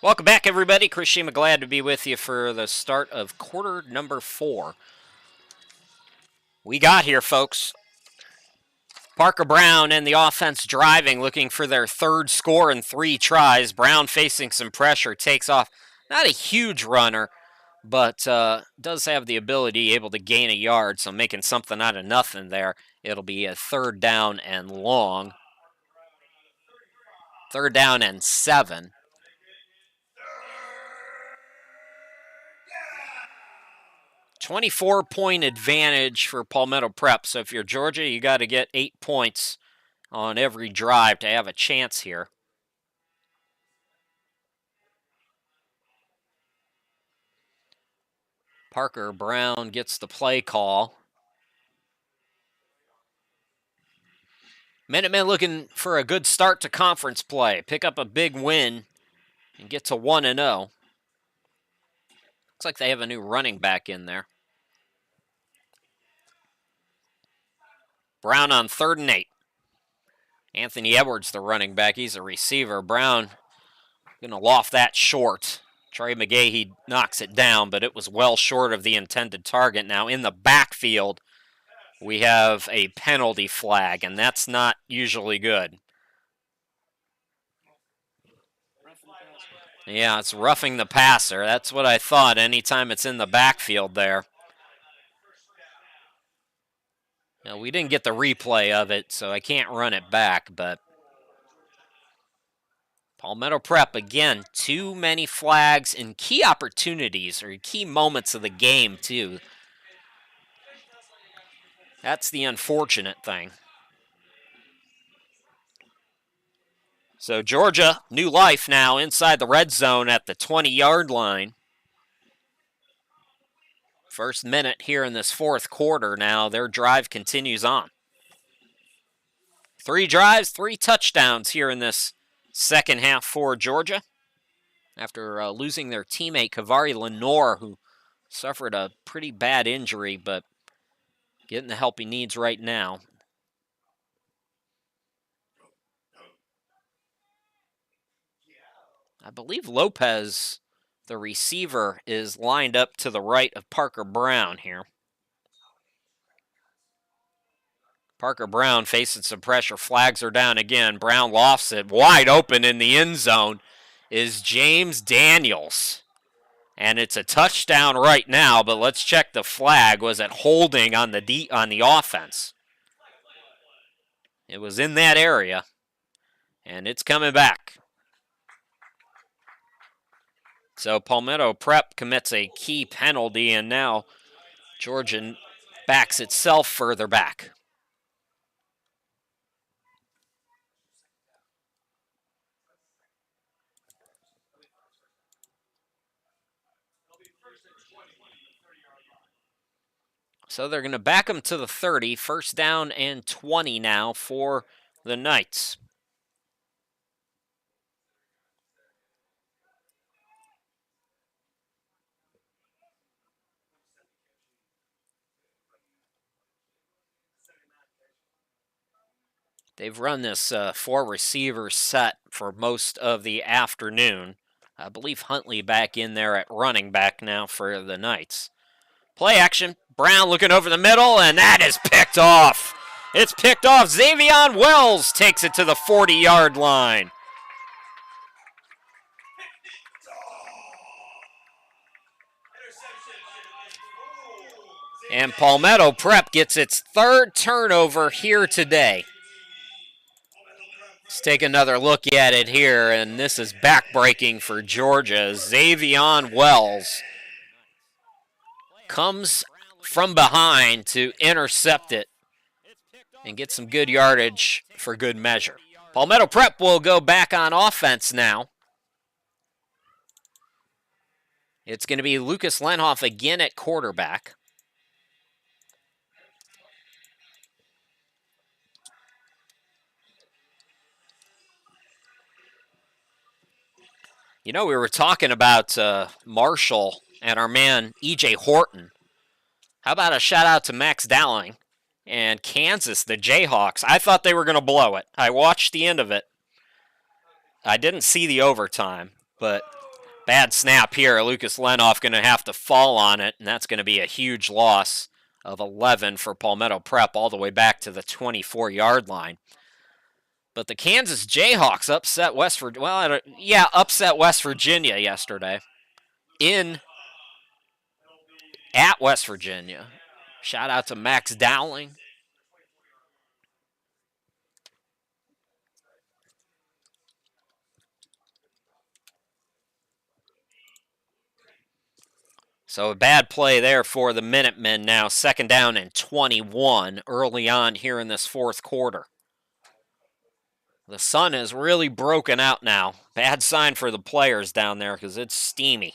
Welcome back, everybody. Chris Shima, glad to be with you for the start of quarter number 4. We got here, folks. Parker Brown and the offense driving, looking for their third score in 3 tries. Brown facing some pressure, takes off. Not a huge runner, but does have the ability, able to gain a yard, so making something out of nothing there. It'll be a 3rd down and long. 3rd down and 7. $24-point advantage for Palmetto Prep. So if you're Georgia, you got to get 8 points on every drive to have a chance here. Parker Brown gets the play call. Minutemen looking for a good start to conference play. Pick up a big win and get to 1-0. Looks like they have a new running back in there. Brown on 3rd and 8. Anthony Edwards, the running back. He's a receiver. Brown going to loft that short. Trey McGahee knocks it down, but it was well short of the intended target. Now in the backfield, we have a penalty flag, and that's not usually good. Yeah, it's roughing the passer. That's what I thought anytime it's in the backfield there. Now, we didn't get the replay of it, so I can't run it back, but Palmetto Prep, again, too many flags and key opportunities or key moments of the game, too. That's the unfortunate thing. So Georgia, new life now inside the red zone at the 20-yard line. First minute here in this fourth quarter now. Their drive continues on. 3 drives, 3 touchdowns here in this second half for Georgia. After losing their teammate, Kavari Lenore, who suffered a pretty bad injury, but getting the help he needs right now. I believe Lopez, the receiver, is lined up to the right of Parker Brown here. Parker Brown facing some pressure. Flags are down again. Brown lofts it. Wide open in the end zone is James Daniels. And it's a touchdown right now, but let's check the flag. Was it holding on the offense? It was in that area, and it's coming back. So Palmetto Prep commits a key penalty, and now Georgia backs itself further back. So they're going to back them to the 30. First down and 20 now for the Knights. They've run this 4-receiver set for most of the afternoon. I believe Huntley back in there at running back now for the Knights. Play action. Brown looking over the middle, and that is picked off. It's picked off. Xavion Wells takes it to the 40-yard line. And Palmetto Prep gets its 3rd turnover here today. Let's take another look at it here, and this is backbreaking for Georgia. Xavion Wells comes from behind to intercept it and get some good yardage for good measure. Palmetto Prep will go back on offense now. It's going to be Lucas Lenhoff again at quarterback. You know, we were talking about Marshall and our man E.J. Horton. How about a shout out to Max Dowling and Kansas, the Jayhawks? I thought they were going to blow it. I watched the end of it. I didn't see the overtime, but bad snap here. Lucas Lenhoff going to have to fall on it, and that's going to be a huge loss of 11 for Palmetto Prep all the way back to the 24-yard line. But the Kansas Jayhawks upset West Virginia. Upset West Virginia yesterday at West Virginia. Shout out to Max Dowling. So a bad play there for the Minutemen now. 2nd down and 21 early on here in this 4th quarter. The sun is really broken out now. Bad sign for the players down there because it's steamy.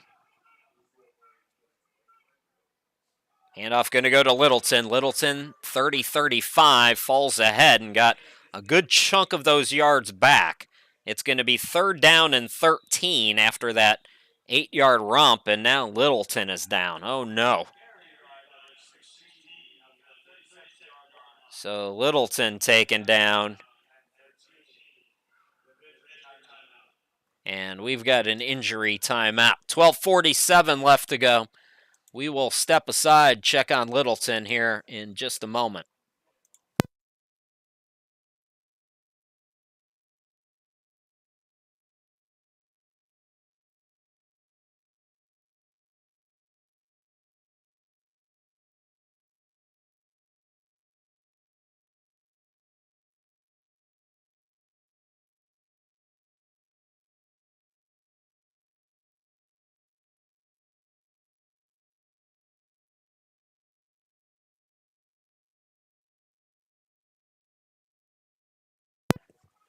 Handoff going to go to Littleton. Littleton, 30-35, falls ahead and got a good chunk of those yards back. It's going to be 3rd down and 13 after that 8-yard romp, and now Littleton is down. Oh, no. So Littleton taken down. And we've got an injury timeout. 12:47 left to go. We will step aside, check on Littleton here in just a moment.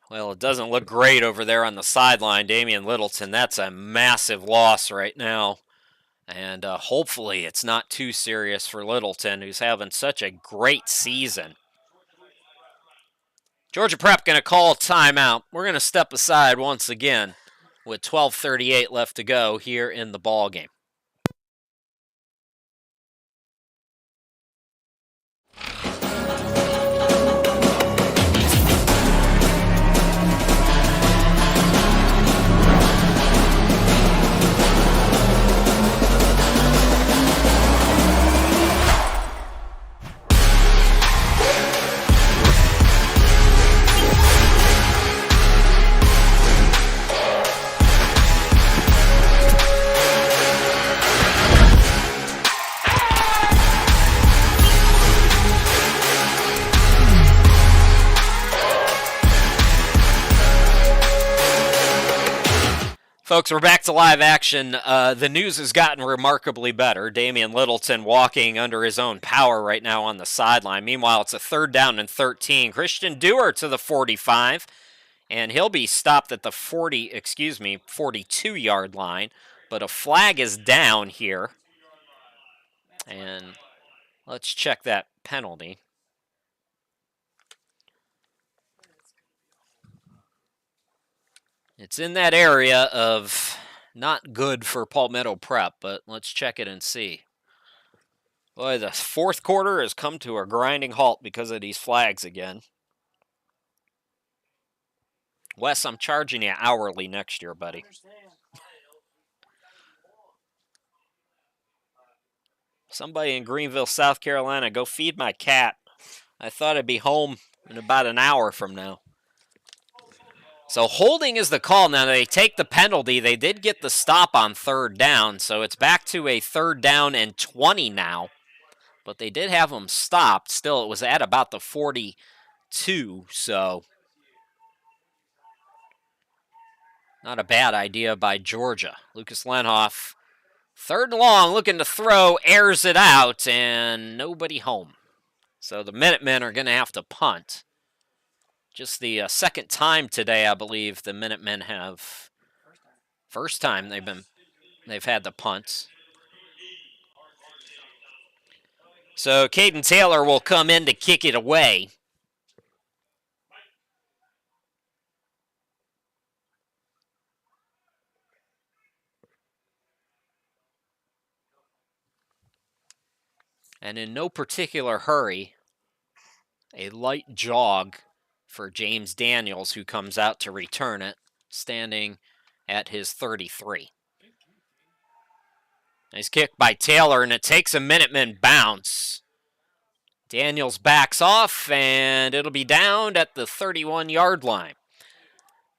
Well, it doesn't look great over there on the sideline. Damian Littleton, that's a massive loss right now. And hopefully it's not too serious for Littleton, who's having such a great season. Georgia Prep going to call a timeout. We're going to step aside once again with 12:38 left to go here in the ball game. Folks, we're back to live action. The news has gotten remarkably better. Damian Littleton walking under his own power right now on the sideline. Meanwhile, it's a 3rd down and 13. Christian Dewar to the 45, and he'll be stopped at the 42-yard line. But a flag is down here. And let's check that penalty. It's in that area of not good for Palmetto Prep, but let's check it and see. Boy, the 4th quarter has come to a grinding halt because of these flags again. Wes, I'm charging you hourly next year, buddy. Somebody in Greenville, South Carolina, go feed my cat. I thought I'd be home in about an hour from now. So holding is the call. Now they take the penalty. They did get the stop on 3rd down, so it's back to a 3rd down and 20 now. But they did have them stopped. Still, it was at about the 42, so not a bad idea by Georgia. Lucas Lenhoff, 3rd and long, looking to throw, airs it out, and nobody home. So the Minutemen are going to have to punt. Just the 2nd time today, I believe, the Minutemen have. First time they've had the punts. So Caden Taylor will come in to kick it away. And in no particular hurry, a light jog for James Daniels, who comes out to return it, standing at his 33. Nice kick by Taylor, and it takes a Minuteman bounce. Daniels backs off, and it'll be down at the 31-yard line.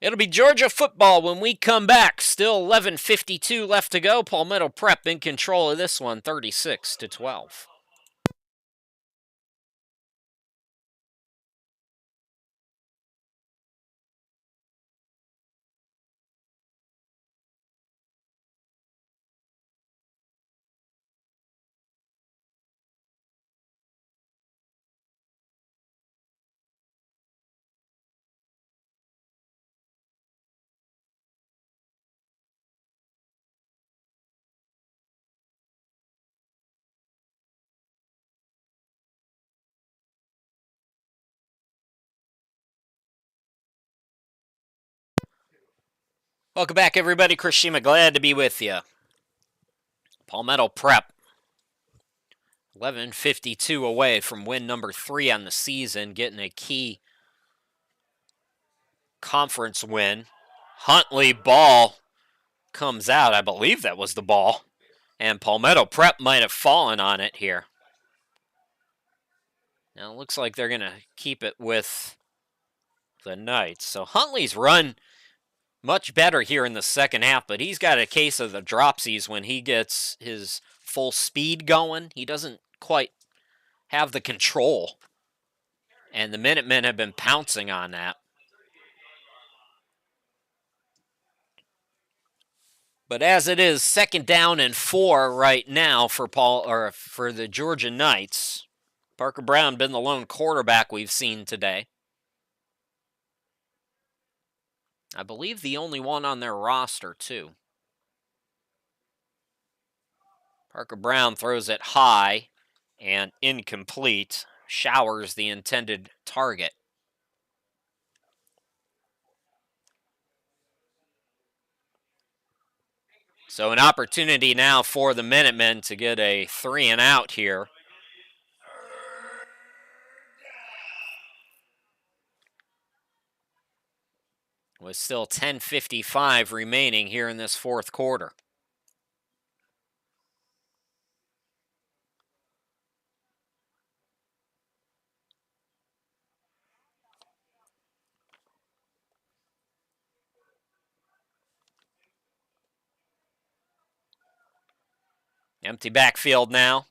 It'll be Georgia football when we come back. Still 11:52 left to go. Palmetto Prep in control of this one, 36-12. Welcome back, everybody. Chris Shima, glad to be with you. Palmetto Prep, 11:52 away from win number 3 on the season, getting a key conference win. Huntley ball comes out. I believe that was the ball. And Palmetto Prep might have fallen on it here. Now it looks like they're going to keep it with the Knights. So Huntley's run much better here in the second half, but he's got a case of the dropsies when he gets his full speed going. He doesn't quite have the control, and the Minutemen have been pouncing on that. But as it is, 2nd down and 4 right now for for the Georgia Knights. Parker Brown been the lone quarterback we've seen today. I believe the only one on their roster, too. Parker Brown throws it high and incomplete. Showers the intended target. So an opportunity now for the Minutemen to get a 3-and-out here. With still 10:55 remaining here in this fourth quarter. Empty backfield now.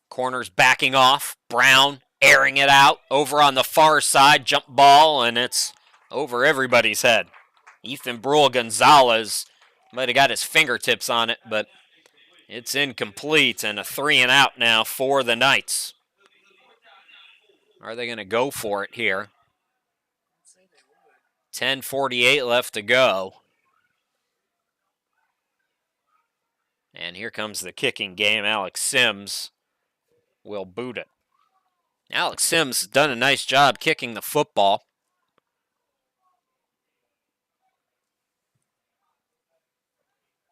Corners backing off. Brown airing it out over on the far side. Jump ball, and it's over everybody's head. Ethan Brule Gonzalez might have got his fingertips on it, but it's incomplete, and a 3-and-out now for the Knights. Are they going to go for it here? 10:48 left to go. And here comes the kicking game. Alex Sims will boot it. Alex Sims has done a nice job kicking the football.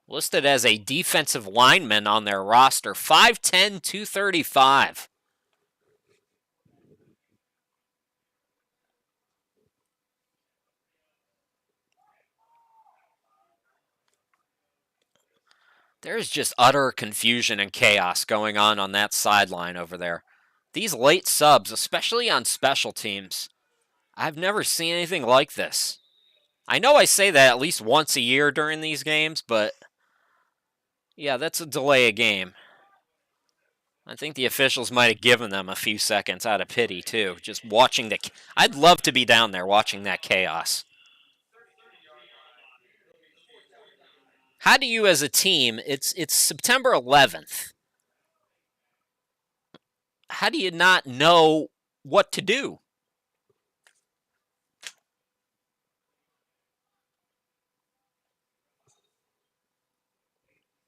Listed as a defensive lineman on their roster. 5'10", 235. There's just utter confusion and chaos going on that sideline over there. These late subs, especially on special teams, I've never seen anything like this. I know I say that at least once a year during these games, but yeah, that's a delay a game. I think the officials might have given them a few seconds out of pity, too. Just watching I'd love to be down there watching that chaos. How do you as a team, it's September 11th. How do you not know what to do?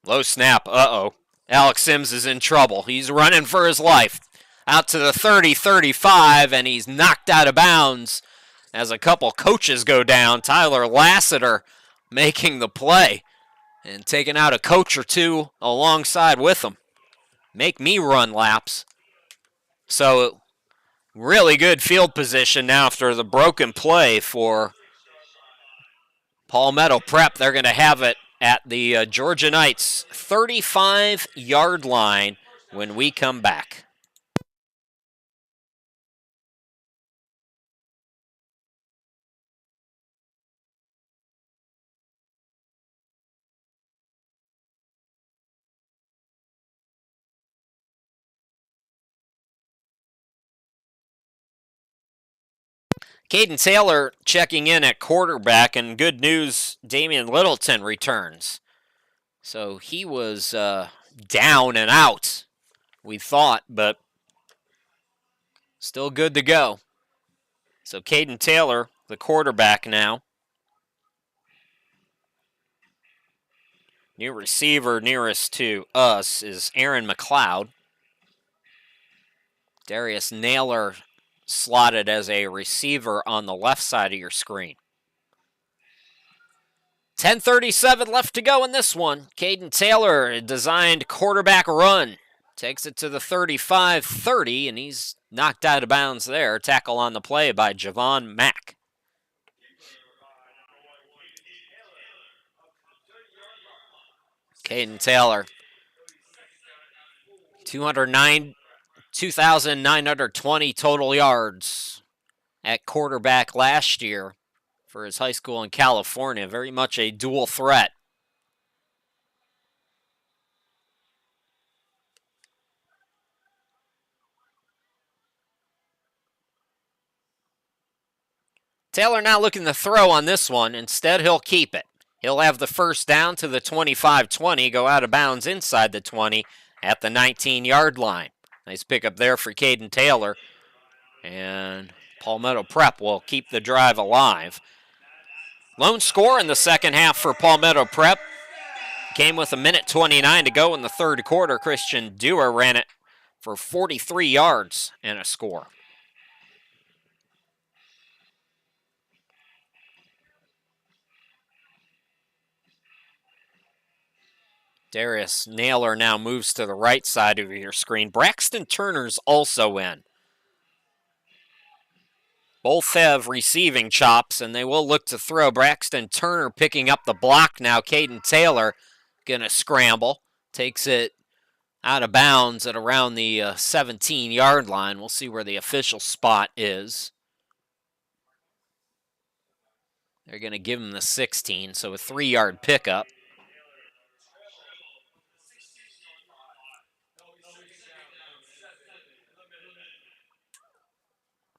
Low snap, uh-oh. Alex Sims is in trouble. He's running for his life. Out to the 30-35, and he's knocked out of bounds as a couple coaches go down. Tyler Lassiter making the play and taking out a coach or two alongside with him. Make me run laps. So, really good field position now after the broken play for Palmetto Prep. They're going to have it at the Georgia Knights 35-yard line when we come back. Caden Taylor checking in at quarterback, and good news, Damian Littleton returns. So he was down and out, we thought, but still good to go. So Caden Taylor, the quarterback now. New receiver nearest to us is Aaron McLeod. Darius Naylor slotted as a receiver on the left side of your screen. 10:37 left to go in this one. Caden Taylor, a designed quarterback run. Takes it to the 35-30, and he's knocked out of bounds there. Tackle on the play by Javon Mack. Caden Taylor, 2,920 total yards at quarterback last year for his high school in California. Very much a dual threat. Taylor now looking to throw on this one. Instead, he'll keep it. He'll have the first down to the 25-20, go out of bounds inside the 20 at the 19-yard line. Nice pickup there for Caden Taylor. And Palmetto Prep will keep the drive alive. Lone score in the second half for Palmetto Prep came with 1:29 to go in the third quarter. Christian Dewar ran it for 43 yards and a score. Darius Naylor now moves to the right side of your screen. Braxton Turner's also in. Both have receiving chops, and they will look to throw. Braxton Turner picking up the block now. Caden Taylor going to scramble. Takes it out of bounds at around the 17-yard line. We'll see where the official spot is. They're going to give him the 16, so a 3-yard pickup.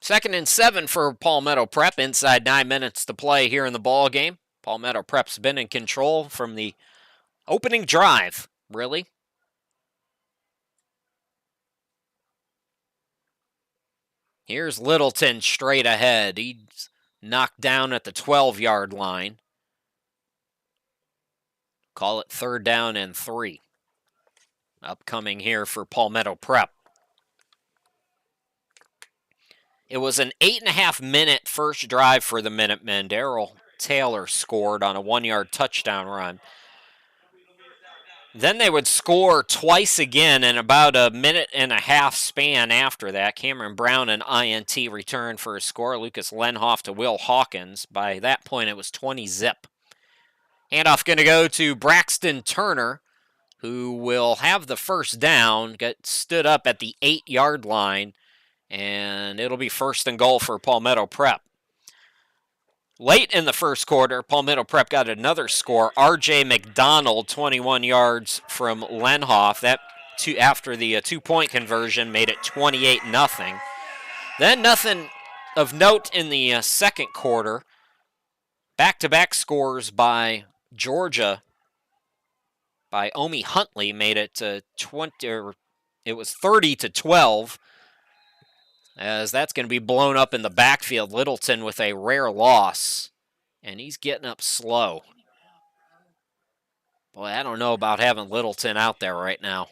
Second and 7 for Palmetto Prep. Inside 9 minutes to play here in the ball game. Palmetto Prep's been in control from the opening drive, really. Here's Littleton straight ahead. He's knocked down at the 12-yard line. Call it 3rd down and 3. Upcoming here for Palmetto Prep. It was an 8.5-minute first drive for the Minutemen. Darrell Taylor scored on a 1-yard touchdown run. Then they would score twice again in about a 1.5-minute span after that. Cameron Brown and INT returned for a score. Lucas Lenhoff to Will Hawkins. By that point, it was 20-zip. Handoff going to go to Braxton Turner, who will have the first down. Got stood up at the 8-yard line. And it'll be 1st and goal for Palmetto Prep. Late in the first quarter, Palmetto Prep got another score. R.J. McDonald, 21 yards from Lenhoff. That after the 2-point conversion made it 28-0. Then nothing of note in the second quarter. Back-to-back scores by Georgia by Omi Huntley made it 30-12. As that's going to be blown up in the backfield. Littleton with a rare loss, and he's getting up slow. Boy, I don't know about having Littleton out there right now.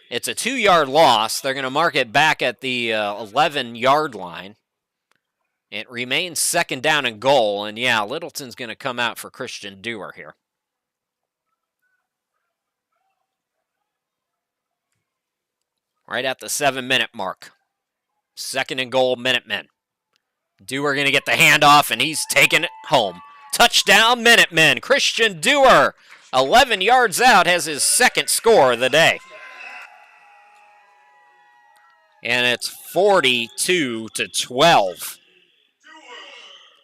It's a 2-yard loss. They're going to mark it back at the 11-yard line. It remains 2nd down and goal, and yeah, Littleton's going to come out for Christian Dewar here. Right at the 7-minute mark. 2nd and goal, Minutemen. Dewar going to get the handoff, and he's taking it home. Touchdown, Minutemen. Christian Dewar, 11 yards out, has his 2nd score of the day. And it's 42-12.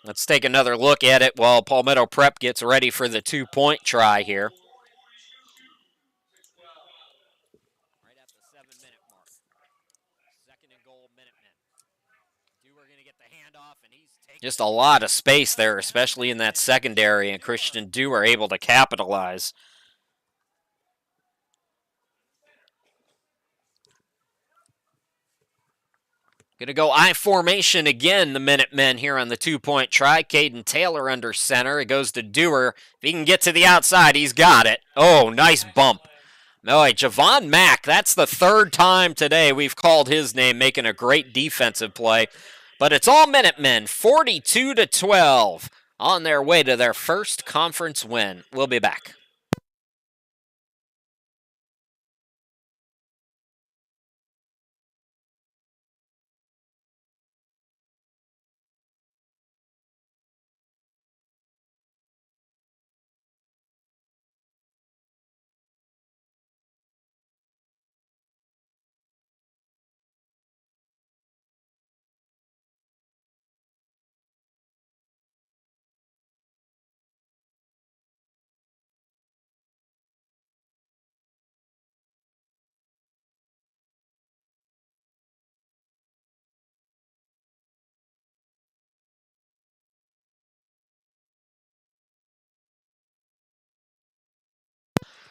Let's take another look at it while Palmetto Prep gets ready for the 2-point try here. Just a lot of space there, especially in that secondary, and Christian Dewar able to capitalize. Going to go I formation again, the Minutemen here on the 2-point try. Caden Taylor under center. It goes to Dewar. If he can get to the outside, he's got it. Oh, nice bump. No, Javon Mack, that's the 3rd time today we've called his name, making a great defensive play. But it's all Minutemen, 42-12, on their way to their first conference win. We'll be back.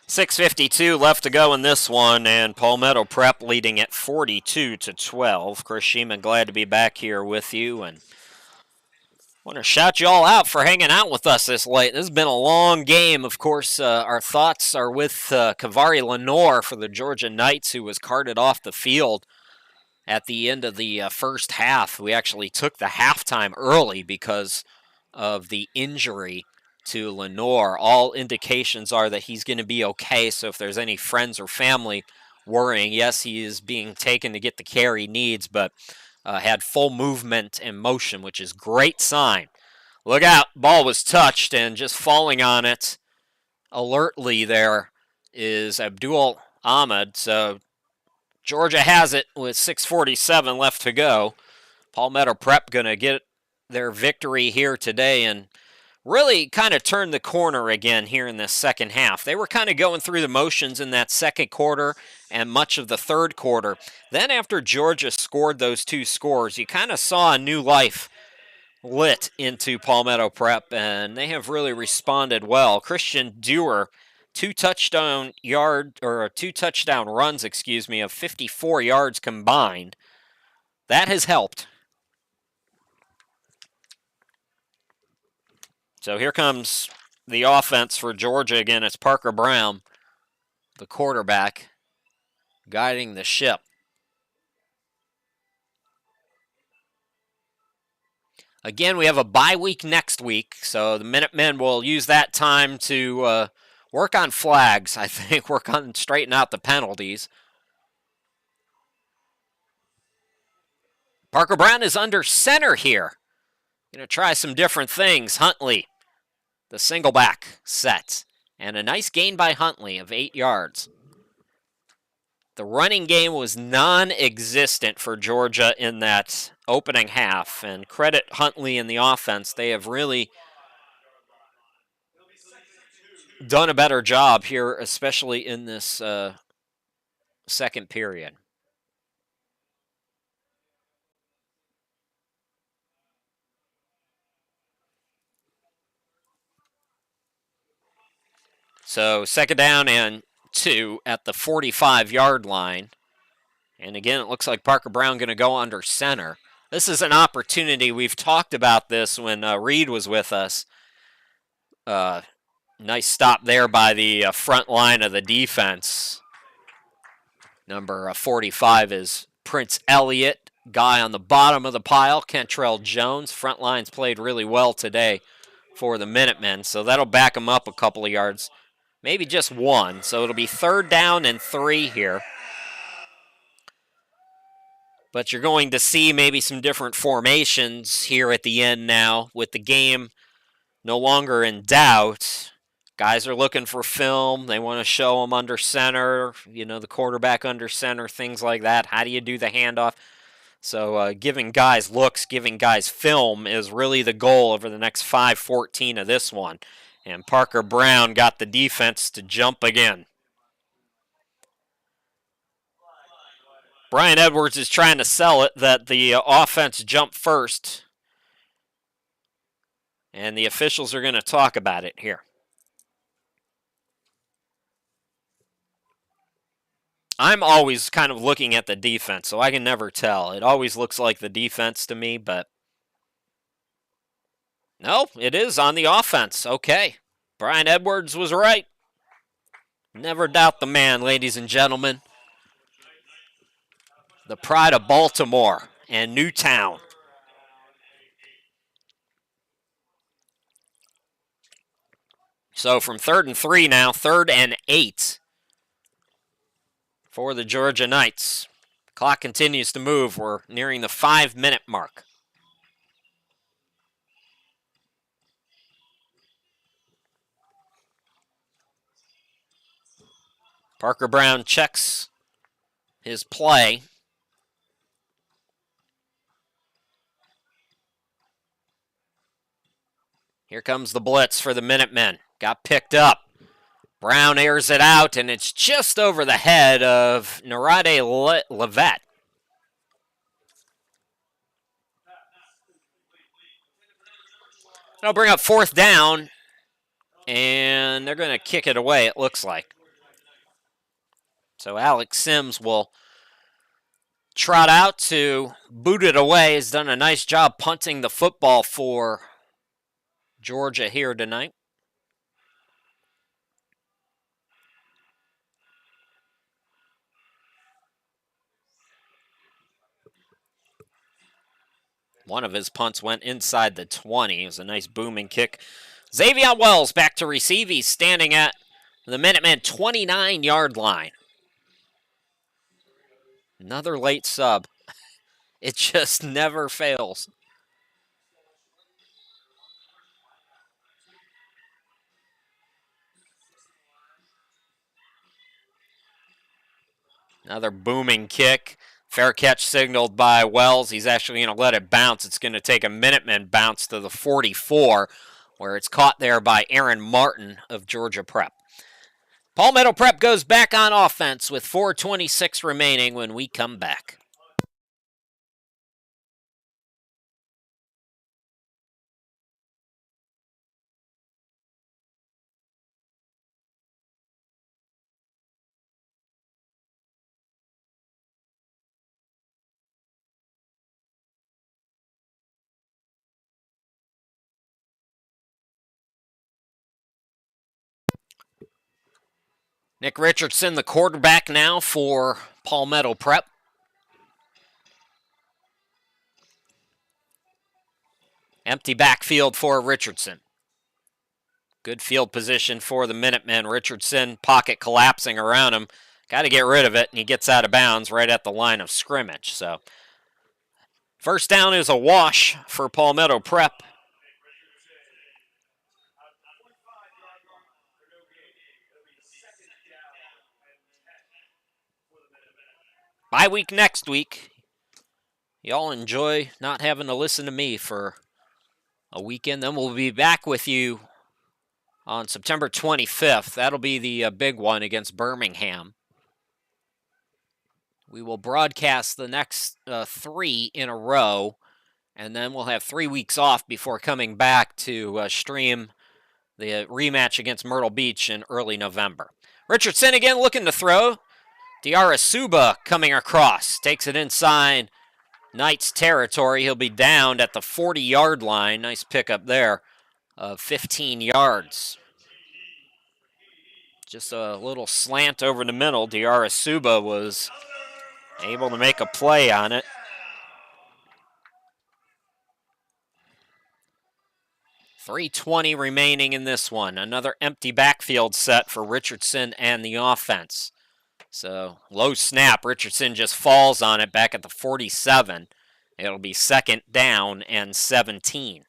.6:52 left to go in this one, and Palmetto Prep leading at 42-12. Chris Sheeman, glad to be back here with you. And Want to shout you all out for hanging out with us this late. This has been a long game. Of course, our thoughts are with Kavari Lenore for the Georgia Knights, who was carted off the field at the end of the first half. We actually took the halftime early because of the injury to Lenore. All indications are that he's going to be okay, so if there's any friends or family worrying, yes, he is being taken to get the care he needs, but had full movement and motion, which is great sign. Look out, ball was touched, and just falling on it alertly there is Abdul Ahmed. So Georgia has it with 6:47 left to go. Palmetto Prep going to get their victory here today and really kind of turn the corner again here in this second half. They were kind of going through the motions in that second quarter and much of the third quarter. Then after Georgia scored those two scores, you kind of saw a new life lit into Palmetto Prep, and they have really responded well. Christian Dewar, two touchdown runs, of 54 yards combined. That has helped. So here comes the offense for Georgia again. It's Parker Brown, the quarterback, guiding the ship. Again, we have a bye week next week, so the Minutemen will use that time to work on flags, I think, straighten out the penalties. Parker Brown is under center here. Going to try some different things. Huntley, the single back set, and a nice gain by Huntley of 8 yards. The running game was non-existent for Georgia in that opening half, and credit Huntley and the offense. They have really done a better job here, especially in this second period. So second down and 2 at the 45-yard line. And again, it looks like Parker Brown going to go under center. This is an opportunity. We've talked about this when Reed was with us. Nice stop there by the front line of the defense. Number 45 is Prince Elliott. Guy on the bottom of the pile, Kentrell Jones. Front line's played really well today for the Minutemen, so that'll back them up a couple of yards. Maybe just one, so it'll be third down and 3 here. But you're going to see maybe some different formations here at the end now with the game no longer in doubt. Guys are looking for film. They want to show them under center, the quarterback under center, things like that. How do you do the handoff? So giving guys looks, giving guys film is really the goal over the next 5:14 of this one. And Parker Brown got the defense to jump again. Brian Edwards is trying to sell it that the offense jump first. And the officials are going to talk about it here. I'm always kind of looking at the defense, so I can never tell. It always looks like the defense to me, but no, it is on the offense. Okay. Brian Edwards was right. Never doubt the man, ladies and gentlemen. The pride of Baltimore and Newtown. So from 3rd and 3 now, 3rd and 8 for the Georgia Knights. Clock continues to move. We're nearing the 5-minute mark. Parker Brown checks his play. Here comes the blitz for the Minutemen. Got picked up. Brown airs it out, and it's just over the head of Narade Levette. That'll bring up 4th down, and they're going to kick it away, it looks like. So Alex Sims will trot out to boot it away. He's done a nice job punting the football for Georgia here tonight. One of his punts went inside the 20. It was a nice booming kick. Xavier Wells back to receive. He's standing at the Minutemen 29-yard line. Another late sub. It just never fails. Another booming kick. Fair catch signaled by Wells. He's actually going to let it bounce. It's going to take a Minuteman bounce to the 44, where it's caught there by Aaron Martin of Georgia Prep. Palmetto Prep goes back on offense with 4:26 remaining when we come back. Nick Richardson, the quarterback now for Palmetto Prep. Empty backfield for Richardson. Good field position for the Minutemen. Richardson, pocket collapsing around him. Got to get rid of it, and he gets out of bounds right at the line of scrimmage. So, first down is a wash for Palmetto Prep. Bye week next week. Y'all enjoy not having to listen to me for a weekend. Then we'll be back with you on September 25th. That'll be the big one against Birmingham. We will broadcast the next 3 in a row, and then we'll have 3 weeks off before coming back to stream the rematch against Myrtle Beach in early November. Richardson again looking to throw. Diarasuba coming across. Takes it inside Knights territory. He'll be downed at the 40-yard line. Nice pickup there of 15 yards. Just a little slant over the middle. Diarasuba was able to make a play on it. .320 remaining in this one. Another empty backfield set for Richardson and the offense. So, low snap. Richardson just falls on it back at the 47. It'll be second down and 17.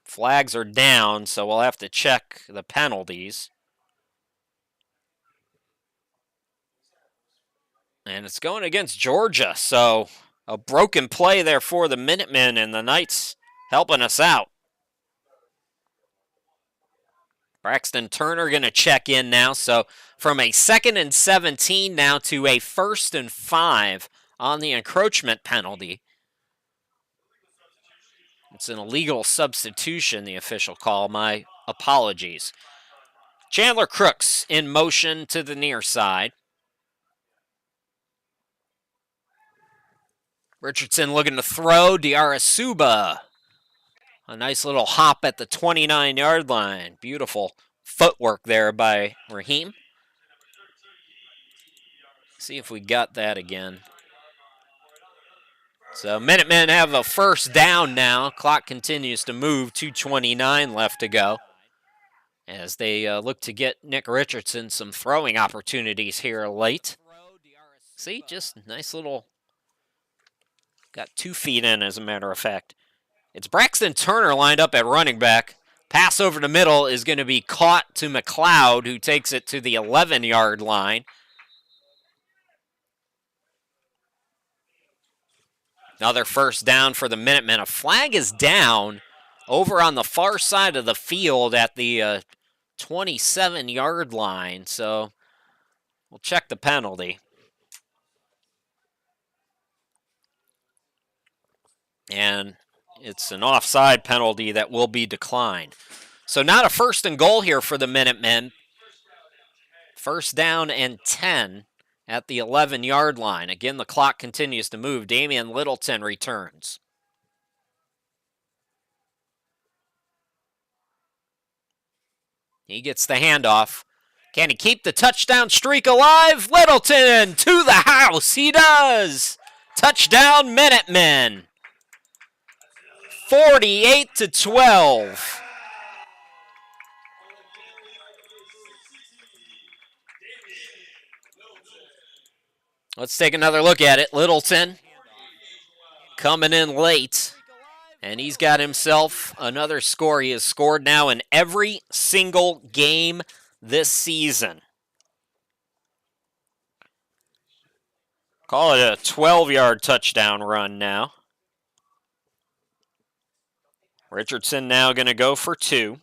Flags are down, so we'll have to check the penalties. And it's going against Georgia, so a broken play there for the Minutemen, and the Knights helping us out. Braxton Turner going to check in now. So from a 2nd and 17 now to a 1st and 5 on the encroachment penalty. It's an illegal substitution, the official call. My apologies. Chandler Crooks in motion to the near side. Richardson looking to throw. Diarasuba. A nice little hop at the 29-yard line. Beautiful footwork there by Raheem. See if we got that again. So Minutemen have a first down now. Clock continues to move. 2:29 left to go as they look to get Nick Richardson some throwing opportunities here late. See, just nice little, got 2 feet in as a matter of fact. It's Braxton Turner lined up at running back. Pass over the middle is going to be caught to McLeod, who takes it to the 11-yard line. Another first down for the Minutemen. A flag is down over on the far side of the field at the 27-yard line, so we'll check the penalty. And it's an offside penalty that will be declined. So not a 1st and goal here for the Minutemen. First down and 10 at the 11-yard line. Again, the clock continues to move. Damian Littleton returns. He gets the handoff. Can he keep the touchdown streak alive? Littleton to the house. He does. Touchdown, Minutemen. 48-12. Let's take another look at it. Littleton coming in late. And he's got himself another score. He has scored now in every single game this season. Call it a 12-yard touchdown run now. Richardson now going to go for 2.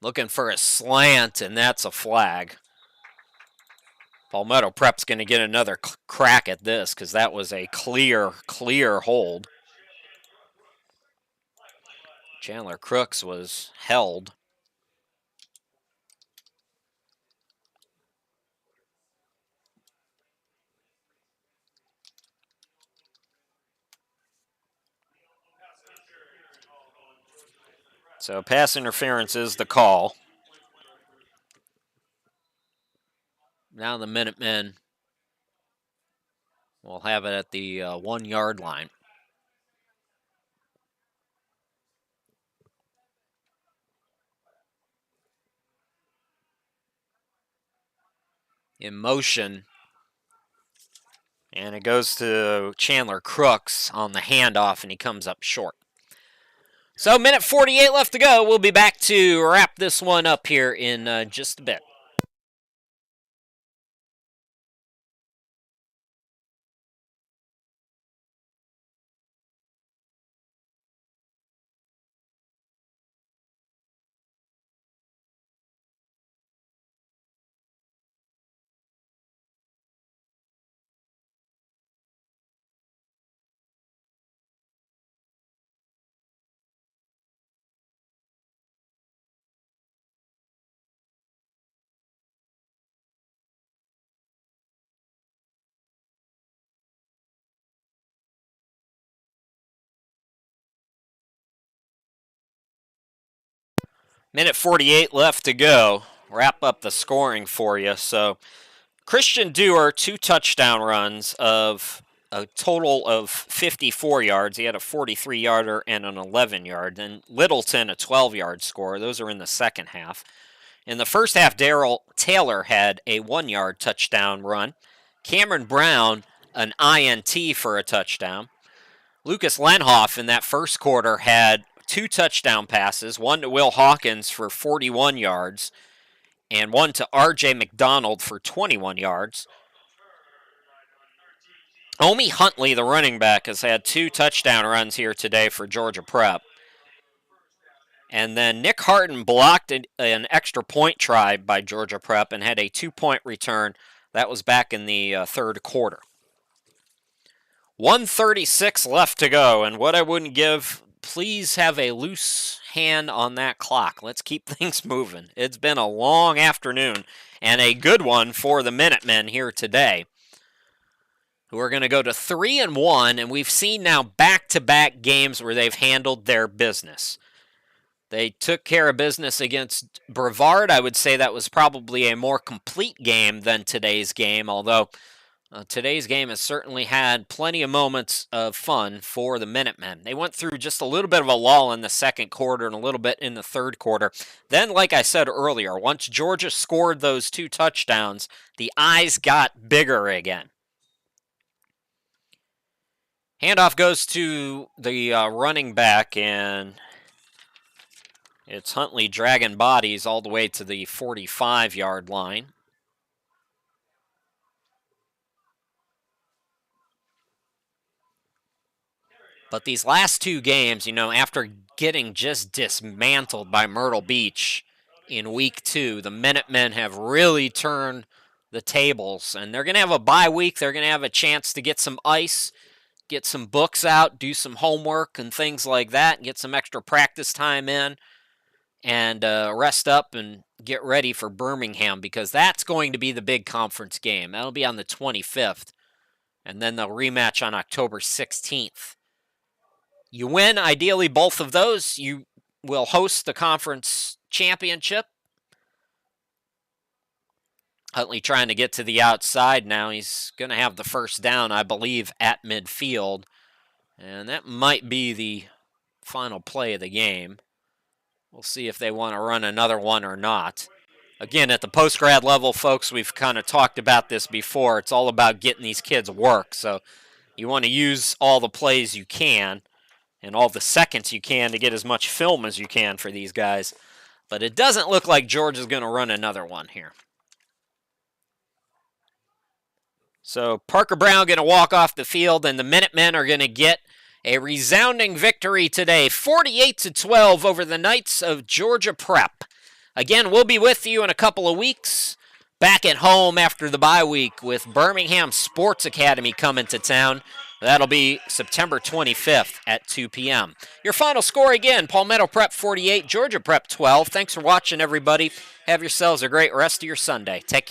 Looking for a slant, and that's a flag. Palmetto Prep's going to get another crack at this because that was a clear hold. Chandler Crooks was held. So pass interference is the call. Now the Minutemen will have it at the 1-yard line. In motion. And it goes to Chandler Crooks on the handoff, and he comes up short. So, minute 48 left to go. We'll be back to wrap this one up here in just a bit. Minute 48 left to go. Wrap up the scoring for you. So, Christian Dewar, 2 touchdown runs of a total of 54 yards. He had a 43-yarder and an 11-yard. And Littleton, a 12-yard score. Those are in the second half. In the first half, Darrell Taylor had a 1-yard touchdown run. Cameron Brown, an INT for a touchdown. Lucas Lenhoff in that first quarter had 2 touchdown passes, one to Will Hawkins for 41 yards, and one to R.J. McDonald for 21 yards. Omi Huntley, the running back, has had 2 touchdown runs here today for Georgia Prep. And then Nick Harton blocked an extra point try by Georgia Prep and had a 2-point return. That was back in the third quarter. 1:36 left to go, and what I wouldn't give, please have a loose hand on that clock. Let's keep things moving. It's been a long afternoon and a good one for the Minutemen here today, who are going to go to 3-1, and we've seen now back-to-back games where they've handled their business. They took care of business against Brevard. I would say that was probably a more complete game than today's game, although today's game has certainly had plenty of moments of fun for the Minutemen. They went through just a little bit of a lull in the second quarter and a little bit in the third quarter. Then, like I said earlier, once Georgia scored those 2 touchdowns, the eyes got bigger again. Handoff goes to the running back, and it's Huntley dragging bodies all the way to the 45-yard line. But these last 2 games, after getting just dismantled by Myrtle Beach in week 2, the Minutemen have really turned the tables. And they're going to have a bye week. They're going to have a chance to get some ice, get some books out, do some homework and things like that, and get some extra practice time in. and rest up and get ready for Birmingham, because that's going to be the big conference game. That'll be on the 25th, and then they'll rematch on October 16th. You win, ideally, both of those, you will host the conference championship. Huntley trying to get to the outside now. He's going to have the first down, I believe, at midfield. And that might be the final play of the game. We'll see if they want to run another one or not. Again, at the post-grad level, folks, we've kind of talked about this before. It's all about getting these kids work. So you want to use all the plays you can and all the seconds you can to get as much film as you can for these guys. But it doesn't look like George is going to run another one here. So Parker Brown going to walk off the field, and the Minutemen are going to get a resounding victory today, 48-12 over the Knights of Georgia Prep. Again, we'll be with you in a couple of weeks, back at home after the bye week with Birmingham Sports Academy coming to town. That'll be September 25th at 2 p.m. Your final score again, Palmetto Prep 48, Georgia Prep 12. Thanks for watching, everybody. Have yourselves a great rest of your Sunday. Take care.